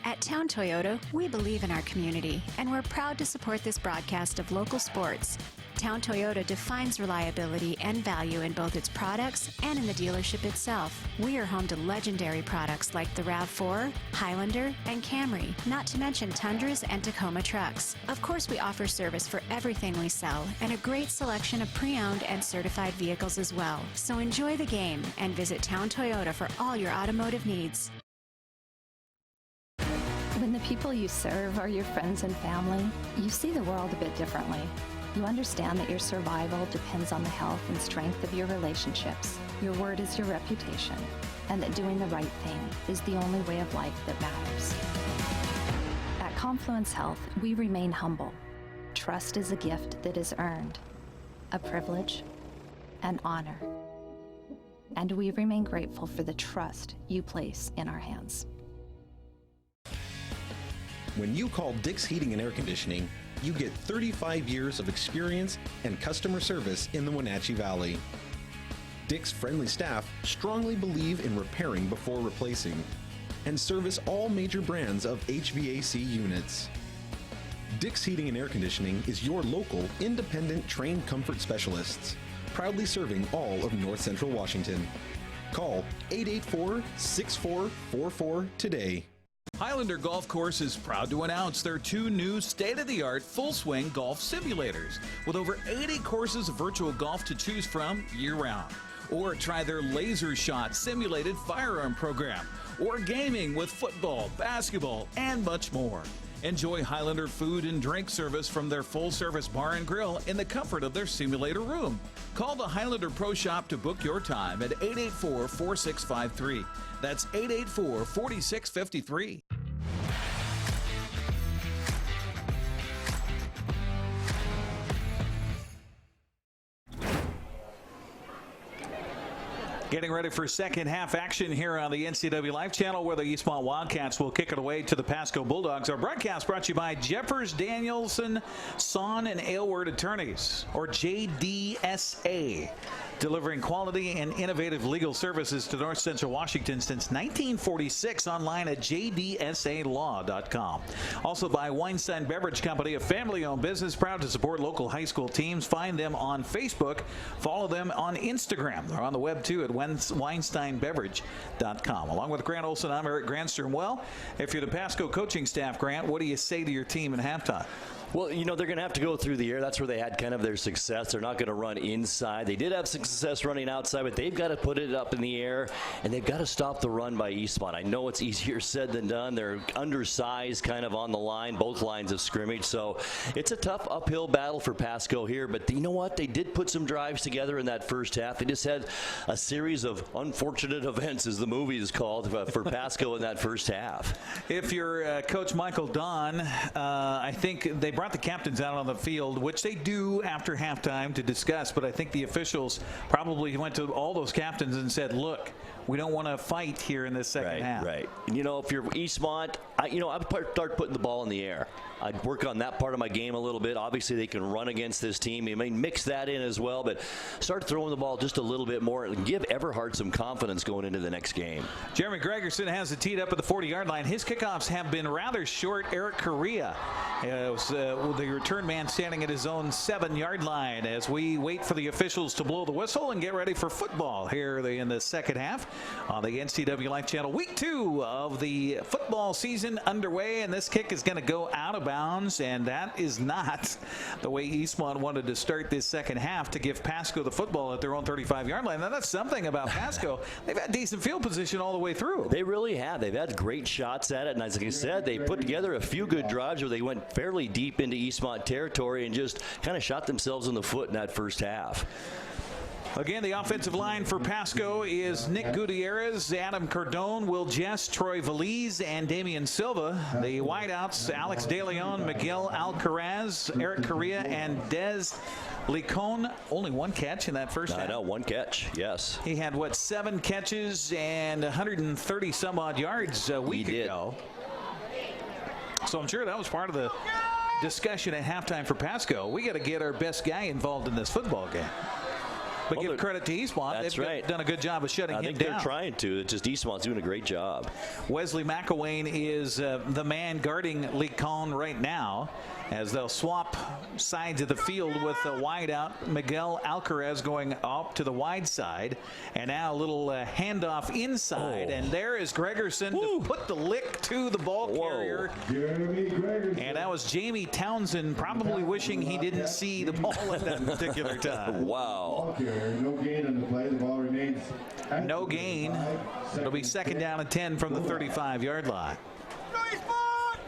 At Town Toyota, we believe in our community, and we're proud to support this broadcast of local sports. Town Toyota defines reliability and value in both its products and in the dealership itself. We are home to legendary products like the RAV4, Highlander, and Camry, not to mention Tundras and Tacoma trucks. Of course, we offer service for everything we sell, and a great selection of pre-owned and certified vehicles as well. So enjoy the game and visit Town Toyota for all your automotive needs. When the people you serve are your friends and family, you see the world a bit differently. You understand that your survival depends on the health and strength of your relationships. Your word is your reputation, and that doing the right thing is the only way of life that matters. At Confluence Health, we remain humble. Trust is a gift that is earned, a privilege, an honor. And we remain grateful for the trust you place in our hands. When you call Dick's Heating and Air Conditioning, you get 35 years of experience and customer service in the Wenatchee Valley. Dick's friendly staff strongly believe in repairing before replacing and service all major brands of HVAC units. Dick's Heating and Air Conditioning is your local, independent, trained comfort specialists, proudly serving all of North Central Washington. Call 884-6444 today. Highlander Golf Course is proud to announce their 2 new state-of-the-art full-swing golf simulators with over 80 courses of virtual golf to choose from year-round. Or try their Laser Shot simulated firearm program, or gaming with football, basketball, and much more. Enjoy Highlander food and drink service from their full-service bar and grill in the comfort of their simulator room. Call the Highlander Pro Shop to book your time at 884-4653. That's 884-4653. Getting ready for second half action here on the NCWLIFE channel, where the Eastmont Wildcats will kick it away to the Pasco Bulldogs. Our broadcast brought to you by Jeffers, Danielson, Son, and Aylward Attorneys, or JDSA. Delivering quality and innovative legal services to North Central Washington since 1946. Online at jdsalaw.com. Also by Weinstein Beverage Company, a family-owned business proud to support local high school teams. Find them on Facebook. Follow them on Instagram. They're on the web too at weinsteinbeverage.com. Along with Grant Olson, I'm Eric Grandstrom. Well, if you're the Pasco coaching staff, Grant, what do you say to your team at halftime? Well, you know, they're going to have to go through the air. That's where they had kind of their success. They're not going to run inside. They did have success running outside, but they've got to put it up in the air, and they've got to stop the run by Eastmont. I know it's easier said than done. They're undersized kind of on the line, both lines of scrimmage, so it's a tough uphill battle for Pasco here, but you know what? They did put some drives together in that first half. They just had a series of unfortunate events, as the movie is called, for Pasco in that first half. If you're Coach Michael Don, I think they brought the captains out on the field, which they do after halftime to discuss, but I think the officials probably went to all those captains and said, look, we don't want to fight here in this second half. Right. And, you know, if you're Eastmont, I'd start putting the ball in the air. I'd work on that part of my game a little bit. Obviously, they can run against this team. You may mix that in as well, but start throwing the ball just a little bit more and give Everhart some confidence going into the next game. Jeremy Gregerson has it teed up at the 40-yard line. His kickoffs have been rather short. Eric Correa was the return man standing at his own 7-yard line as we wait for the officials to blow the whistle and get ready for football here in the second half on the NCWLIFE channel. Week 2 of the football season underway, and this kick is going to go out of bounds, and that is not the way Eastmont wanted to start this second half, to give Pasco the football at their own 35-yard line. Now, that's something about Pasco. They've had decent field position all the way through. They really have. They've had great shots at it, and as I said, they put together a few good drives where they went fairly deep into Eastmont territory and just kind of shot themselves in the foot in that first half. Again, the offensive line for Pasco is Nick Gutierrez, Adam Cardone, Will Jess, Troy Valise, and Damian Silva. The wideouts, Alex De Leon, Miguel Alcaraz, Eric Correa, and Dez Licon. Only one catch in that first half. I know, one catch, yes. He had, 7 catches and 130 some odd yards a week ago. So I'm sure that was part of the discussion at halftime for Pasco. We got to get our best guy involved in this football game. But give credit to Eastmont. They've done a good job of shutting him down. I think they're trying to. It's just Eastmont's doing a great job. Wesley McElwain is the man guarding Licon right now, as they'll swap sides of the field with the wideout. Miguel Alcaraz going up to the wide side. And now a little handoff inside. And there is Gregerson to put the lick to the ball carrier. And that was Jamie Townsend, probably wishing he didn't see the ball at that particular time. Wow. No gain on the play. The ball remains. No gain. It'll be second down and 10 from the 35-yard line.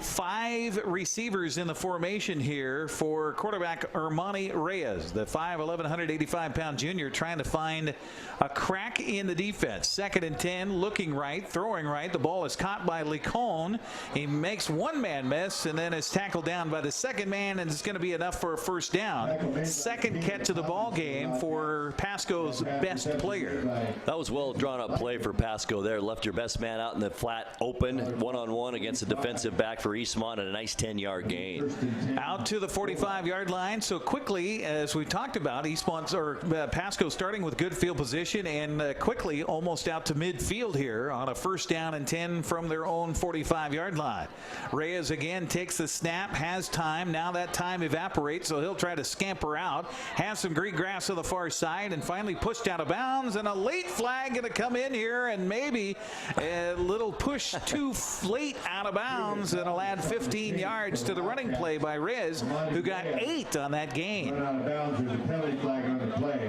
5 receivers in the formation here for quarterback Armani Reyes, the 5'11", 185-pound junior, trying to find a crack in the defense. Second and 10, looking right, throwing right. The ball is caught by Licon. He makes one man miss and then is tackled down by the second man, and it's going to be enough for a first down. Second catch of the ball game for Pasco's best player. That was well drawn up play for Pasco there. Left your best man out in the flat open, one-on-one against a defensive back for Eastmont and a nice 10-yard gain. Out to the 45-yard line. So quickly, as we talked about, Pasco starting with good field position and quickly almost out to midfield here on a 1st down and 10 from their own 45-yard line. Reyes again takes the snap, has time. Now that time evaporates, so he'll try to scamper out. Has some green grass on the far side and finally pushed out of bounds. And a late flag going to come in here and maybe a little push too late out of bounds, and it'll add 15 yards to the running play by Reyes, who got 8 on that gain.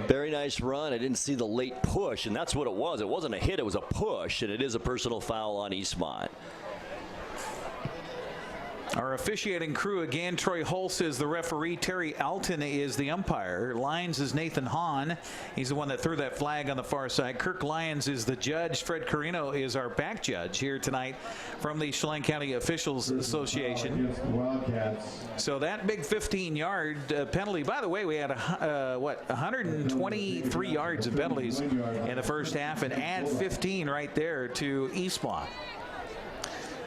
Very nice run. I didn't see the late push, and that's what it was. It wasn't a hit, it was a push, and it is a personal foul on Eastmont. Our officiating crew again, Troy Hulse is the referee. Terry Alton is the umpire. Lyons is Nathan Hahn. He's the one that threw that flag on the far side. Kirk Lyons is the judge. Fred Carino is our back judge here tonight from the Chelan County Officials Association. So that big 15-yard penalty. By the way, we had 123 yards of penalties in the first half, and add 15 right there to Eastmont.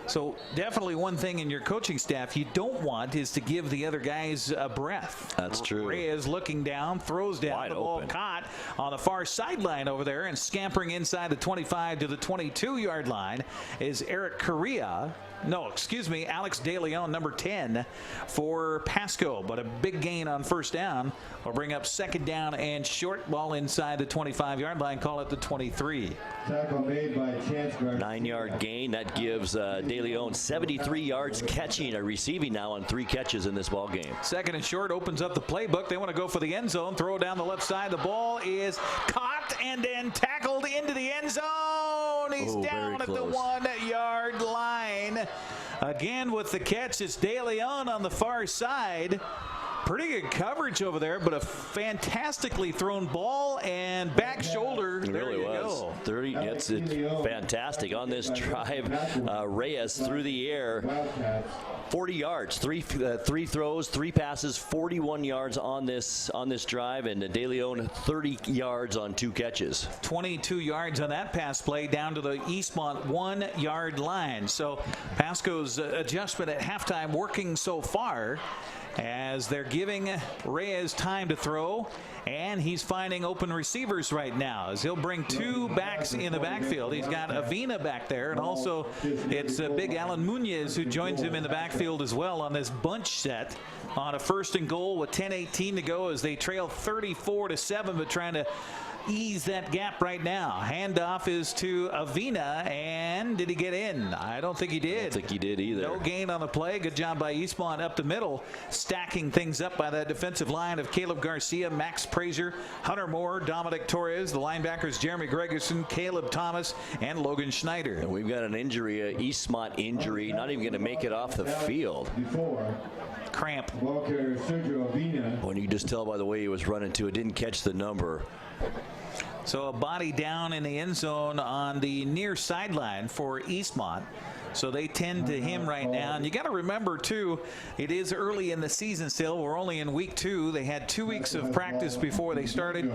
So definitely one thing in your coaching staff you don't want is to give the other guys a breath. That's true. Reyes looking down, throws down, wide the ball open. caught on the far sideline over there, and scampering inside the 25 to the 22-yard line is Eric Correa. No, excuse me, Alex De Leon, number 10 for Pasco. But a big gain on 1st down will bring up 2nd down and short, ball inside the 25-yard line. Call it the 23. Tackle made by Chance Garcia. 9-yard gain. That gives De Leon 73 yards catching or receiving now on 3 catches in this ball game. 2nd and short opens up the playbook. They want to go for the end zone. Throw down the left side. The ball is caught and then tackled into the end zone. He's down at the 1-yard line. Again with the catch, it's De Leon on the far side. Pretty good coverage over there, but a fantastically thrown ball and back shoulder. It really was. 30. It's fantastic on this drive. Reyes through the air, 40 yards, three throws, 3 passes, 41 yards on this drive, and De Leon 30 yards on 2 catches. 22 yards on that pass play down to the Eastmont 1-yard line. So Pasco's adjustment at halftime working so far, as they're giving Reyes time to throw, and he's finding open receivers right now as he'll bring 2 backs in the backfield. He's got Avina back there, and also it's Big Alan Munoz who joins him in the backfield as well on this bunch set on a 1st and goal with 10:18 to go as they trail 34-7, but trying to ease that gap right now. Handoff is to Avina, and did he get in? I don't think he did. I don't think he did either. No gain on the play. Good job by Eastmont up the middle, stacking things up by that defensive line of Caleb Garcia, Max Prazer, Hunter Moore, Dominic Torres, the linebackers Jeremy Gregerson, Caleb Thomas, and Logan Schneider. And we've got an injury, a Eastmont injury, not even going to make it off the field. Cramp. When you just tell by the way he was running to it, didn't catch the number. So a body down in the end zone on the near sideline for Eastmont. So they tend to him right now. And you got to remember, too, it is early in the season still. We're only in week 2. They had 2 weeks of practice before they started.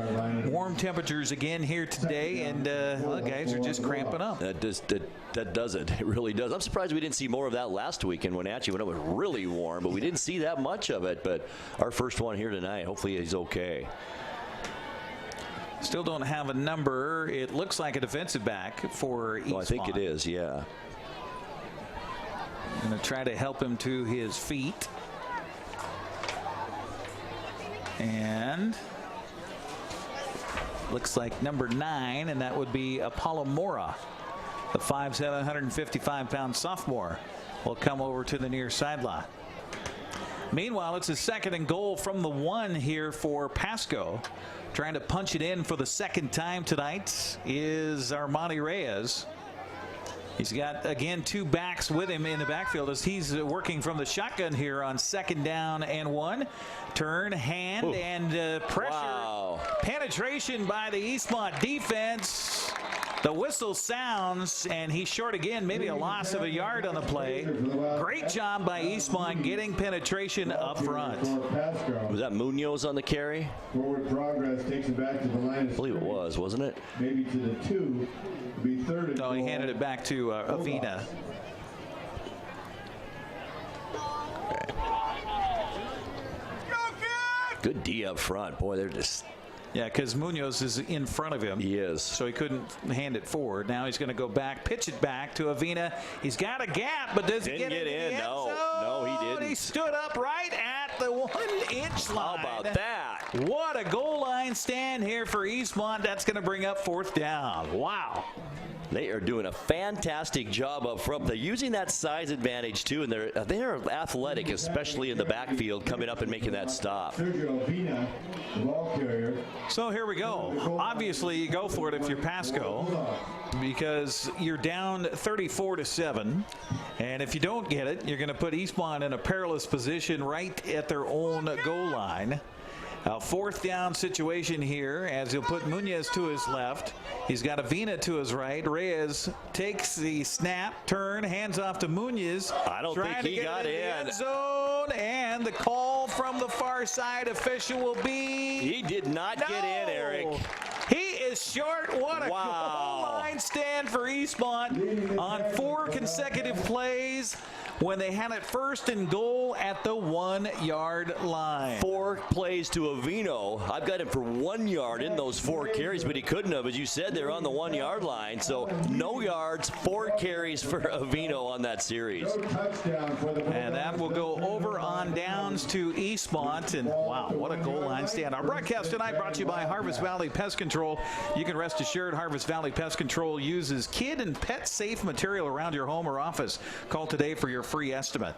Warm temperatures again here today, and the guys are just cramping up. That does it. It really does. I'm surprised we didn't see more of that last week in Wenatchee when it was really warm, but we didn't see that much of it. But our first one here tonight, hopefully he's okay. Still don't have a number. It looks like a defensive back for Eastmont. Well, I think it is, yeah. Going to try to help him to his feet. And looks like number 9, and that would be Apollo Mora. The 5'7", 155-pound sophomore will come over to the near sideline. Meanwhile, it's a 2nd and goal from the 1 here for Pasco. Trying to punch it in for the 2nd time tonight is Armani Reyes. He's got, again, 2 backs with him in the backfield as he's working from the shotgun here on 2nd down and 1. Turn, hand, ooh, and pressure. Wow. Penetration by the Eastmont defense. The whistle sounds, and he's short again, maybe a loss of a yard on the play. Great job by Eastmont getting penetration up front. Was that Munoz on the carry? Forward progress takes it back to the line. I believe it was, wasn't it? Maybe to the 2. Be 3rd and no, he handed it back to Avina. Good D up front. Boy, they're just... Yeah, because Munoz is in front of him. He is. So he couldn't hand it forward. Now he's going to go back, pitch it back to Avina. He's got a gap, but does he get in? No, he didn't. He stood up right at the 1-inch line. How about that? What a goal line stand here for Eastmont. That's going to bring up 4th down. Wow. They are doing a fantastic job up front. They're using that size advantage, too, and they're athletic, especially in the backfield, coming up and making that stop. So here we go. Obviously, you go for it if you're Pasco, because you're down 34-7. And if you don't get it, you're going to put Eastmont in a perilous position right at their own goal line. A 4th down situation here as he'll put Munoz to his left. He's got Avina to his right. Reyes takes the snap, turn, hands off to Munoz. I don't think he got in. The end zone, and the call from the far side official will be... He did not get in, Eric. He is short. What a goal line stand for Eastmont on 4 consecutive plays when they had it 1st and goal at the 1-yard line. 4 plays to Avino. I've got him for 1 yard in those 4 carries, but he couldn't have. As you said, they're on the 1-yard line. So no yards, 4 carries for Avino on that series. And that will go over on downs to Eastmont. And wow, what a goal line stand. Our broadcast tonight brought to you by Harvest Valley Pest Control. You can rest assured Harvest Valley Pest Control uses kid and pet safe material around your home or office. Call today for your free estimate.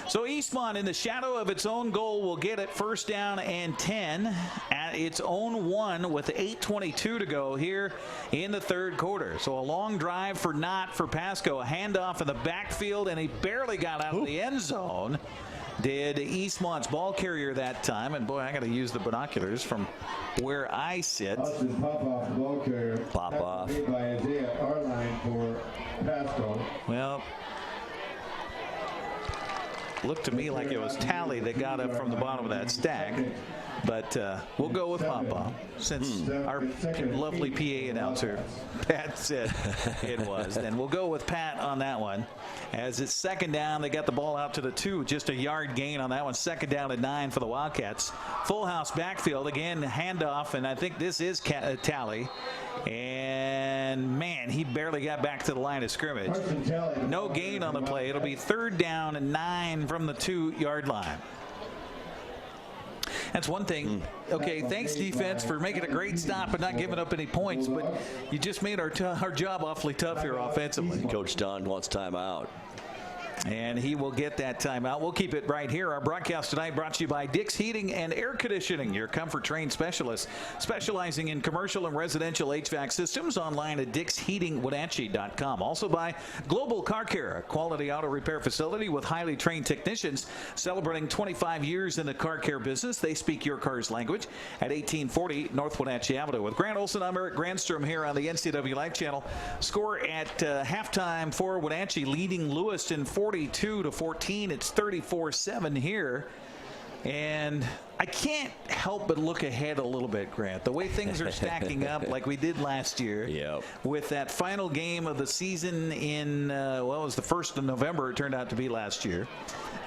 So Eastmont, in the shadow of its own goal, will get it 1st down and 10 at its own 1 with 8:22 to go here in the 3rd quarter. So a long drive for Pasco. A handoff in the backfield, and he barely got out of the end zone. Did Eastmont's ball carrier that time. And boy, I got to use the binoculars from where I sit. Austin Popoff, the ball carrier. Popoff. Made by Isaiah Arline for Pasco. Well, looked to me like it was Tally that got up from the bottom of that stack. But we'll go with Papa, since our lovely PA announcer, Pat, said it was. Then we'll go with Pat on that one. As it's 2nd down, they got the ball out to the 2, just a yard gain on that one. 2nd down and 9 for the Wildcats. Full house backfield, again, handoff, and I think this is Tally. And, man, he barely got back to the line of scrimmage. No gain on the play. It'll be 3rd down and 9 from the 2-yard line. That's one thing. Okay, thanks, defense, for making a great stop and not giving up any points, but you just made our job awfully tough here offensively. Coach Don wants timeout. And he will get that timeout. We'll keep it right here. Our broadcast tonight brought to you by Dick's Heating and Air Conditioning, your comfort trained specialist, specializing in commercial and residential HVAC systems. Online at DicksHeatingWenatchee.com. Also by Global Car Care, a quality auto repair facility with highly trained technicians celebrating 25 years in the car care business. They speak your car's language at 1840 North Wenatchee Avenue. With Grant Olson, I'm Eric Grandstrom here on the NCWLIFE channel. Score at halftime for Wenatchee, leading Lewiston 42-14. It's 34-7 here. And I can't help but look ahead a little bit, Grant. The way things are stacking up like we did last year with that final game of the season in, well, it was the 1st of November, it turned out to be last year,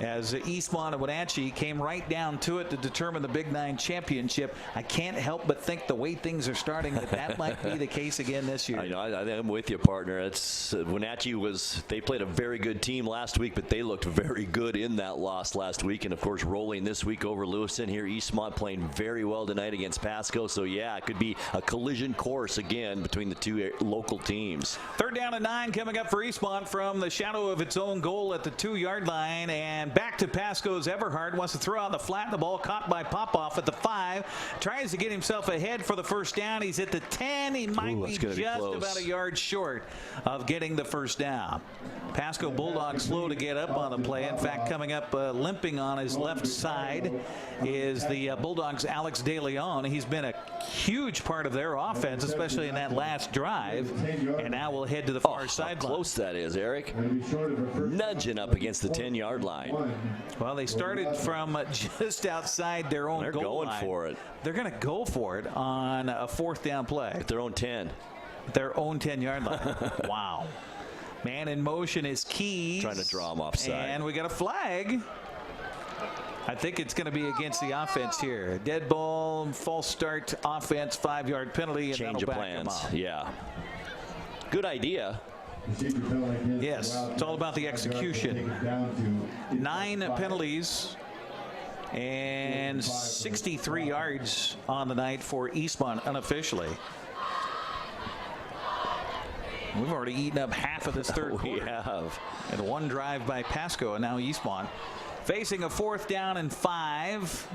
as Eastmont and Wenatchee came right down to it to determine the Big 9 championship. I can't help but think the way things are starting that might be the case again this year. I know. I'm with you, partner. It's Wenatchee they played a very good team last week, but they looked very good in that loss last week. And, of course, rolling this week over Lewiston here. Eastmont playing very well tonight against Pasco. So, yeah, it could be a collision course again between the 2 local teams. 3rd down and 9 coming up for Eastmont from the shadow of its own goal at the 2-yard line. And back to Pasco's Everhard. Wants to throw out the flat. The ball caught by Popoff at the 5. Tries to get himself ahead for the 1st down. He's at the 10. He might be just about a yard short of getting the 1st down. Pasco Bulldogs slow to get up on the play. In fact, coming up limping on his left side is the Bulldogs' Alex DeLeon. He's been a huge part of their offense, especially in that last drive. And now we'll head to the far sideline. How close that is, Eric. Nudging up against the 10-yard line. Well, they started from just outside their own goal line. They're going for it. They're going to go for it on a 4th down play. At their own 10. Their own 10-yard line. Wow. Man in motion is Keys. Trying to draw him offside. And we got a flag. I think it's going to be against the offense here. Dead ball, false start, offense, 5-yard penalty, and Change of that'll back them plans. up. Yeah. Good idea. Yes, it's all about the execution. 9 penalties and 63 yards on the night for Eastmont unofficially. We've already eaten up half of this third quarter. We have. And 1 drive by Pasco, and now Eastmont facing a 4th down and 5,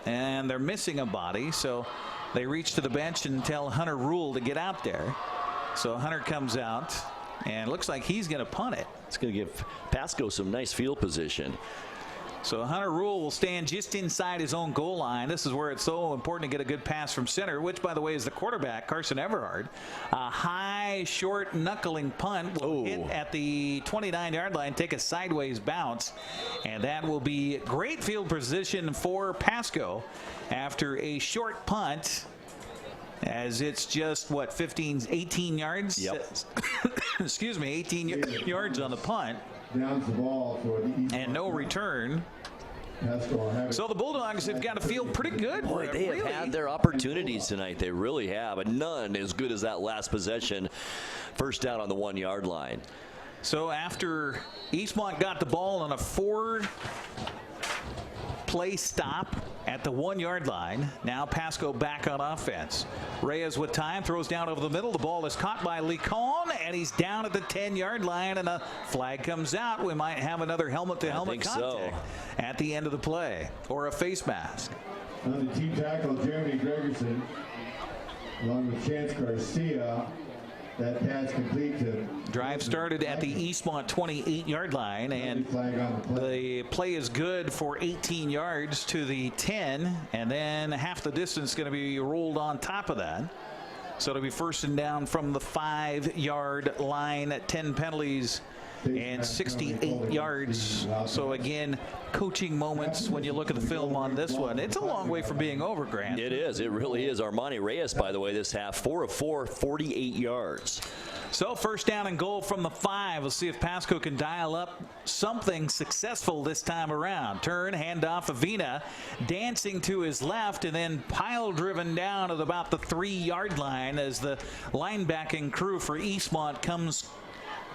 and they're missing a body, so they reach to the bench and tell Hunter Rule to get out there. So Hunter comes out, and it looks like he's going to punt it. It's going to give Pasco some nice field position. So Hunter Rule will stand just inside his own goal line. This is where it's so important to get a good pass from center, which, by the way, is the quarterback, Carson Everhard. A high, short, knuckling punt will hit at the 29-yard line, take a sideways bounce, and that will be great field position for Pasco after a short punt, as it's just, 18 yards? Yep. Excuse me, 18 yards on the punt. Downs the ball for the Eastmont. And no return. So the Bulldogs have got to feel pretty good. Boy, they have had their opportunities tonight. They really have, and none as good as that last possession. First down on the 1-yard line. So after Eastmont got the ball on a 4-play stop at the 1-yard line, now Pasco back on offense. Reyes with time, throws down over the middle. The ball is caught by Licon, and he's down at the 10-yard line, and a flag comes out. We might have another helmet-to-helmet contact at the end of the play, or a face mask. On the team tackle, Jeremy Gregerson, along with Chance Garcia. That pass complete to... Drive started at the Eastmont 28-yard line, and the play is good for 18 yards to the 10, and then half the distance going to be rolled on top of that. So it'll be first and down from the 5-yard line, 10 penalties and 68 yards. So again, coaching moments when you look at the film on this one. It's a long way from being over, Grant. It is. It really is. Armani Reyes, by the way, this half, 4 of 4, 48 yards. So first down and goal from the 5. We'll see if Pasco can dial up something successful this time around. Turn, handoff, Avina dancing to his left, and then pile driven down at about the 3-yard line as the linebacking crew for Eastmont comes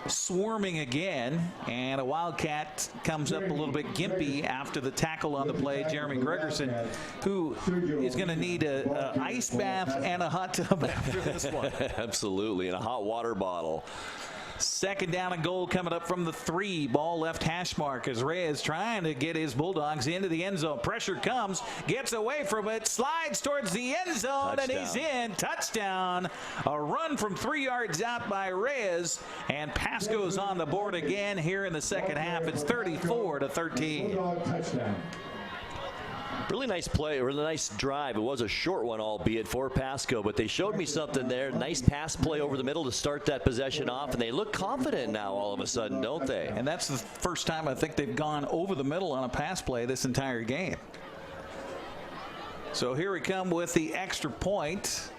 swarming again, and a Wildcat comes up a little bit gimpy after the tackle on the play. Jeremy Gregerson, who is going to need an ice bath and a hot tub after this one. Absolutely, and a hot water bottle. Second down and goal coming up from the 3. Ball left hash mark as Reyes trying to get his Bulldogs into the end zone. Pressure comes, gets away from it, slides towards the end zone, and he's in. Touchdown. A run from 3 yards out by Reyes, and Pasco's on the board again here in the second half. It's 34-13. Touchdown. Really nice play, really nice drive. It was a short one, albeit, for Pasco, but they showed me something there. Nice pass play over the middle to start that possession off, and they look confident now all of a sudden, don't they? And that's the first time I think they've gone over the middle on a pass play this entire game. So here we come with the extra point,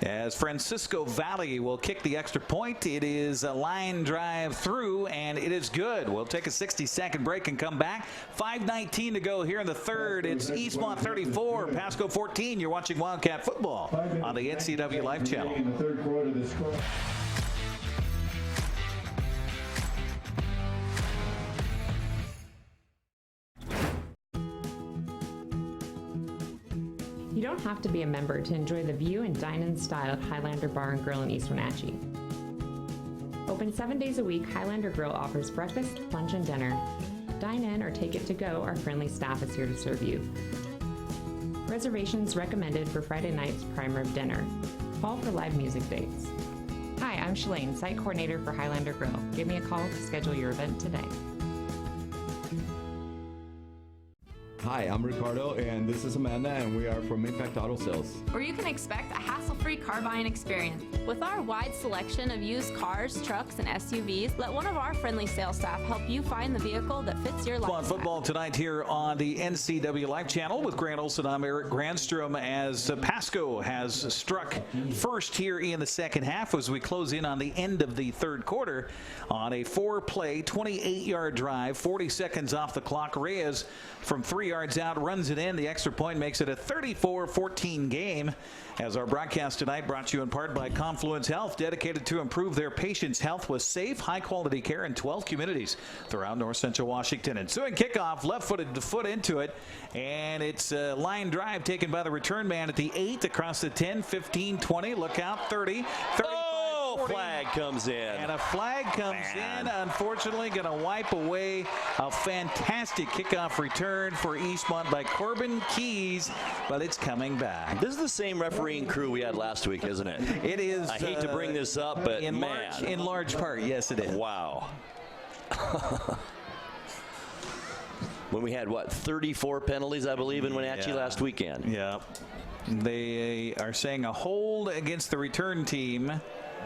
as Francisco Valley will kick the extra point. It is a line drive through, and it is good. We'll take a 60-second break and come back. 5:19 to go here in the third. It's Eastmont 34, Pasco 14. You're watching Wildcat football on the NCWLIFE channel. In the third quarter, the score. You don't have to be a member to enjoy the view and dine-in style at Highlander Bar and Grill in East Wenatchee. Open 7 days a week, Highlander Grill offers breakfast, lunch, and dinner. Dine in or take it to go. Our friendly staff is here to serve you. Reservations recommended for Friday night's prime rib dinner. Call for live music dates. Hi, I'm Shalane, site coordinator for Highlander Grill. Give me a call to schedule your event today. Hi, I'm Ricardo, and this is Amanda, and we are from Impact Auto Sales. Where you can expect a hassle-free car buying experience. With our wide selection of used cars, trucks, and SUVs, let one of our friendly sales staff help you find the vehicle that fits your lifestyle. Football tonight here on the NCWLIFE channel with Grant Olson. I'm Eric Grandstrom as Pasco has struck first here in the second half as we close in on the end of the third quarter on a 4-play, 28-yard drive, 40 seconds off the clock. Reyes from 3 yards out runs it in. The extra point makes it a 34-14 game. As our broadcast tonight brought to you in part by Confluence Health, dedicated to improve their patients' health with safe, high-quality care in 12 communities throughout north central Washington. Ensuing kickoff, left-footed to foot into it, and it's a line drive taken by the return man at the 8 across the 10, 15, 20. Look out, 30, 35. Flag comes in. And a flag comes in. Unfortunately, going to wipe away a fantastic kickoff return for Eastmont by Corbin Keys, but it's coming back. This is the same refereeing crew we had last week, isn't it? It is. I hate to bring this up, but in large part, yes, it is. Wow. When we had, 34 penalties, I believe, in Wenatchee last weekend. Yeah. They are saying a hold against the return team.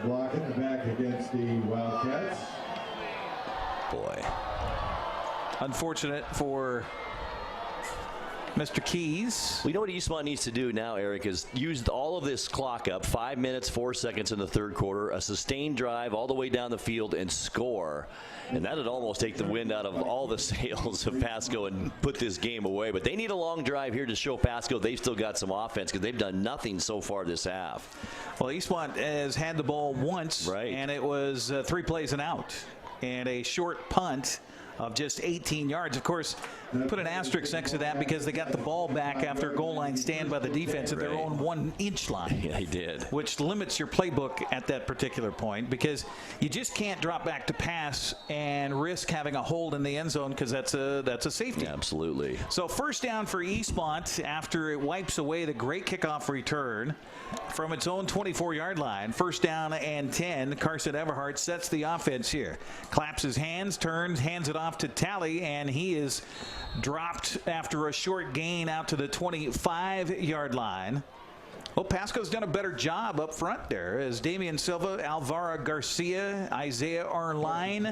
Block in the back against the Wildcats. Boy. Unfortunate for Mr. Keys. We know what Eastmont needs to do now, Eric, is use all of this clock up, 5 minutes, 4 seconds in the third quarter, a sustained drive all the way down the field and score. And that would almost take the wind out of all the sails of Pasco and put this game away. But they need a long drive here to show Pasco they've still got some offense because they've done nothing so far this half. Well, Eastmont has had the ball once, and it was 3 plays and out. And a short punt of just 18 yards. Of course, put an asterisk next to that because they got the ball back after a goal line stand by the defense at their own 1-inch line. Yeah, they did. Which limits your playbook at that particular point because you just can't drop back to pass and risk having a hold in the end zone because that's a safety. Absolutely. So first down for Eastmont after it wipes away the great kickoff return from its own 24-yard line. First down and 10. Carson Everhart sets the offense here. Claps his hands, turns, hands it off to Talley, and he is dropped after a short gain out to the 25-yard line. Well, Pasco's done a better job up front there as Damian Silva, Alvaro Garcia, Isaiah Arline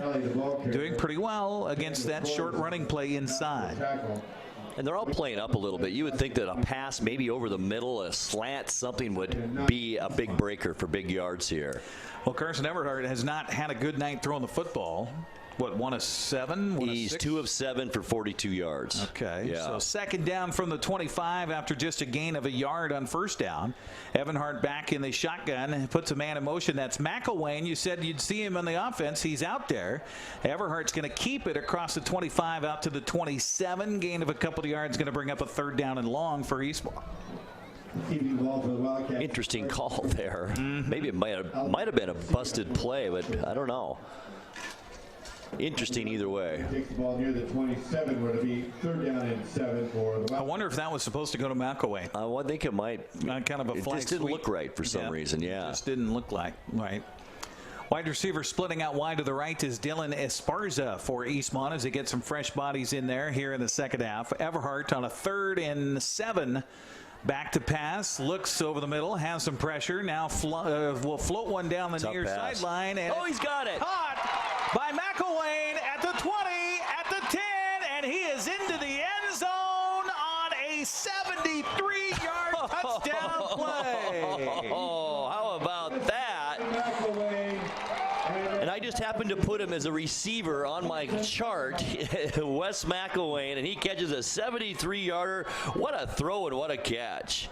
doing pretty well against that short running play inside. And they're all playing up a little bit. You would think that a pass maybe over the middle, a slant, something would be a big breaker for big yards here. Well, Carson Everhart has not had a good night throwing the football. What, 1 of 7? He's 2 of 7 for 42 yards. Okay, yeah. So second down from the 25 after just a gain of a yard on first down. Everhart back in the shotgun, puts a man in motion. That's McElwain. You said you'd see him on the offense. He's out there. Everhart's going to keep it across the 25 out to the 27. Gain of a couple of yards, going to bring up a third down and long for Eastmont. Interesting call there. Maybe it might have been a busted play, but I don't know. Interesting either way. Takes the ball near the 27, where it'll be third down and 7 for the. I wonder if that was supposed to go to McElwain. I think it might. Kind of a flag. It just didn't look right for some reason. Yeah, it just didn't look like right. Wide receiver splitting out wide to the right is Dylan Esparza for Eastmont as they get some fresh bodies in there here in the second half. Everhart on a 3rd and 7. Back to pass, looks over the middle, has some pressure. Now will float one down the near sideline. And he's got it. Caught by McElwain at the 20, at the 10, and he is into the end zone on a 73-yard touchdown play. Oh, how about that? And I just happened to put him as a receiver on my chart, Wes McElwain, and he catches a 73-yarder. What a throw and what a catch.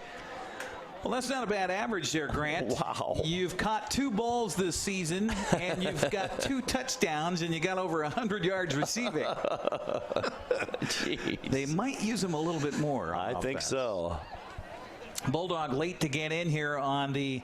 Well, that's not a bad average there, Grant. Wow. You've caught 2 balls this season, and you've got 2 touchdowns, and you got over 100 yards receiving. Jeez. They might use him a little bit more. I think so. Bulldog late to get in here on the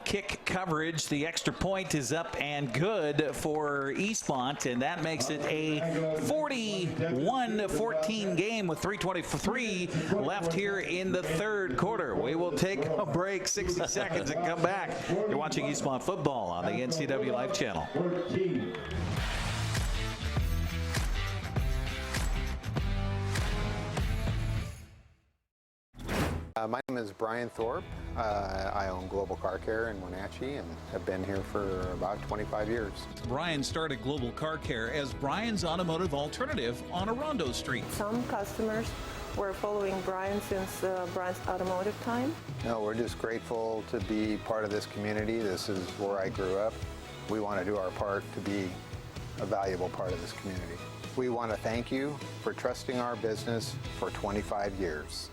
kick coverage. The extra point is up and good for Eastmont, and that makes it a 41-14 game with 3:23 left here in the third quarter. We will take a break, 60 seconds, and come back. You're watching Eastmont football on the NCWLIFE channel. My name is Brian Thorpe. I own Global Car Care in Wenatchee and have been here for about 25 years. Brian started Global Car Care as Brian's automotive alternative on Orondo Street. Some customers were following Brian since Brian's automotive time. No, we're just grateful to be part of this community. This is where I grew up. We want to do our part to be a valuable part of this community. We want to thank you for trusting our business for 25 years.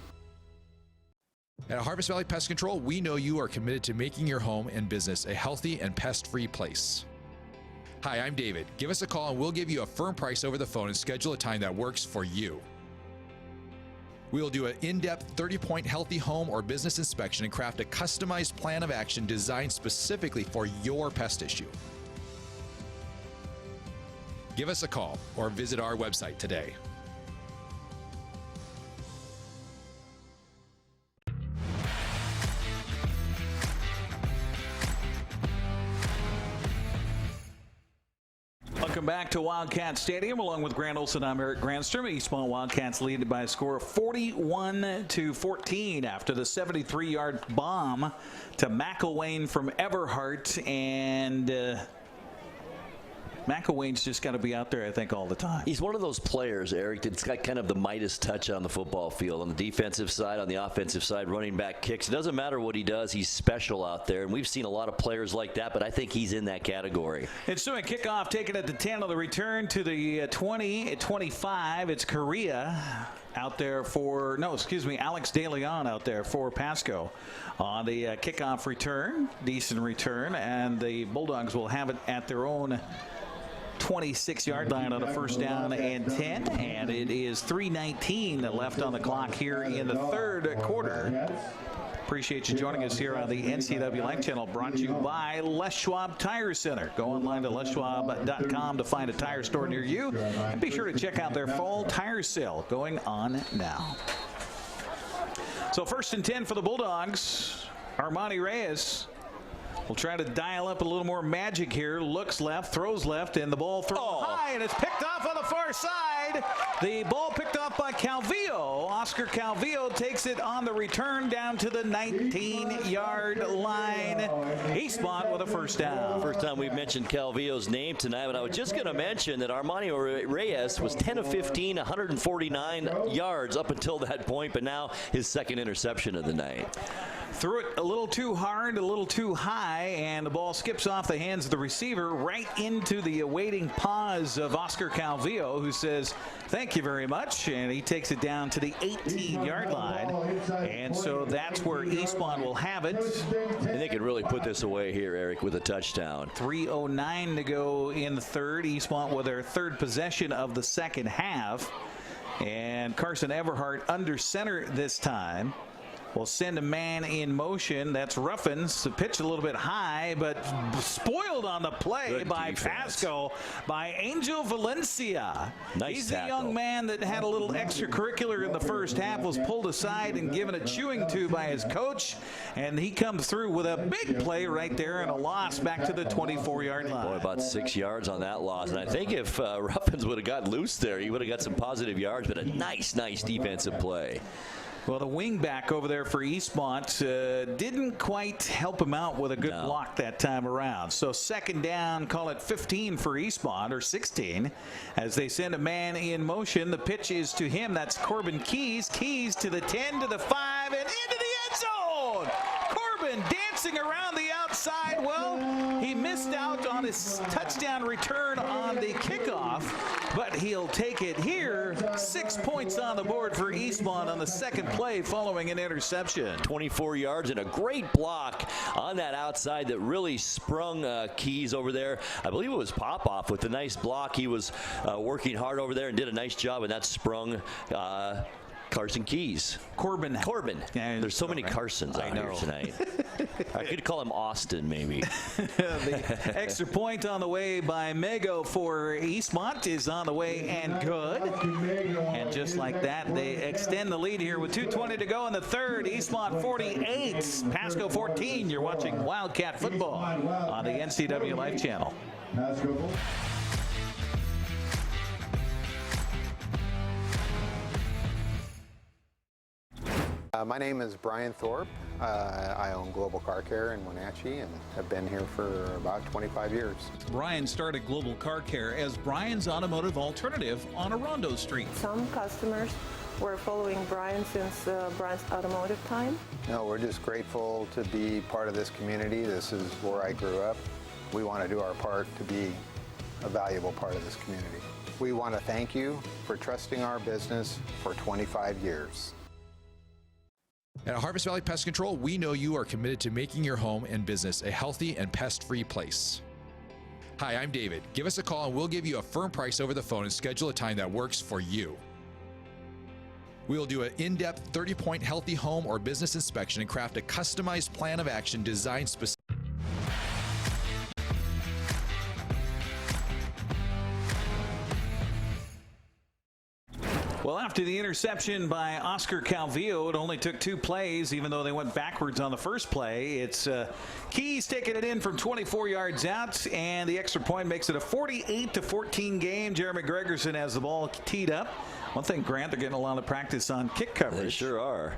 At Harvest Valley Pest Control, we know you are committed to making your home and business a healthy and pest-free place. Hi, I'm David. Give us a call and we'll give you a firm price over the phone and schedule a time that works for you. We will do an in-depth 30-point healthy home or business inspection and craft a customized plan of action designed specifically for your pest issue. Give us a call or visit our website today. Welcome back to Wildcat Stadium. Along with Grant Olson, I'm Eric Grandstrom. Eastmont Wildcats lead by a score of 41-14 after the 73-yard bomb to McElwain from Everhart. And McElwain's just got to be out there, I think, all the time. He's one of those players, Eric, that's got kind of the Midas touch on the football field. On the defensive side, on the offensive side, running back kicks. It doesn't matter what he does. He's special out there. And we've seen a lot of players like that, but I think he's in that category. It's doing kickoff, taken at the 10 on the return to the 20 at 25. It's Correa out there for, Alex DeLeon out there for Pasco on the kickoff return. Decent return. And the Bulldogs will have it at their own 26-yard line on a first down and 10, and it is 3:19 left on the clock here in the third quarter. Appreciate you joining us here on the NCWLIFE channel, brought to you by Les Schwab Tire Center. Go online to leschwab.com to find a tire store near you, and be sure to check out their fall tire sale going on now. So 1st and 10 for the Bulldogs. Armani Reyes will try to dial up a little more magic here. Looks left, throws left, and the ball throws high, and it's picked off on the far side. The ball picked off by Calvillo. Oscar Calvillo takes it on the return down to the 19-yard line. Eastmont with a first down. First time we've mentioned Calvillo's name tonight, but I was just going to mention that Armani Reyes was 10 of 15, 149 yards up until that point, but now his second interception of the night. Threw it a little too hard, a little too high, and the ball skips off the hands of the receiver right into the awaiting paws of Oscar Calvillo, who says, thank you very much, and he takes it down to the 18-yard line. And so that's where Eastmont will have it. And they can really put this away here, Eric, with a touchdown. 3:09 to go in the third. Eastmont with their third possession of the second half. And Carson Everhart under center this time. Will send a man in motion. That's Ruffins. The pitch a little bit high, but spoiled on the play by Pasco, by Angel Valencia. Nice He's tackle. a young man that had a little extracurricular in the first half, was pulled aside and given a chewing to by his coach, and he comes through with a big play right there and a loss back to the 24-yard line. Boy, about 6 yards on that loss. And I think if Ruffins would have got loose there, he would have got some positive yards, but a nice defensive play. Well, the wingback over there for Eastmont didn't quite help him out with a good block that time around. So second down, call it 15 for Eastmont, or 16, as they send a man in motion. The pitch is to him. That's Corbin Keys. Keys to the 10, to the 5, and into the end zone. Corbin dancing around the outside. Well, he missed out on his touchdown return on the kickoff, but he'll take it here. 6 points on the board for Eastmont on the second play following an interception. 24 yards and a great block on that outside that really sprung Keys over there. I believe it was Popoff with a nice block. He was working hard over there and did a nice job, and that sprung Carson Keys. Corbin. Yeah, there's so many Carsons out here tonight. I could call him Austin, maybe. The extra point on the way by Mego for Eastmont is on the way and good. And just like that, they extend the lead here with 2:20 to go in the third. Eastmont 48, Pasco 14. You're watching Wildcat football on the NCWLIFE channel. My name is Brian Thorpe. I own Global Car Care in Wenatchee and have been here for about 25 years. Brian started Global Car Care as Brian's automotive alternative on Orondo Street. Some customers were following Brian since Brian's automotive time. No, we're just grateful to be part of this community. This is where I grew up. We want to do our part to be a valuable part of this community. We want to thank you for trusting our business for 25 years. At Harvest Valley Pest Control, we know you are committed to making your home and business a healthy and pest-free place. Hi, I'm David. Give us a call and we'll give you a firm price over the phone and schedule a time that works for you. We will do an in-depth 30-point healthy home or business inspection and craft a customized plan of action designed specifically. Well, after the interception by Oscar Calvillo, it only took 2 plays, even though they went backwards on the first play. It's Keys taking it in from 24 yards out, and the extra point makes it a 48-14 game. Jeremy Gregerson has the ball teed up. One thing, Grant, they're getting a lot of practice on kick coverage. They sure are.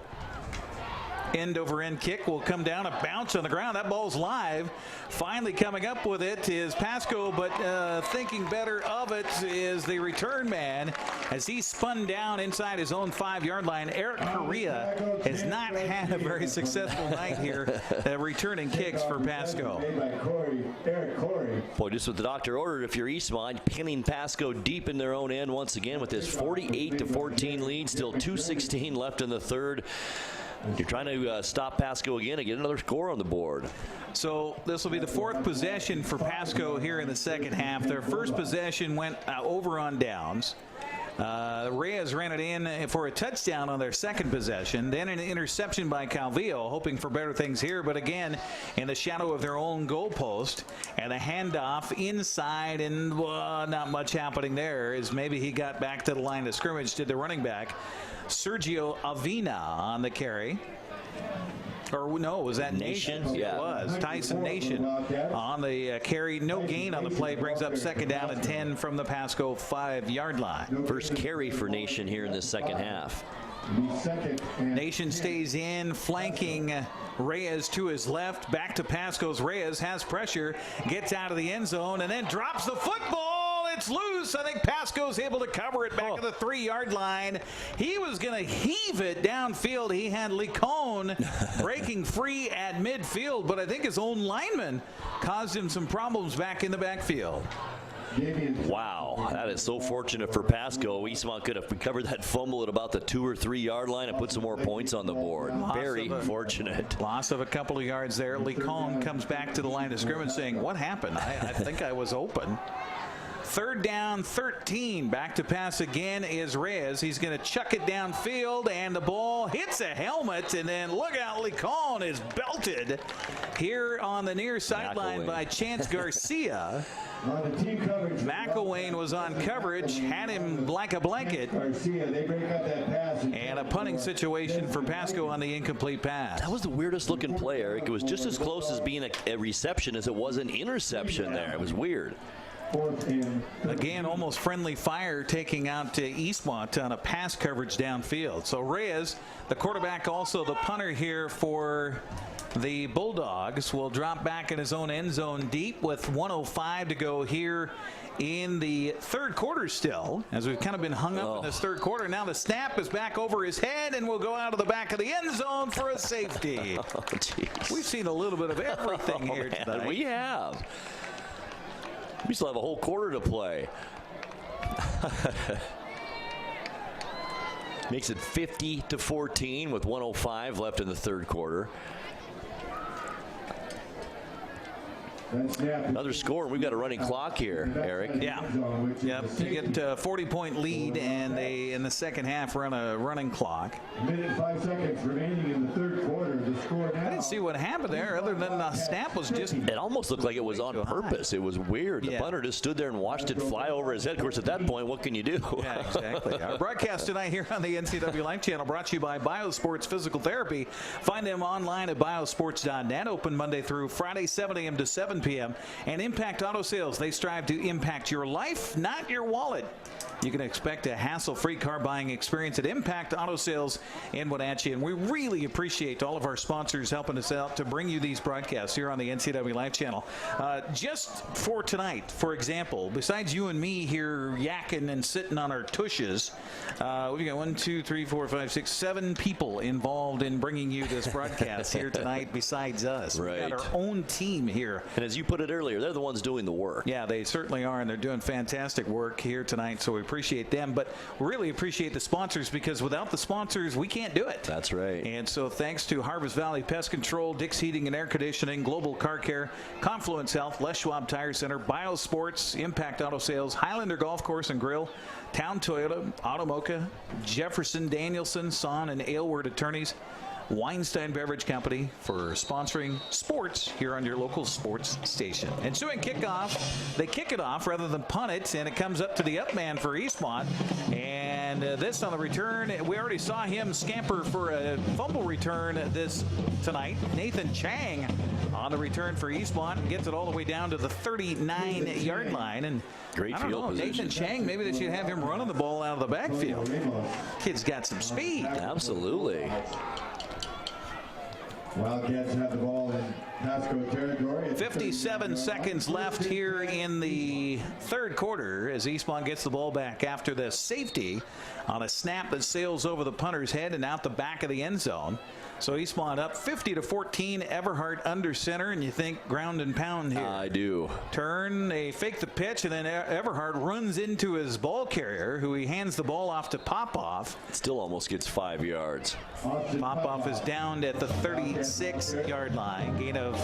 End over end kick will come down, a bounce on the ground. That ball's live. Finally coming up with it is Pasco, but thinking better of it is the return man as he spun down inside his own 5-yard line. Eric Correa has not had a very successful night here returning kicks for Pasco. Boy, just what the doctor ordered, if you're Eastmont, pinning Pasco deep in their own end once again with this 48-14 lead. Still 2:16 left in the third. You're trying to stop Pasco again and get another score on the board. So this will be the 4th possession for Pasco here in the second half. Their first possession went over on downs. Reyes ran it in for a touchdown on their second possession. Then an interception by Calvillo, hoping for better things here. But again, in the shadow of their own goalpost. And a handoff inside, and not much happening there, as maybe he got back to the line of scrimmage, did the running back. Sergio Avina on the carry. Or no, was that Nation? Yeah. It was. Tyson Nation on the carry. No gain on the play. Brings up 2nd down and 10 from the Pasco 5-yard line. First carry for Nation here in the second half. Nation stays in, flanking Reyes to his left. Back to Pasco's. Reyes has pressure, gets out of the end zone, and then drops the football. It's loose. I think Pasco's able to cover it back at the 3-yard line. He was going to heave it downfield. He had Licone breaking free at midfield, but I think his own lineman caused him some problems back in the backfield. Wow, that is so fortunate for Pasco. Eastmont could have recovered that fumble at about the 2 or 3 yard line and put some more points on the board. Very fortunate. Loss of a couple of yards there. Licone comes back to the line of scrimmage saying, what happened? I think I was open. 3rd down, 13. Back to pass again is Reyes. He's going to chuck it downfield, and the ball hits a helmet, and then look out, Licone is belted here on the near sideline by Chance Garcia. McElwain was on coverage, had him like a blanket, and a punting situation for Pasco on the incomplete pass. That was the weirdest looking play, Eric. It was just as close as being a reception as it was an interception there. It was weird. Again, almost friendly fire taking out Eastmont on a pass coverage downfield. So Reyes, the quarterback, also the punter here for the Bulldogs, will drop back in his own end zone deep with 1:05 to go here in the third quarter still, as we've kind of been hung up in this third quarter. Now the snap is back over his head and will go out of the back of the end zone for a safety. We've seen a little bit of everything here tonight. We have. We still have a whole quarter to play. Makes it 50-14 with 1:05 left in the third quarter. Another score, and we've got a running clock here, Eric. Yeah. Yep. You get a 40-point lead, and they, in the second half, run a running clock. A minute and 5 seconds remaining in the third quarter. The score now. I didn't see what happened there, other than the snap was just... It almost looked like it was on purpose. It was weird. The punter just stood there and watched it fly over his head. Of course, at that point, what can you do? Yeah, exactly. Our broadcast tonight here on the NCWLIFE channel brought to you by BioSports Physical Therapy. Find them online at biosports.net. Open Monday through Friday, 7 a.m. to 7 p.m. And Impact Auto Sales. They strive to impact your life, not your wallet. you can expect a hassle-free car buying experience at Impact Auto Sales in Wenatchee. And we really appreciate all of our sponsors helping us out to bring you these broadcasts here on the NCWLIFE channel. Just for tonight, for example, besides you and me here yakking and sitting on our tushes, we've got 1, 2, 3, 4, 5, 6, 7 people involved in bringing you this broadcast here tonight besides us. Right. We've got our own team here. And as you put it earlier, they're the ones doing the work. Yeah, they certainly are, and they're doing fantastic work here tonight, so we appreciate them. But we really appreciate the sponsors, because without the sponsors, we can't do it. That's right. And so thanks to Harvest Valley Pest Control, Dick's Heating and Air Conditioning, Global Car Care, Confluence Health, Les Schwab Tire Center, Biosports, Impact Auto Sales, Highlander Golf Course and Grill, Town Toyota, Automoca, Jefferson, Danielson, Son, and Aylward Attorneys, Weinstein Beverage Company for sponsoring sports here on your local sports station. Ensuing kickoff, they kick it off rather than punt it, and it comes up to the up man for Eastmont. And this on the return, we already saw him scamper for a fumble return this tonight. Nathan Chang on the return for Eastmont gets it all the way down to the 39-yard line. And great field position. Nathan Chang, maybe they should have him running the ball out of the backfield. Kid's got some speed. Absolutely. Wildcats have the ball in Pasco territory. 57 seconds left here in the third quarter as Eastmont gets the ball back after the safety on a snap that sails over the punter's head and out the back of the end zone. So Eastmont up 50-14. Everhart under center, and you think ground and pound here. I do. Turn, they fake the pitch, and then Everhart runs into his ball carrier, who he hands the ball off to Popoff. Still almost gets 5 yards. Popoff is down at the 36-yard line, gain of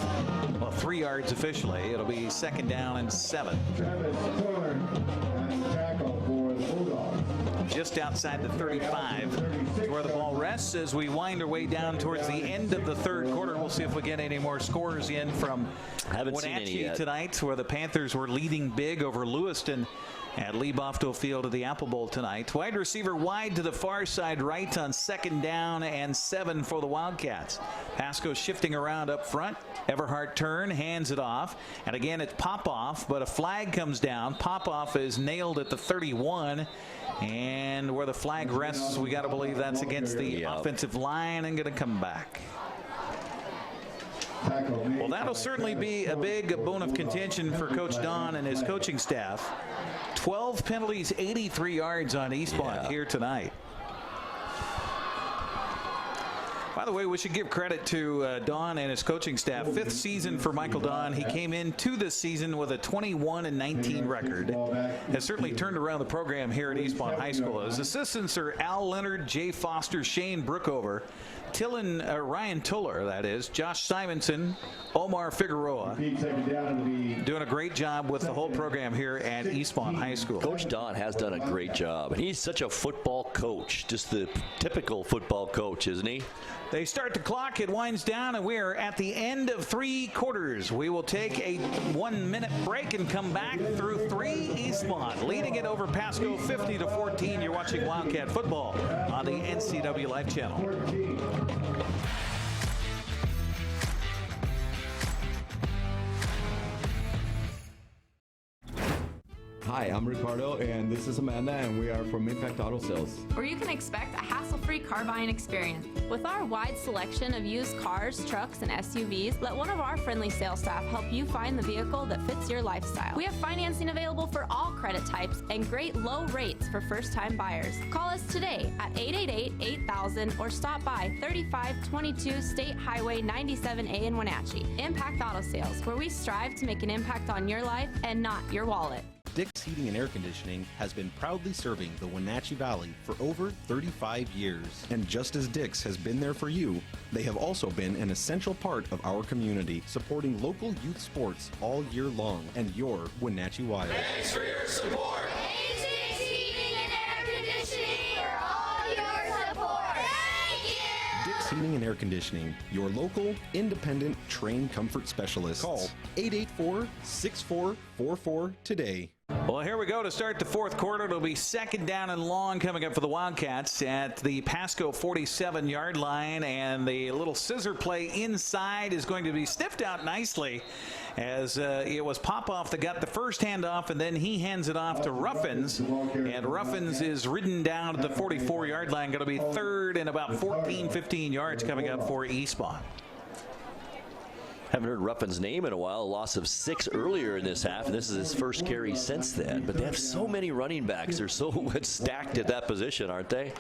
3 yards officially. It'll be second down and 7. Just outside the 35, where the ball rests as we wind our way down towards the end of the third quarter. We'll see if we get any more scores in from Wenatchee tonight, where the Panthers were leading big over Lewiston at Lee Bofto Field of the Apple Bowl tonight. Wide receiver wide to the far side right on second down and 7 for the Wildcats. Pasco shifting around up front. Everhart turn, hands it off. And again, it's Popoff, but a flag comes down. Popoff is nailed at the 31. And where the flag rests, we got to believe that's against the offensive line and going to come back. Well, that'll certainly be a big bone of contention for Coach Don and his coaching staff. 12 penalties, 83 yards on Eastmont here tonight. By the way, we should give credit to Don and his coaching staff. 5th season for Michael Don. He came into this season with a 21-19 record. Has certainly turned around the program here at Eastmont High School. His assistants are Al Leonard, Jay Foster, Shane Brookover, Ryan Tuller, that is, Josh Simonson, Omar Figueroa, doing a great job with the whole program here at Eastmont High School. Coach Don has done a great job. He's such a football coach, just the typical football coach, isn't he? They start the clock, it winds down, and we're at the end of 3 quarters. We will take a 1-minute break and come back through 3. Eastmont leading it over Pasco 50-14. You're watching Wildcat football on the NCWLIFE channel. Hi, I'm Ricardo, and this is Amanda, and we are from Impact Auto Sales. Where you can expect a hassle-free car buying experience. With our wide selection of used cars, trucks, and SUVs, let one of our friendly sales staff help you find the vehicle that fits your lifestyle. We have financing available for all credit types and great low rates for first-time buyers. Call us today at 888-8000 or stop by 3522 State Highway 97A in Wenatchee. Impact Auto Sales, where we strive to make an impact on your life and not your wallet. Dick's Heating and Air Conditioning has been proudly serving the Wenatchee Valley for over 35 years. And just as Dick's has been there for you, they have also been an essential part of our community, supporting local youth sports all year long and your Wenatchee Wild. Thanks for your support. Dick's Heating and Air Conditioning for all your support. Thank you. Dick's Heating and Air Conditioning, your local, independent, trained comfort specialist. Call 884-6444 today. Well, here we go to start the fourth quarter. It'll be second down and long coming up for the Wildcats at the Pasco 47-yard line, and the little scissor play inside is going to be sniffed out nicely. as it was Popoff that got the first handoff, and then he hands it off to Ruffins, and Ruffins is ridden down to the 44-yard line. Going to be third and about 14, 15 yards coming up for Eastmont. Haven't heard Ruffin's name in a while. A loss of 6 earlier in this half, and this is his first carry since then. But they have so many running backs. They're so stacked at that position, aren't they?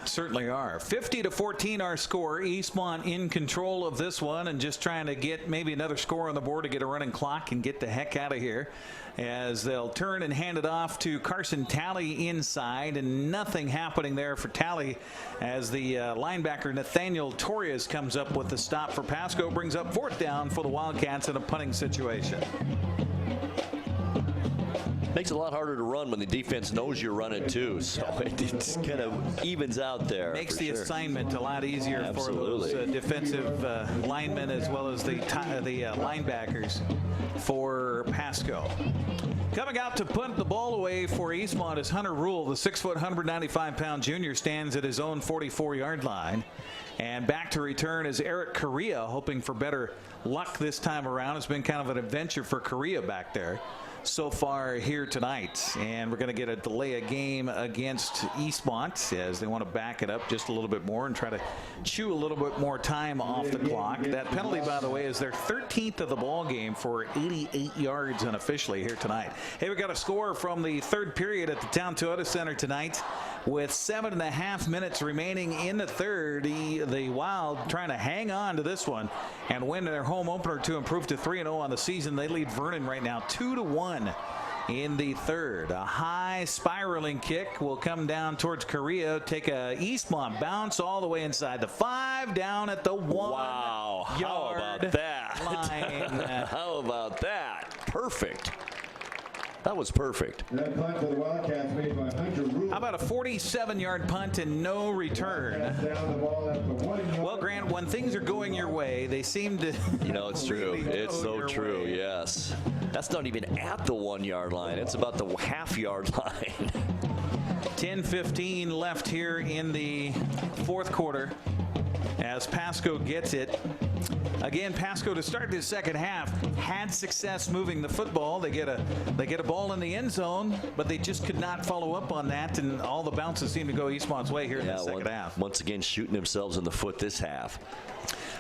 Certainly are. 50-14 our score. Eastmont in control of this one and just trying to get maybe another score on the board to get a running clock and get the heck out of here, as they'll turn and hand it off to Carson Talley inside, and nothing happening there for Talley as the linebacker Nathaniel Torres comes up with the stop for Pasco, brings up 4th down for the Wildcats in a punting situation. Makes it a lot harder to run when the defense knows you're running too, so it kind of evens out there. Makes the sure. assignment a lot easier Absolutely. for those defensive linemen as well as the linebackers for Pasco. Coming out to punt the ball away for Eastmont is Hunter Rule. The 6-foot, 195-pound junior stands at his own 44-yard line. And back to return is Eric Correa, hoping for better luck this time around. It's been kind of an adventure for Correa back there so far here tonight, and we're going to get a delay of game against Eastmont as they want to back it up just a little bit more and try to chew a little bit more time off the clock. That penalty, by the way, is their 13th of the ball game for 88 yards unofficially here tonight. Hey, we got a score from the third period at the Town Toyota Center tonight with 7.5 minutes remaining in the third. The Wild trying to hang on to this one and win their home opener to improve to 3-0 on the season. They lead Vernon right now 2-1 in the third. A high spiraling kick will come down towards Correa, take a Eastmont bounce all the way inside the 5, down at the 1 Wow, how about that? Line. How about that? Perfect. That was perfect. That punt for the Wildcats made by Hunter Rule. How about a 47-yard punt and no return? Well, Grant, when things are going your way, they seem to. You know, it's true. It's so true. Way. Yes. That's not even at the 1-yard line. It's about the half-yard line. 10:15 left here in the fourth quarter as Pasco gets it. Again, Pasco to start this second half had success moving the football. They get a ball in the end zone, but they just could not follow up on that, and all the bounces seem to go Eastmont's way here in the second half. Once again, shooting themselves in the foot this half.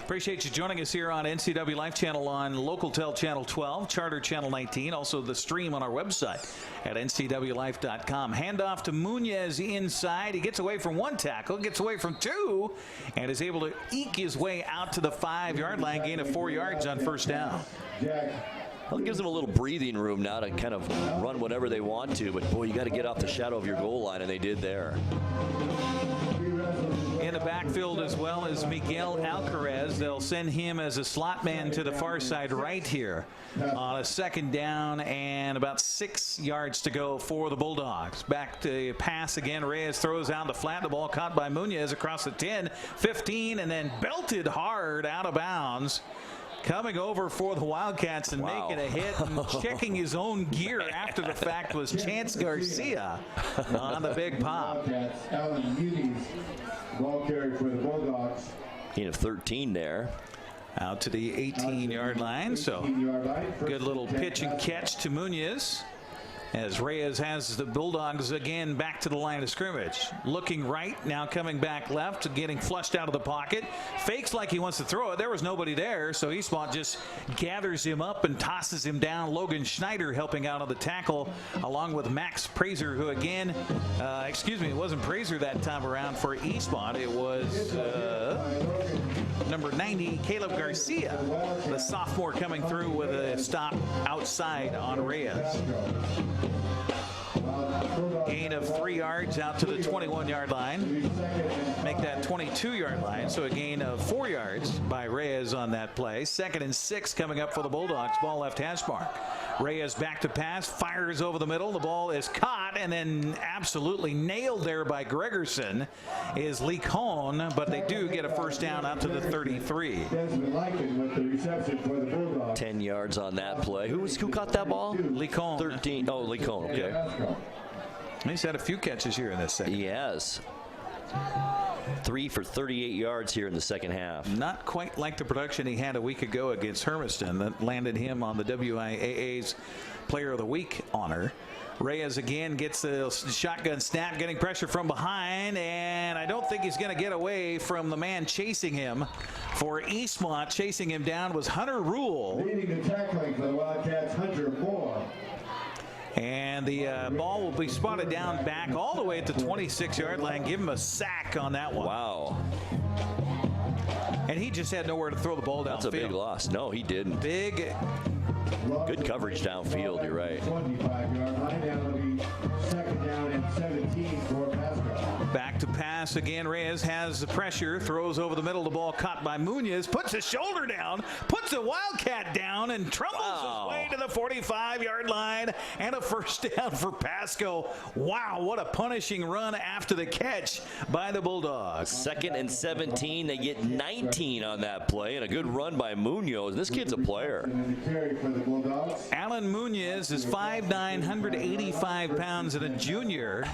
Appreciate you joining us here on NCWLIFE channel on LocalTel channel 12, Charter channel 19, also the stream on our website at ncwlife.com. Handoff to Munoz inside. He gets away from 1 tackle, gets away from 2, and is able to eke his way out to the 5-yard line, gain of 4 yards on first down. Well, it gives them a little breathing room now to kind of run whatever they want to, but boy, you got to get off the shadow of your goal line, and they did there. In the backfield as well as Miguel Alcaraz. They'll send him as a slot man to the far side right here on a second down and about 6 yards to go for the Bulldogs. Back to pass again. Reyes throws out the flat. The ball caught by Munoz across the 10, 15, and then belted hard out of bounds. Coming over for the Wildcats and making a hit and checking his own gear after the fact was Chance Garcia on the big pop. Alan Muniz, ball carry for the Bulldogs. Gain of 13 there. Out to the 18-yard line. So good little pitch and catch to Munoz as Reyes has the Bulldogs again back to the line of scrimmage. Looking right, now coming back left, getting flushed out of the pocket. Fakes like he wants to throw it. There was nobody there, so Eastmont just gathers him up and tosses him down. Logan Schneider helping out on the tackle, along with Max Prazer, who again, it wasn't Prazer that time around for Eastmont. It was number 90, Caleb Garcia, the sophomore, coming through with a stop outside on Reyes. Gain of 3 yards out to the 21-yard line. Make that 22-yard line, so a gain of 4 yards by Reyes on that play. 2nd and 6 coming up for the Bulldogs. Ball left hash mark. Reyes back to pass, fires over the middle. The ball is caught and then absolutely nailed there by Gregerson is Lee Cohn, but they do get a first down out to the 33. 10 yards on that play. Who caught that ball? Lee Cohn. 13. Oh, Lee Cohn. Okay. He's had a few catches here in this second. Yes. 3 for 38 yards here in the second half. Not quite like the production he had a week ago against Hermiston that landed him on the WIAA's Player of the Week honor. Reyes again gets the shotgun snap, getting pressure from behind, and I don't think he's going to get away from the man chasing him. For Eastmont, chasing him down was Hunter Rule. Leading the tackling for the Wildcats, Hunter Moore. And the ball will be spotted down back all the way at the 26-yard line. Give him a sack on that one. Wow. And he just had nowhere to throw the ball downfield. That's a big loss. No, he didn't. Big. Good coverage downfield, you're right. 25-yard line, that'll be second down and 17 for Pasco. Back to pass again. Reyes has the pressure, throws over the middle. The ball caught by Munoz, puts his shoulder down, puts a Wildcat down, and trundles his way to the 45-yard line, and a first down for Pasco. Wow, what a punishing run after the catch by the Bulldogs. 2nd and 17. They get 19 on that play, and a good run by Munoz. This kid's a player. Alan Munoz is 5'9", 185 pounds, and a junior.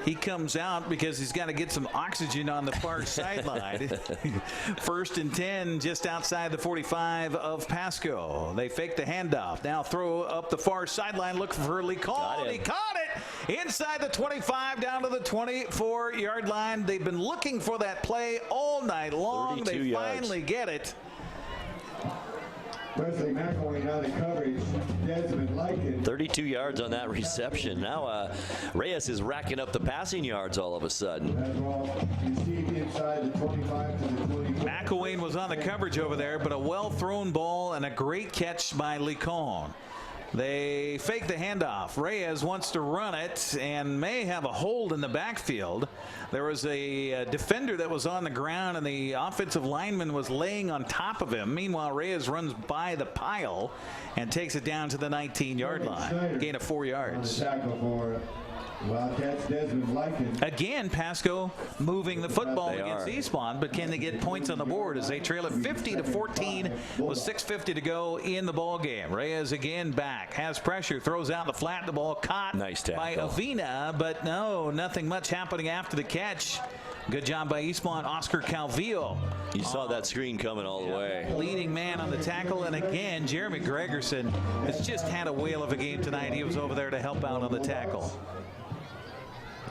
He comes out because he's got to get some oxygen on the far sideline. 1st and 10 just outside the 45 of Pasco. They fake the handoff. Now throw up the far sideline looking for Lee Cole. He caught it inside the 25 down to the 24-yard line. They've been looking for that play all night long. They finally get it. Wesley McElwain on the coverage. Desmond Lycan. 32 yards on that reception. Now Reyes is racking up the passing yards all of a sudden. Inside the 25 to the 24. McElwain was on the coverage over there, but a well-thrown ball and a great catch by Licon. They fake the handoff. Reyes wants to run it and may have a hold in the backfield. There was a defender that was on the ground, and the offensive lineman was laying on top of him. Meanwhile, Reyes runs by the pile and takes it down to the 19-yard line. Gain of 4 yards. Wildcats, Desmond Lycan. Again, Pasco moving the football against Eastmont, but can they get points on the board as they trail it 50-14 with 6:50 to go in the ball game? Reyes again back, has pressure, throws out the flat, the ball caught by Avina, but no, nothing much happening after the catch. Good job by Eastmont, Oscar Calvillo. You saw that screen coming all the way. Leading man on the tackle, and again, Jeremy Gregerson has just had a whale of a game tonight. He was over there to help out on the tackle.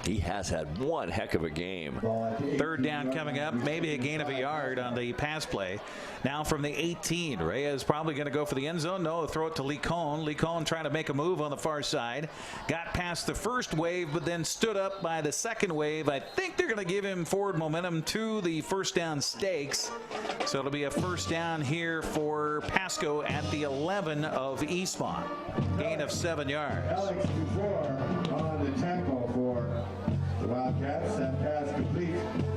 He has had one heck of a game. 3rd down coming up, maybe a gain of a yard on the pass play. Now from the 18, Reyes probably going to go for the end zone. No, throw it to Licon. Licon trying to make a move on the far side. Got past the first wave, but then stood up by the second wave. I think they're going to give him forward momentum to the first down stakes. So it'll be a first down here for Pasco at the 11 of Eastmont. Gain of 7 yards. Alex Dufour on the tackle for the Wildcats. That pass complete.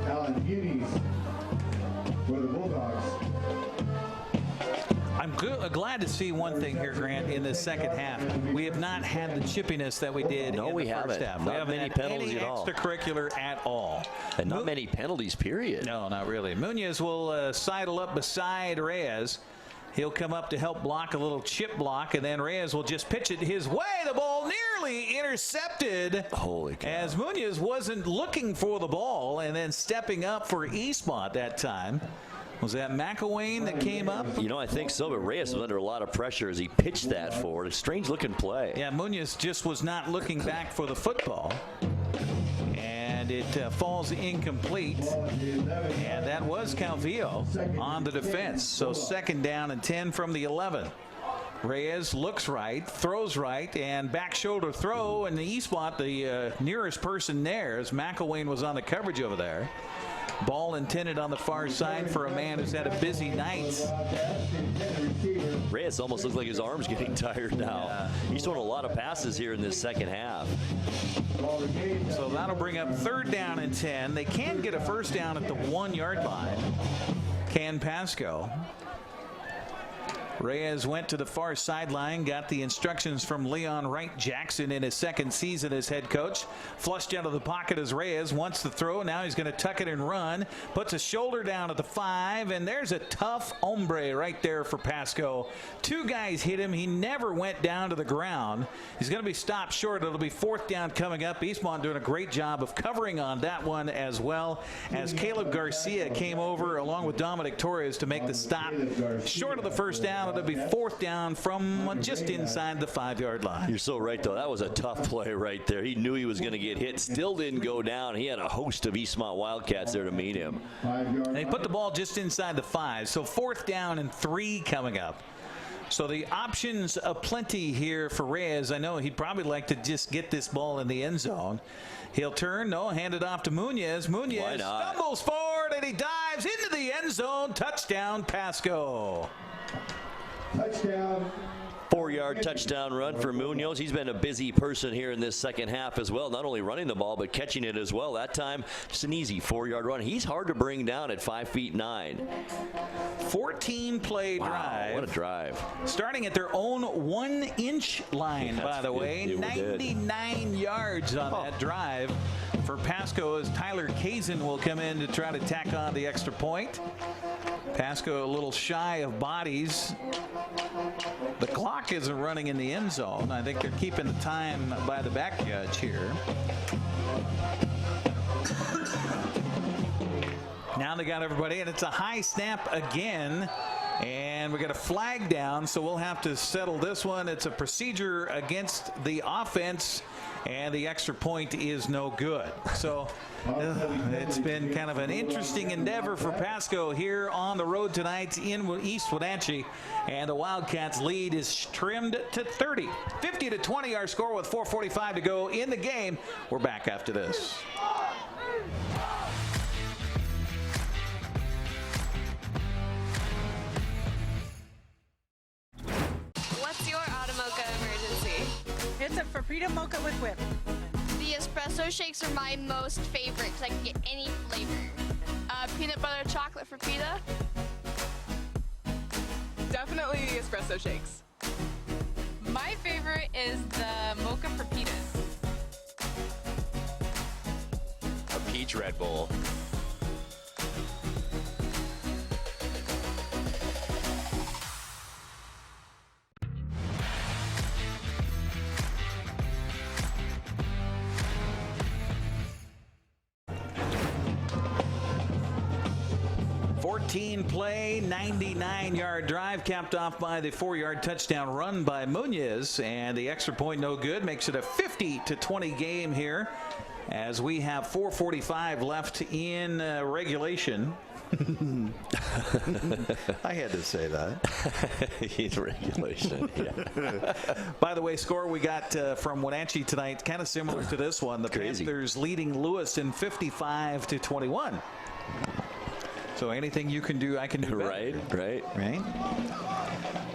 Alan Muniz for the Bulldogs. I'm glad to see one thing here, Grant, in the second half. We have not had the chippiness that we did in the first half. We haven't many had penalties any at all. extracurricular at all. And not many penalties, period. No, not really. Munoz will sidle up beside Reyes. He'll come up to help block a little chip block, and then Reyes will just pitch it his way. The ball nearly intercepted. Holy cow. As Munoz wasn't looking for the ball, and then stepping up for Eastmont that time. Was that McElwain that came up? You know, I think so, but Reyes was under a lot of pressure as he pitched that forward. A strange-looking play. Yeah, Munoz just was not looking back for the football. And it falls incomplete. And that was Calvillo on the defense. So 2nd down and 10 from the 11. Reyes looks right, throws right, and back shoulder throw. And the Eastmont, the nearest person there, as McElwain was on the coverage over there. Ball intended on the far side for a man who's had a busy night. Reyes almost looks like his arm's getting tired now. He's throwing a lot of passes here in this second half. So that'll bring up 3rd down and 10. They can get a first down at the 1-yard line. Can Pasco. Reyes went to the far sideline, got the instructions from Leon Wright Jackson in his second season as head coach. Flushed out of the pocket as Reyes wants to throw. Now he's going to tuck it and run. Puts a shoulder down at the 5, and there's a tough hombre right there for Pasco. 2 guys hit him. He never went down to the ground. He's going to be stopped short. It'll be 4th down coming up. Eastmont doing a great job of covering on that one as well, as Caleb Garcia came over along with Dominic Torres to make the stop. Short of the first down. It'll be 4th down from just inside the 5-yard line. You're so right, though. That was a tough play right there. He knew he was going to get hit. Still didn't go down. He had a host of Eastmont Wildcats there to meet him. They put the ball just inside the 5. So 4th down and 3 coming up. So the options aplenty here for Reyes. I know he'd probably like to just get this ball in the end zone. He'll turn, hand it off to Munoz. Munoz stumbles forward and he dives into the end zone. Touchdown, Pasco. Touchdown. 4-yard touchdown run for Munoz. He's been a busy person here in this second half as well, not only running the ball but catching it as well. That time just an easy 4-yard run. He's hard to bring down at 5'9". 14-play drive. What a drive. Starting at their own 1-inch line, by the way. 99 yards on that drive for Pasco, as Tyler Kazin will come in to try to tack on the extra point. Pasco a little shy of bodies. The clock isn't running in the end zone. I think they're keeping the time by the back judge here. Now they got everybody, and it's a high snap again. And we got a flag down, so we'll have to settle this one. It's a procedure against the offense, and the extra point is no good. So it's been kind of an interesting endeavor for Pasco here on the road tonight in East Wenatchee, and the Wildcats lead is trimmed to 30. 50-20 our score with 4:45 to go in the game. We're back after this. What's your Automocha emergency? It's a Frappuccino mocha with whip. The espresso shakes are my most favorite because I can get any flavor. Peanut butter chocolate for pita. Definitely the espresso shakes. My favorite is the mocha for pitas. A peach Red Bull. Play 99-yard drive capped off by the 4-yard touchdown run by Munoz, and the extra point no good, makes it a 50-20 game here as we have 4:45 left in regulation. I had to say that. In regulation, yeah. By the way, score we got from Wenatchee tonight, kind of similar to this one. The Panthers leading Lewiston 55-21. So anything you can do, I can do better. Right.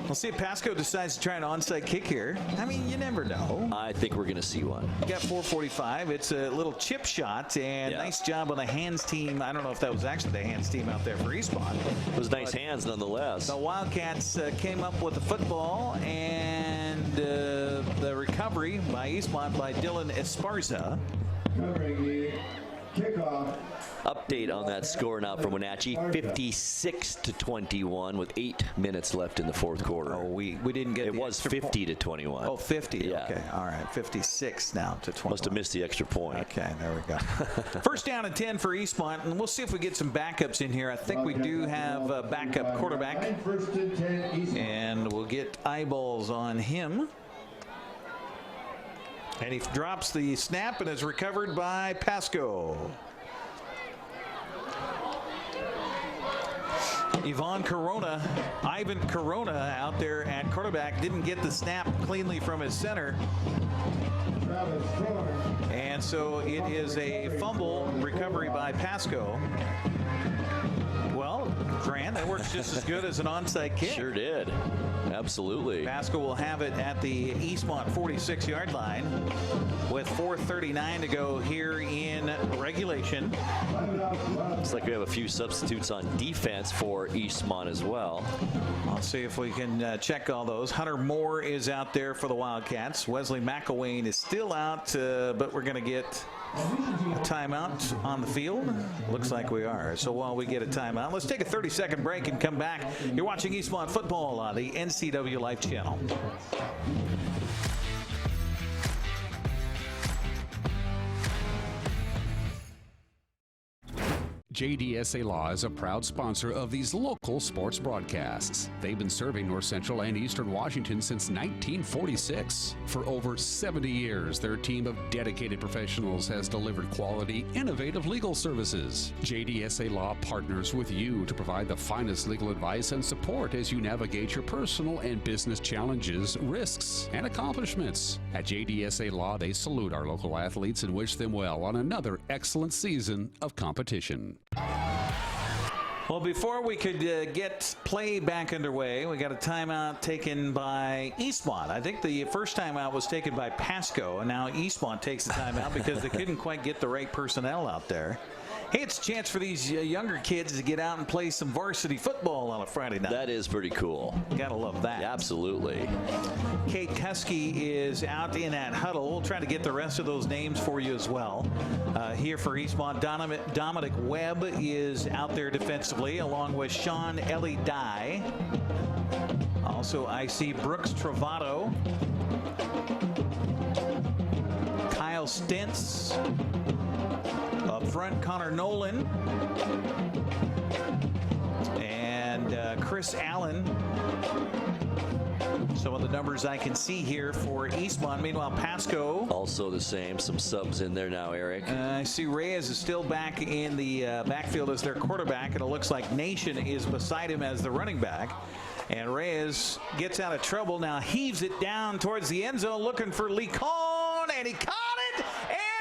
We'll see if Pasco decides to try an onside kick here. I mean, you never know. I think we're going to see one. You got 4:45. It's a little chip shot, and nice job on the hands team. I don't know if that was actually the hands team out there for Eastmont. It was nice hands nonetheless. The Wildcats came up with the football, and the recovery by Eastmont by Dylan Esparza. Covering the kickoff. Update on that score now from Wenatchee, 56-21 with 8 minutes left in the fourth quarter. Oh, we didn't get it. Was 50-21. Oh, 50. Yeah. Okay. All right. 56 now to 20. Must have missed the extra point. Okay. There we go. First down and 10 for Eastmont, and we'll see if we get some backups in here. I think we do have a backup quarterback, and we'll get eyeballs on him. And he drops the snap and is recovered by Pasco. Ivan Corona out there at quarterback didn't get the snap cleanly from his center. And so it is a fumble recovery by Pasco. Well, Grant, that works just as good as an onside kick. Sure did. Absolutely. Pasco will have it at the Eastmont 46-yard line with 4:39 to go here in regulation. Looks like we have a few substitutes on defense for Eastmont as well. I'll see if we can check all those. Hunter Moore is out there for the Wildcats. Wesley McElwain is still out, but we're going to get a timeout on the field. Looks like we are. So while we get a timeout, let's take a 30-second break and come back. You're watching Eastmont football on the NCWLIFE channel. JDSA Law is a proud sponsor of these local sports broadcasts. They've been serving North Central and Eastern Washington since 1946. For over 70 years, their team of dedicated professionals has delivered quality, innovative legal services. JDSA Law partners with you to provide the finest legal advice and support as you navigate your personal and business challenges, risks, and accomplishments. At JDSA Law, they salute our local athletes and wish them well on another excellent season of competition. Well, before we could get play back underway, we got a timeout taken by Eastmont. I think the first timeout was taken by Pasco, and now Eastmont takes the timeout because they couldn't quite get the right personnel out there. Hey, it's a chance for these younger kids to get out and play some varsity football on a Friday night. That is pretty cool. Gotta love that. Yeah, absolutely. Kate Kuski is out in that huddle. We'll try to get the rest of those names for you as well. Here for Eastmont, Dominic Webb is out there defensively, along with Sean Ellie Dye. Also, I see Brooks Travato, Kyle Stentz. Up front, Connor Nolan and Chris Allen. Some of the numbers I can see here for Eastmont. Meanwhile, Pasco. Also the same. Some subs in there now, Eric. I see Reyes is still back in the backfield as their quarterback, and it looks like Nation is beside him as the running back. And Reyes gets out of trouble now, heaves it down towards the end zone, looking for Lee Cohn, and he caught it.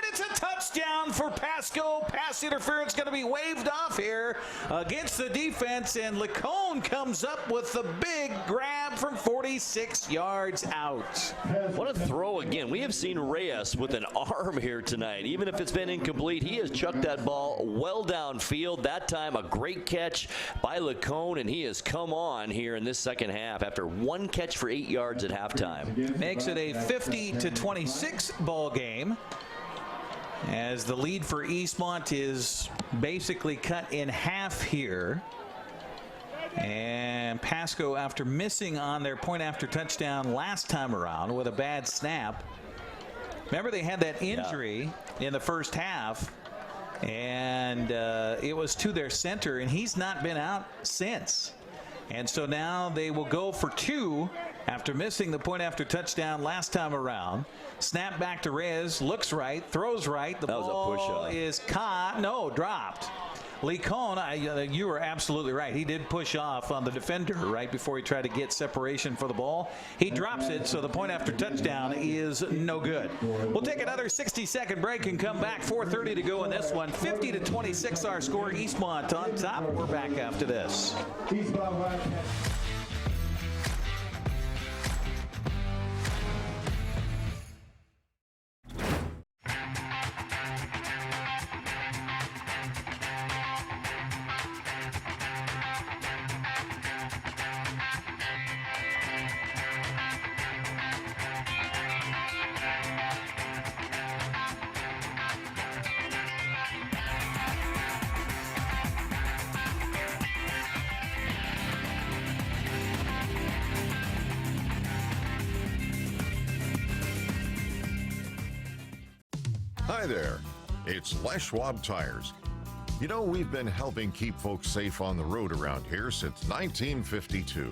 It's a touchdown for Pasco. Pass interference going to be waved off here against the defense, and Lacone comes up with the big grab from 46 yards out. What a throw again. We have seen Reyes with an arm here tonight. Even if it's been incomplete, he has chucked that ball well downfield. That time, a great catch by Lacone, and he has come on here in this second half after one catch for 8 yards at halftime. Makes it a 50-26 ball game, as the lead for Eastmont is basically cut in half here. And Pasco, after missing on their point after touchdown last time around with a bad snap. Remember, they had that injury in the first half, and it was to their center, and he's not been out since. And so now they will go for two after missing the point after touchdown last time around. Snap back to Reyes, looks right, throws right. The ball is caught, no, dropped. Lee Cohn, you were absolutely right. He did push off on the defender right before he tried to get separation for the ball. He drops it, so the point after touchdown is no good. We'll take another 60-second break and come back. 4:30 to go in this one. 50-26 our score. Eastmont on top. We're back after this. Hi there, it's Les Schwab Tires. You know, we've been helping keep folks safe on the road around here since 1952.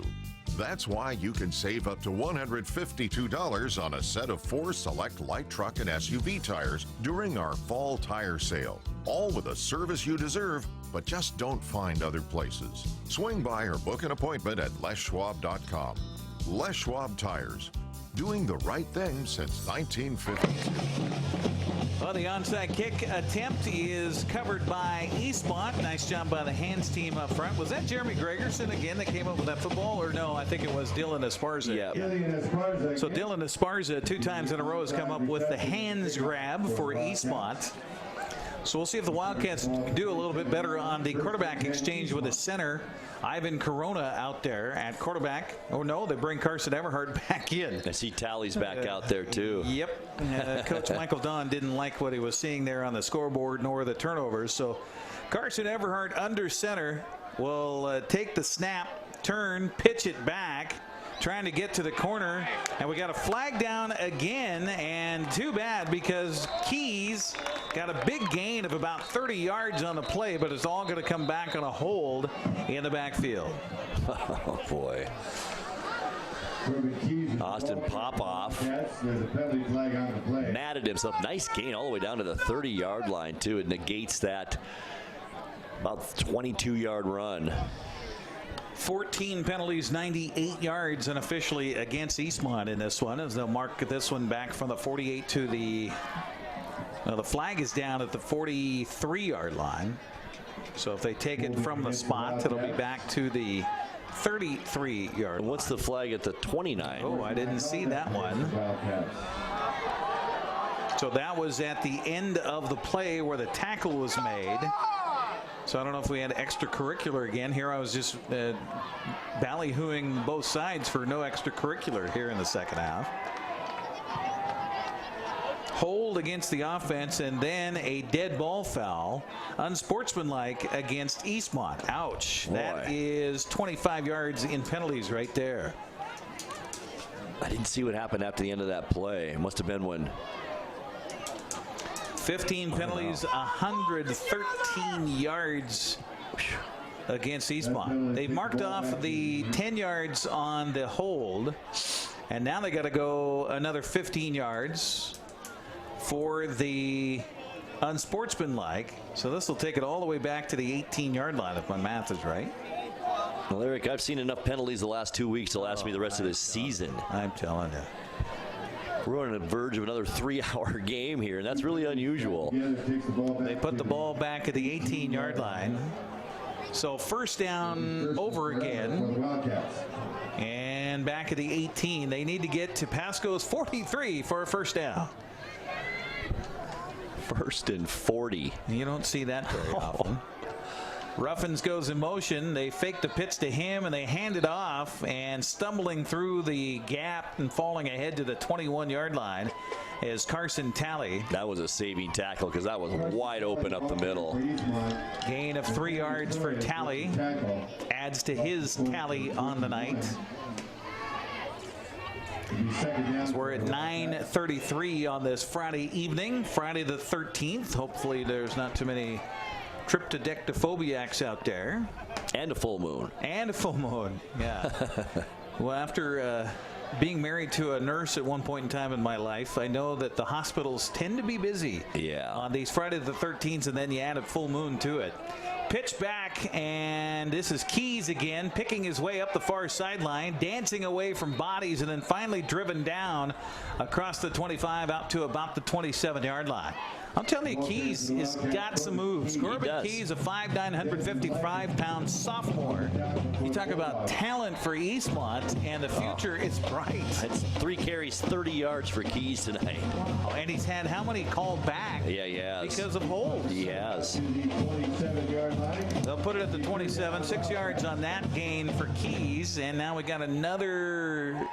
That's why you can save up to $152 on a set of 4 select light truck and SUV tires during our fall tire sale. All with a service you deserve, but just don't find other places. Swing by or book an appointment at leschwab.com. Les Schwab Tires, doing the right thing since 1952. Well, the onside kick attempt is covered by Eastmont. Nice job by the hands team up front. Was that Jeremy Gregerson again that came up with that football? Or no, I think it was Dylan Esparza. Yeah. So Dylan Esparza 2 times in a row has come up with the hands grab for Eastmont. So we'll see if the Wildcats do a little bit better on the quarterback exchange with the center. Ivan Corona out there at quarterback. Oh, no, they bring Carson Everhart back in. I see Tally's back out there, too. Yep. Coach Michael Don didn't like what he was seeing there on the scoreboard nor the turnovers. So Carson Everhart under center will take the snap, turn, pitch it back, trying to get to the corner. And we got a flag down again, and too bad because Keys got a big gain of about 30 yards on the play, but it's all going to come back on a hold in the backfield. Oh, boy. Austin Popoff mad at himself. Nice gain all the way down to the 30-yard line, too. It negates that about 22-yard run. 14 penalties, 98 yards unofficially against Eastmont in this one, as they'll mark this one back from the 48 to the flag is down at the 43-yard line. So if they take it from the spot, it'll be back to the 33-yard line. What's the flag at the 29? Oh, I didn't see that one. So that was at the end of the play where the tackle was made. So I don't know if we had extracurricular again. Here I was just ballyhooing both sides for no extracurricular here in the second half. Hold against the offense, and then a dead ball foul. Unsportsmanlike against Eastmont. Ouch. Boy. That is 25 yards in penalties right there. I didn't see what happened after the end of that play. It must have been when... 15 penalties, 113 yards against Eastmont. They marked off the 10 yards on the hold, and now they got to go another 15 yards for the unsportsmanlike. So this will take it all the way back to the 18-yard line, if my math is right. Well, Eric, I've seen enough penalties the last 2 weeks to last me the rest of this season. I'm telling you. We're on the verge of another 3-hour game here, and that's really unusual. They put the ball back at the 18-yard line. So first down over again. And back at the 18. They need to get to Pasco's 43 for a first down. 1st and 40. You don't see that very often. Ruffins goes in motion. They fake the pitch to him, and they hand it off, and stumbling through the gap and falling ahead to the 21-yard line is Carson Talley. That was a saving tackle because that was wide open up the middle. Gain of 3 yards for Talley. Adds to his tally on the night. So we're at 9:33 on this Friday evening, Friday the 13th. Hopefully there's not too many tryptodectophobiacs out there. And a full moon. And a full moon, yeah. Well, after being married to a nurse at one point in time in my life, I know that the hospitals tend to be busy on these Friday the 13th, and then you add a full moon to it. Pitch back, and this is Keys again, picking his way up the far sideline, dancing away from bodies, and then finally driven down across the 25 out to about the 27-yard line. I'm telling you, Keys has got some moves. Corbin Keys, a 5'9", 155-pound sophomore. You talk about talent for Eastmont, and the future is bright. It's 3 carries, 30 yards for Keys tonight. Oh, and he's had how many called back? Yeah, he has. Because of holds. He has. They'll put it at the 27, 6 yards on that gain for Keys, and now we got another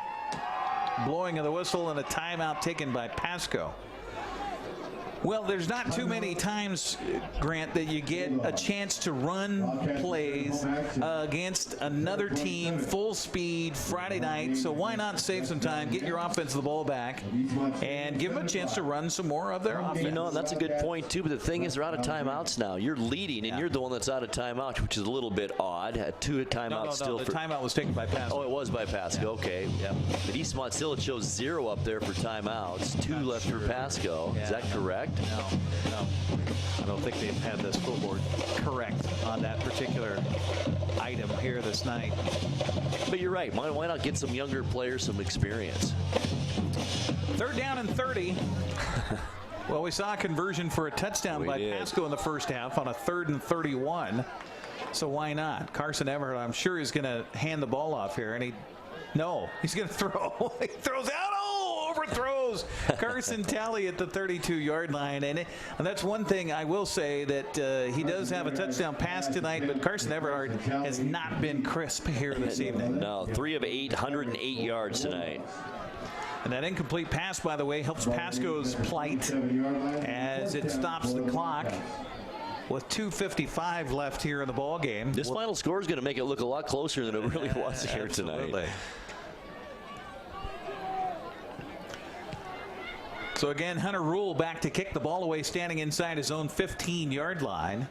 blowing of the whistle and a timeout taken by Pasco. Well, there's not too many times, Grant, that you get a chance to run plays against another team full speed Friday night. So why not save some time, get your offense the ball back, and give them a chance to run some more of their offense? You know, that's a good point, too. But the thing is, they're out of timeouts now. You're leading, and you're the one that's out of timeout, which is a little bit odd. 2 timeouts still. The timeout was taken by Pasco. Oh, it was by Pasco. Okay. Yeah. But Eastmont still, it shows 0 up there for timeouts. 2 left for Pasco. Yeah. Is that correct? No. I don't think they've had the scoreboard correct on that particular item here this night. But you're right. Why not get some younger players some experience? 3rd down and 30. Well, we saw a conversion for a touchdown by Pasco in the first half on a 3rd and 31. So why not? Carson Everett, I'm sure, is going to hand the ball off here. And he's going to throw. He throws out. Overthrows Carson Talley at the 32-yard line. And that's one thing I will say, that he does have a touchdown pass tonight, but Carson Everhart has not been crisp here this evening. No, 3 of 8, 108 yards tonight. And that incomplete pass, by the way, helps Pasco's plight as it stops the clock with 2:55 left here in the ball game. This final score is going to make it look a lot closer than it really was here tonight. So again, Hunter Rule back to kick the ball away, standing inside his own 15-yard line.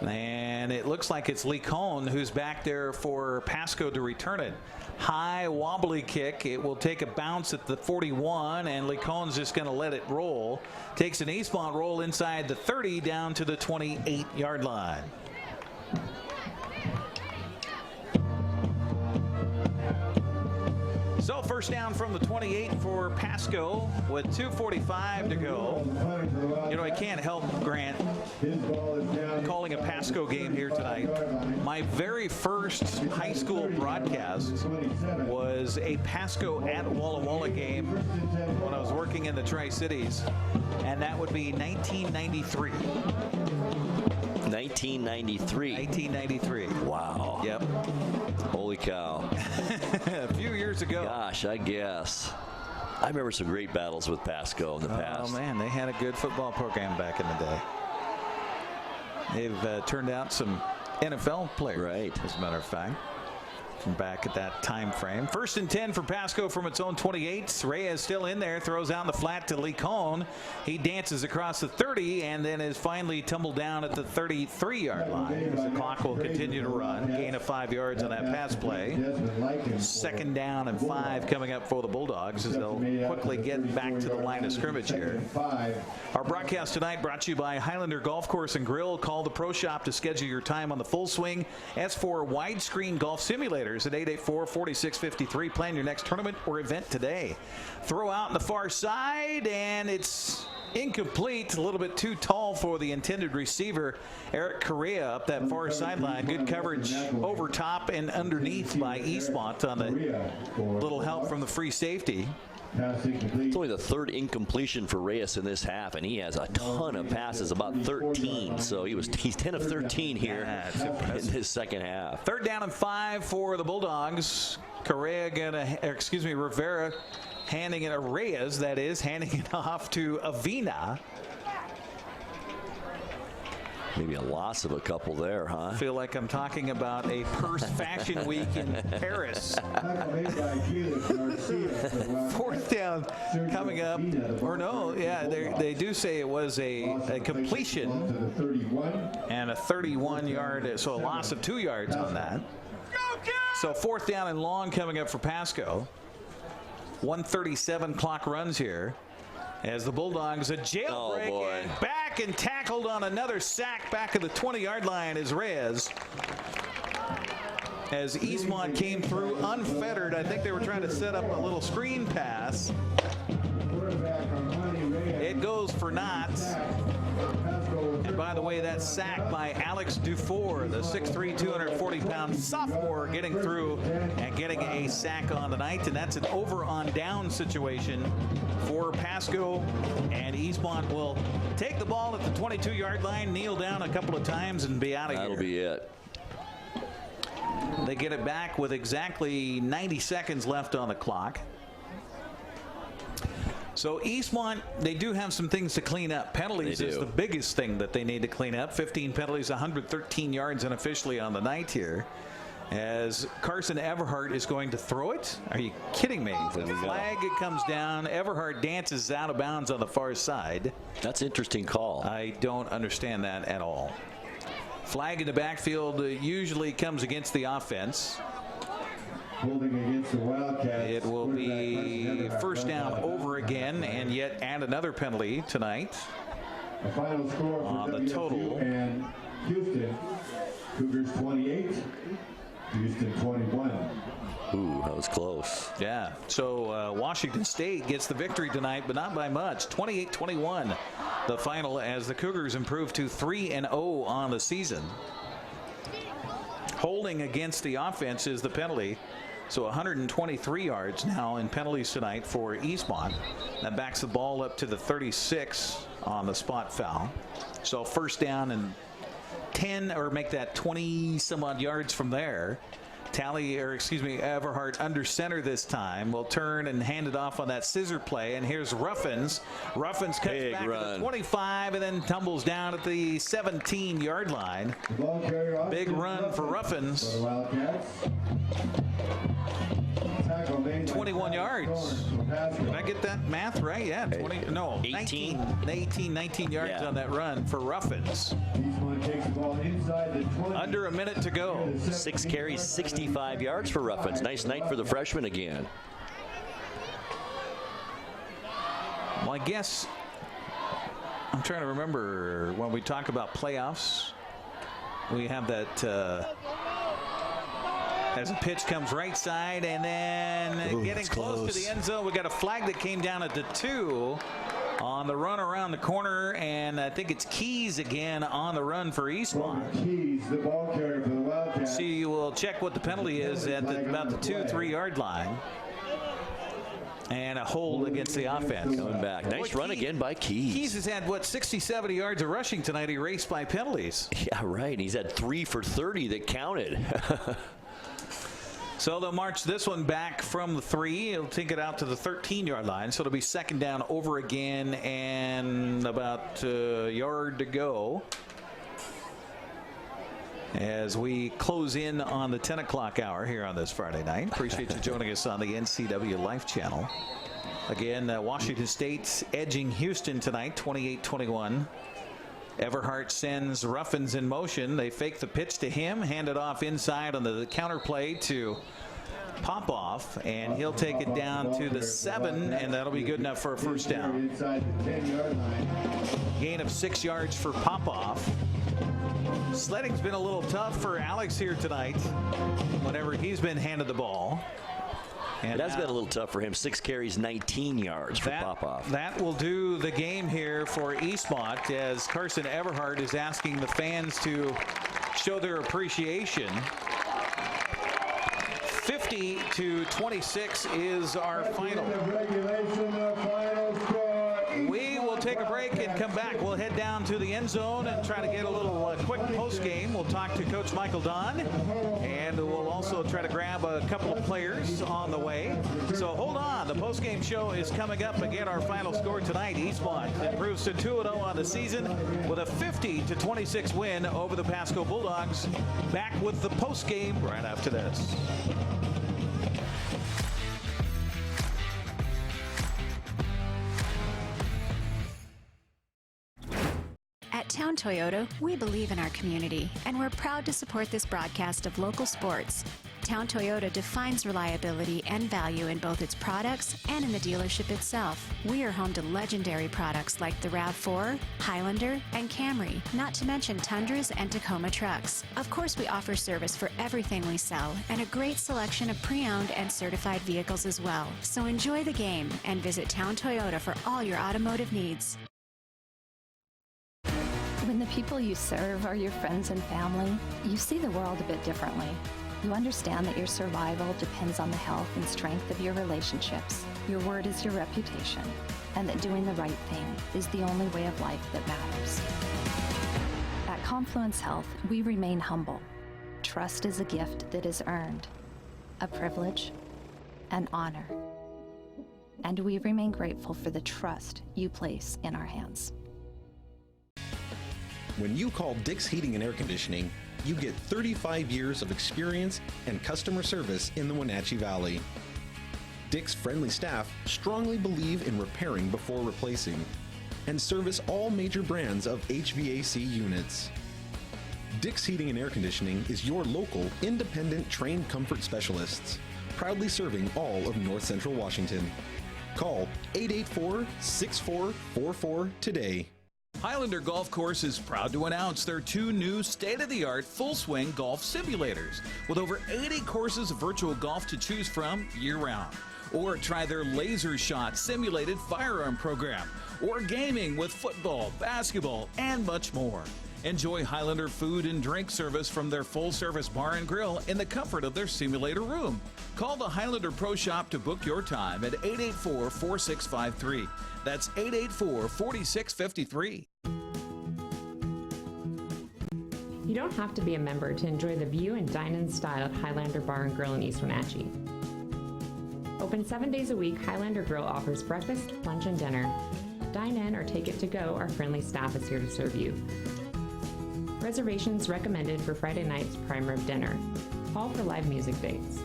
And it looks like it's Lee Cohn who's back there for Pasco to return it. High, wobbly kick. It will take a bounce at the 41, and Lee Cohn's just going to let it roll. Takes an Eastmont roll inside the 30 down to the 28-yard line. So first down from the 28 for Pasco with 2:45 to go. You know, I can't help, Grant, calling a Pasco game here tonight. My very first high school broadcast was a Pasco at Walla Walla game when I was working in the Tri-Cities, and that would be 1993. 1993. Wow. Yep. Holy cow. A few years ago. Gosh, I guess. I remember some great battles with Pasco in the past. Oh, man, they had a good football program back in the day. They've turned out some NFL players, right, as a matter of fact, from back at that time frame. 1st and 10 for Pasco from its own 28. Reyes still in there, throws out in the flat to Lee Cohn. He dances across the 30 and then is finally tumbled down at the 33-yard line. As the clock will continue to run. Gain of 5 yards on that pass play. 2nd down and 5 coming up for the Bulldogs as they'll quickly get back to the line of scrimmage here. Our broadcast tonight brought to you by Highlander Golf Course and Grill. Call the Pro Shop to schedule your time on the Full Swing S4 widescreen golf simulator at 884-4653. Plan your next tournament or event today. Throw out in the far side, and it's incomplete. A little bit too tall for the intended receiver, Eric Correa, up that far sideline. Good coverage over top and underneath by Eastmont on the little help from the free safety. It's only the 3rd incompletion for Reyes in this half, and he has a ton of passes, about 13. So he's 10 of 13 here in this second half. 3rd down and 5 for the Bulldogs. Rivera handing it, Reyes, that is, handing it off to Avina. Maybe a loss of a couple there, huh? I feel like I'm talking about a Purse Fashion Week in Paris. 4th down coming up. Or no, yeah, they do say it was a completion and a 31-yard, so a loss of 2 yards on that. So 4th down and long coming up for Pasco. 1:37 clock runs here. As the Bulldogs a jailbreak and back and tackled on another sack back at the 20-yard line is Reyes. As Eastmont came through unfettered, I think they were trying to set up a little screen pass. It goes for naught. And by the way, that sack by Alex Dufour, the 6'3", 240-pound sophomore, getting through and getting a sack on the night. And that's an over on down situation for Pasco. And Eastmont will take the ball at the 22-yard line, kneel down a couple of times, and be out of here. That'll be it. They get it back with exactly 90 seconds left on the clock. So Eastmont, they do have some things to clean up. Penalties is the biggest thing that they need to clean up. 15 penalties, 113 yards unofficially on the night here. As Carson Everhart is going to throw it. Are you kidding me? The flag, it comes down. Everhart dances out of bounds on the far side. That's an interesting call. I don't understand that at all. Flag in the backfield usually comes against the offense. Holding against the Wildcats. It will be 1st down over again, and yet add another penalty tonight. A final score on the total. And Houston, Cougars 28, Houston 21. Ooh, that was close. Yeah. So Washington State gets the victory tonight, but not by much. 28-21, the final, as the Cougars improve to 3-0 on the season. Holding against the offense is the penalty. So 123 yards now in penalties tonight for Eastmont. That backs the ball up to the 36 on the spot foul. So first down and 10, or make that 20 some odd yards from there. Everhart under center this time. Will turn and hand it off on that scissor play. And here's Ruffins. Ruffins cuts Big back run. at the 25 and then tumbles down at the 17-yard line. Big run for Ruffins. 21 yards. Did I get that math right? Yeah, 19 yards on that run for Ruffins. Under a minute to go. 6 carries, 65 yards for Ruffins. Nice night for the freshman again. Well, I guess I'm trying to remember when we talk about playoffs, we have that as a pitch comes right side and then getting close to the end zone. We got a flag that came down at the 2 on the run around the corner, and I think it's Keys again on the run for Eastmont. Keys, the ball carrier for the Wildcats. See, we'll check what the penalty is at about the 2-3 yard line. And a hold against the offense. Coming back. Nice run again by Keys. Keys has had, 60-70 yards of rushing tonight, erased by penalties. Yeah, right. He's had 3 for 30 that counted. So they'll march this one back from the 3. He'll take it out to the 13-yard line. So it'll be second down over again and about a yard to go as we close in on the 10 o'clock hour here on this Friday night. Appreciate you joining us on the NCWLIFE channel. Again, Washington State's edging Houston tonight, 28-21. Everhart sends Ruffins in motion. They fake the pitch to him, hand it off inside on the counter play to Popoff, and he'll take it down to the 7, and that'll be good enough for a first down. Gain of 6 yards for Popoff. Sledding's been a little tough for Alex here tonight whenever he's been handed the ball. And it has been a little tough for him. 6 carries, 19 yards for Popoff. That will do the game here for Eastmont, as Carson Everhart is asking the fans to show their appreciation. 50-26 is our final. We will take a break and come back. We'll head down to the end zone and try to get a little quick post game. We'll talk to Coach Michael Don, and we'll also try to grab a couple of players on the way. So hold on. The post game show is coming up. Again, our final score tonight: Eastmont improves to 2-0 on the season with a 50-26 win over the Pasco Bulldogs. Back with the post game right after this. At Town Toyota, we believe in our community, and we're proud to support this broadcast of local sports. Town Toyota defines reliability and value in both its products and in the dealership itself. We are home to legendary products like the RAV4, Highlander, and Camry, not to mention Tundras and Tacoma trucks. Of course, we offer service for everything we sell and a great selection of pre-owned and certified vehicles as well. So enjoy the game and visit Town Toyota for all your automotive needs. When the people you serve are your friends and family, you see the world a bit differently. You understand that your survival depends on the health and strength of your relationships. Your word is your reputation, and that doing the right thing is the only way of life that matters. At Confluence Health, we remain humble. Trust is a gift that is earned, a privilege, an honor. And we remain grateful for the trust you place in our hands. When you call Dick's Heating and Air Conditioning, you get 35 years of experience and customer service in the Wenatchee Valley. Dick's friendly staff strongly believe in repairing before replacing and service all major brands of HVAC units. Dick's Heating and Air Conditioning is your local, independent, trained comfort specialists, proudly serving all of North Central Washington. Call 884-6444 today. Highlander Golf Course is proud to announce their 2 new state-of-the-art full-swing golf simulators with over 80 courses of virtual golf to choose from year-round. Or try their laser shot simulated firearm program, or gaming with football, basketball, and much more. Enjoy Highlander food and drink service from their full-service bar and grill in the comfort of their simulator room. Call the Highlander Pro Shop to book your time at 884-4653. That's 884-4653. You don't have to be a member to enjoy the view and dine-in style at Highlander Bar and Grill in East Wenatchee. Open 7 days a week, Highlander Grill offers breakfast, lunch, and dinner. Dine in or take it to go, our friendly staff is here to serve you. Reservations recommended for Friday night's prime rib dinner. Call for live music dates.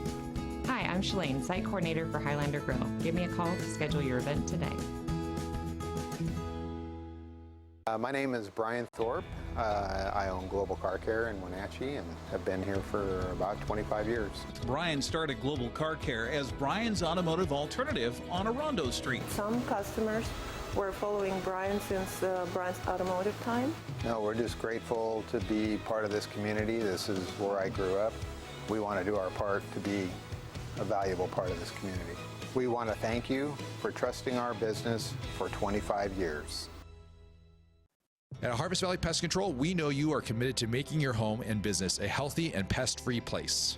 Hi, I'm Shalane, site coordinator for Highlander Grill. Give me a call to schedule your event today. My name is Brian Thorpe. I own Global Car Care in Wenatchee and have been here for about 25 years. Brian started Global Car Care as Brian's automotive alternative on Orondo Street. Some customers were following Brian since Brian's automotive time. No, we're just grateful to be part of this community. This is where I grew up. We want to do our part to be a valuable part of this community. We want to thank you for trusting our business for 25 years. At Harvest Valley Pest Control, we know you are committed to making your home and business a healthy and pest-free place.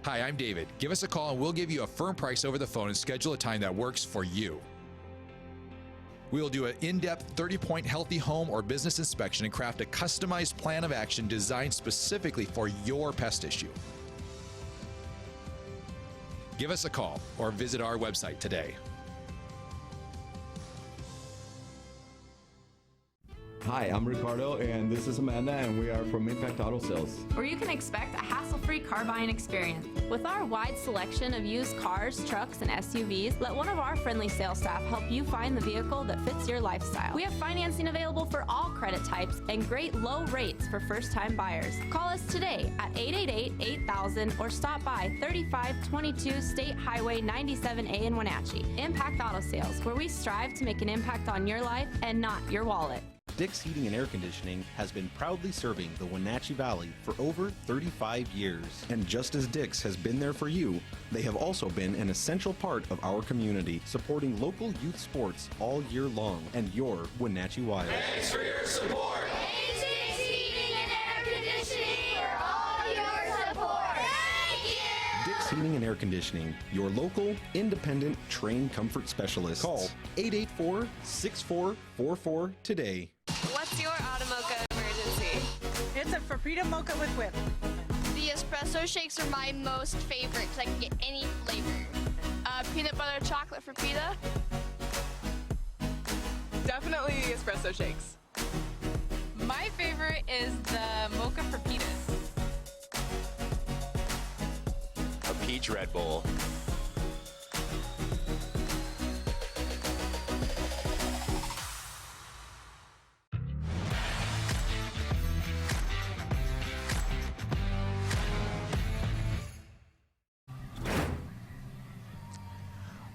Hi, I'm David. Give us a call and we'll give you a firm price over the phone and schedule a time that works for you. We will do an in-depth 30-point healthy home or business inspection and craft a customized plan of action designed specifically for your pest issue. Give us a call or visit our website today. Hi, I'm Ricardo, and this is Amanda, and we are from Impact Auto Sales. Where you can expect a hassle-free car buying experience. With our wide selection of used cars, trucks, and SUVs, let one of our friendly sales staff help you find the vehicle that fits your lifestyle. We have financing available for all credit types and great low rates for first-time buyers. Call us today at 888-8000 or stop by 3522 State Highway 97A in Wenatchee. Impact Auto Sales, where we strive to make an impact on your life and not your wallet. Dick's Heating and Air Conditioning has been proudly serving the Wenatchee Valley for over 35 years. And just as Dick's has been there for you, they have also been an essential part of our community, supporting local youth sports all year long and your Wenatchee Wild. Thanks for your support. Dick's Heating and Air Conditioning for all your support. Thank you. Dick's Heating and Air Conditioning, your local, independent, trained comfort specialist. Call 884-6444 today. What's your Automocha emergency? It's a Frappuccino mocha with whip. The espresso shakes are my most favorite because I can get any flavor. Peanut butter chocolate for pita. Definitely espresso shakes. My favorite is the mocha for pitas. A peach Red Bull.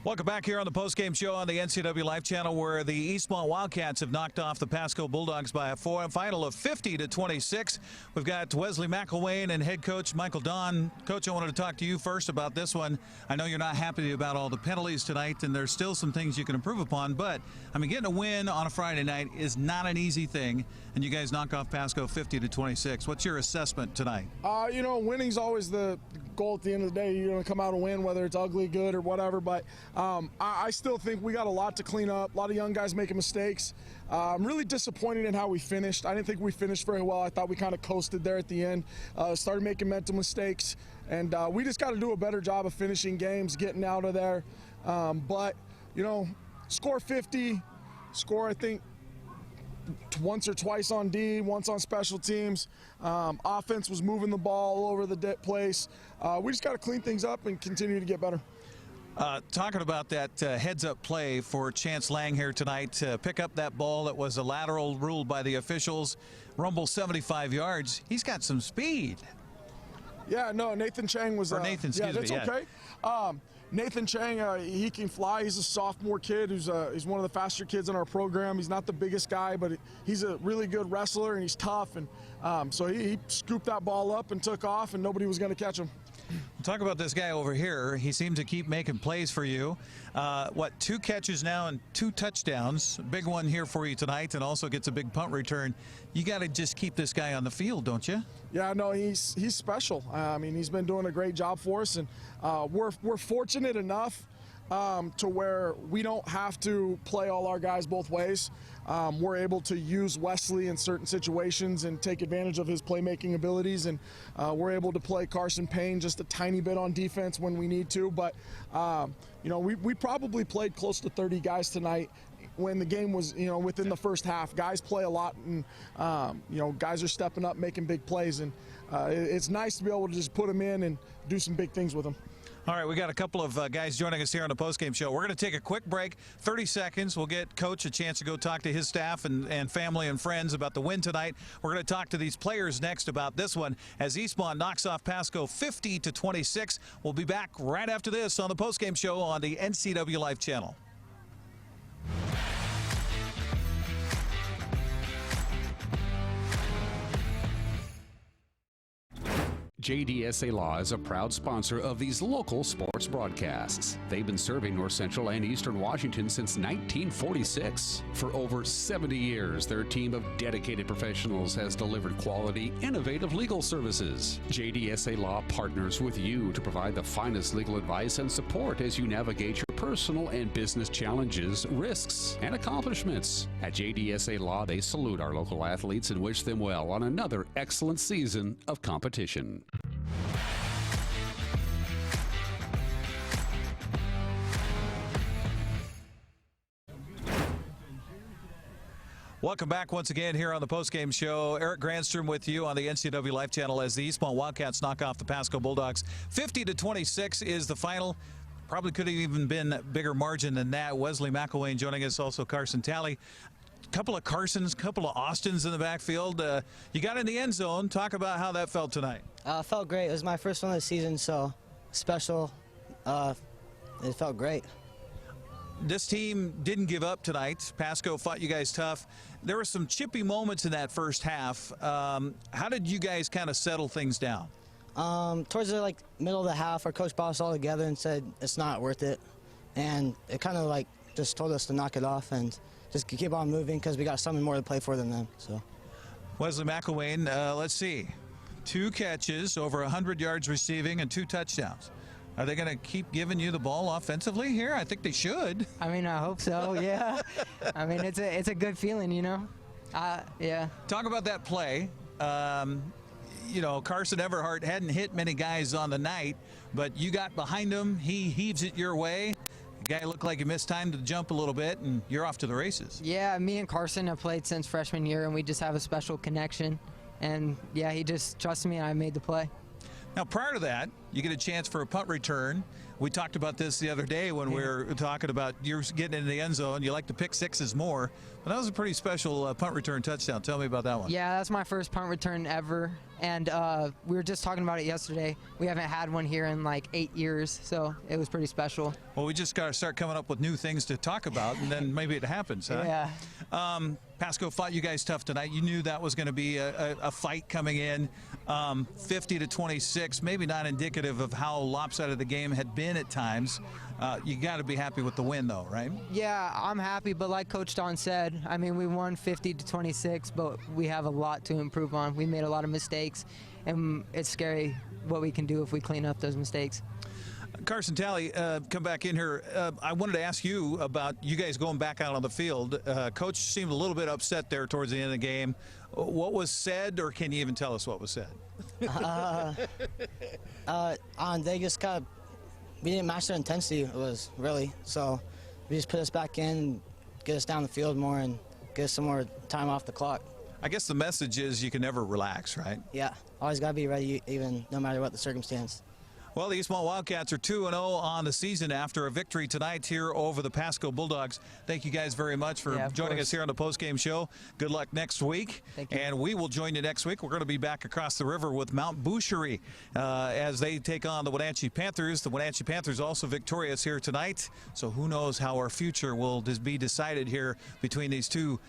Welcome back here on the postgame show on the NCWLIFE channel, where the Eastmont Wildcats have knocked off the Pasco Bulldogs by a final of 50-26. We've got Wesley McElwain and head coach Michael Don. Coach, I wanted to talk to you first about this one. I know you're not happy about all the penalties tonight, and there's still some things you can improve upon, but I mean, getting a win on a Friday night is not an easy thing, and you guys knock off Pasco 50-26. What's your assessment tonight? You know, winning's always the goal at the end of the day. You're going to come out and win, whether it's ugly, good, or whatever, but I still think we got a lot to clean up. A lot of young guys making mistakes. I'm really disappointed in how we finished. I didn't think we finished very well. I thought we kind of coasted there at the end, started making mental mistakes, and we just got to do a better job of finishing games, getting out of there. But, you know, score 50, score, I think, once or twice on D, once on special teams. Offense was moving the ball all over the place. We just got to clean things up and continue to get better. Talking about that heads-up play for Chance Lang here tonight to pick up that ball that was a lateral ruled by the officials, rumble 75 yards. He's got some speed. Yeah, no, Nathan Chang was. Or Nathan, excuse me. Yeah, that's okay. Nathan Chang, he can fly. He's a sophomore kid he's one of the faster kids in our program. He's not the biggest guy, but he's a really good wrestler, and he's tough. And so he scooped that ball up and took off, and nobody was going to catch him. Talk about this guy over here. He seemed to keep making plays for you. 2 catches now and 2 touchdowns. Big one here for you tonight, and also gets a big punt return. You got to just keep this guy on the field, don't you? Yeah, no, he's special. I mean, he's been doing a great job for us, and we're fortunate enough to where we don't have to play all our guys both ways. We're able to use Wesley in certain situations and take advantage of his playmaking abilities, and we're able to play Carson Payne just a tiny bit on defense when we need to. But we probably played close to 30 guys tonight when the game was within the first half. Guys play a lot, and guys are stepping up, making big plays, and it's nice to be able to just put them in and do some big things with them. All right, we got a couple of guys joining us here on the postgame show. We're going to take a quick break, 30 seconds. We'll get Coach a chance to go talk to his staff and family and friends about the win tonight. We're going to talk to these players next about this one as Eastmont knocks off Pasco 50-26. We'll be back right after this on the postgame show on the NCWLIFE channel. JDSA Law is a proud sponsor of these local sports broadcasts. They've been serving North Central and Eastern Washington since 1946. For over 70 years, their team of dedicated professionals has delivered quality, innovative legal services. JDSA Law partners with you to provide the finest legal advice and support as you navigate your personal and business challenges, risks, and accomplishments. At JDSA Law, they salute our local athletes and wish them well on another excellent season of competition. Welcome back once again here on the postgame show. Eric Granstrom with you on the NCWLIFE channel as the Eastmont Wildcats knock off the Pasco Bulldogs. 50-26 is the final. Probably could have even been a bigger margin than that. Wesley McElwain joining us, also Carson Talley. Couple of Carsons, couple of Austins in the backfield. You got in the end zone. Talk about how that felt tonight. Felt great. It was my first one of the season, so special. It felt great. This team didn't give up tonight. Pasco fought you guys tough. There were some chippy moments in that first half. How did you guys kind of settle things down? Towards the middle of the half, our coach brought us all together and said it's not worth it, and it kind of just told us to knock it off and just keep on moving because we got something more to play for than them. So, Wesley McElwain, let's see, 2 catches, over 100 yards receiving, and 2 touchdowns. Are they going to keep giving you the ball offensively here? I think they should. I mean, I hope so. Yeah. I mean, it's a good feeling, Yeah. Talk about that play. Carson Everhart hadn't hit many guys on the night, but you got behind him. He heaves it your way. The guy looked like he missed time to jump a little bit, and you're off to the races. Yeah, me and Carson have played since freshman year, and we just have a special connection. And, yeah, he just trusted me, and I made the play. Now, prior to that, you get a chance for a punt return. We talked about this the other day when we were talking about you're getting into the end zone. You like to pick sixes more. But that was a pretty special punt return touchdown. Tell me about that one. Yeah, that's my first punt return ever. And we were just talking about it yesterday. We haven't had one here in 8 years, so it was pretty special. Well, we just got to start coming up with new things to talk about, and then maybe it happens, huh? Yeah. Pasco fought you guys tough tonight. You knew that was going to be a fight coming in. 50-26, maybe not indicative of how lopsided the game had been at times. You got to be happy with the win, though, right? Yeah, I'm happy, but like Coach Don said, I mean, we won 50-26, but we have a lot to improve on. We made a lot of mistakes, and it's scary what we can do if we clean up those mistakes. Carson Talley, come back in here. I wanted to ask you about you guys going back out on the field. Coach seemed a little bit upset there towards the end of the game. What was said, or can you even tell us what was said? They just we didn't match their intensity, it was really. So we just put us back in, get us down the field more, and get us some more time off the clock. I guess the message is you can never relax, right? Yeah, always got to be ready, even no matter what the circumstance. Well, the Eastmont Wildcats are 2-0 on the season after a victory tonight here over the Pasco Bulldogs. Thank you guys very much for joining us here on the postgame show. Good luck next week. Thank you. And we will join you next week. We're going to be back across the river with Mount Boucherie as they take on the Wenatchee Panthers. The Wenatchee Panthers also victorious here tonight. So who knows how our future will be decided here between these two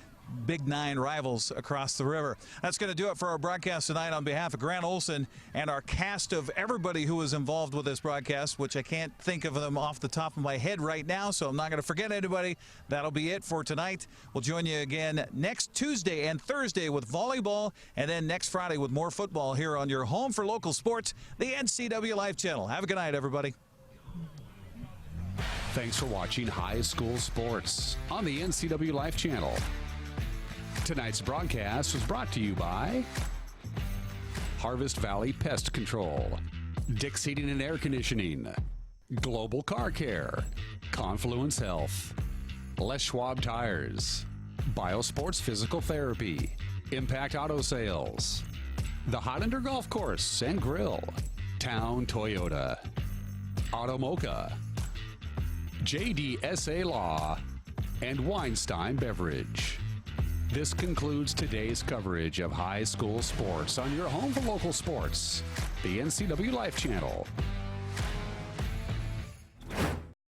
Big Nine rivals across the river. That's going to do it for our broadcast tonight. On behalf of Grant Olson and our cast of everybody who was involved with this broadcast, which I can't think of them off the top of my head right now, so I'm not going to forget anybody. That'll be it for tonight. We'll join you again next Tuesday and Thursday with volleyball, and then next Friday with more football here on your home for local sports, the NCWLIFE channel. Have a good night, everybody. Thanks for watching High School Sports on the NCWLIFE channel. Tonight's broadcast was brought to you by Harvest Valley Pest Control, Dick's Heating and Air Conditioning, Global Car Care, Confluence Health, Les Schwab Tires, Biosports Physical Therapy, Impact Auto Sales, the Highlander Golf Course and Grill, Town Toyota, Automocha, JDSA Law, and Weinstein Beverage. This concludes today's coverage of high school sports on your home for local sports, the NCWLIFE channel.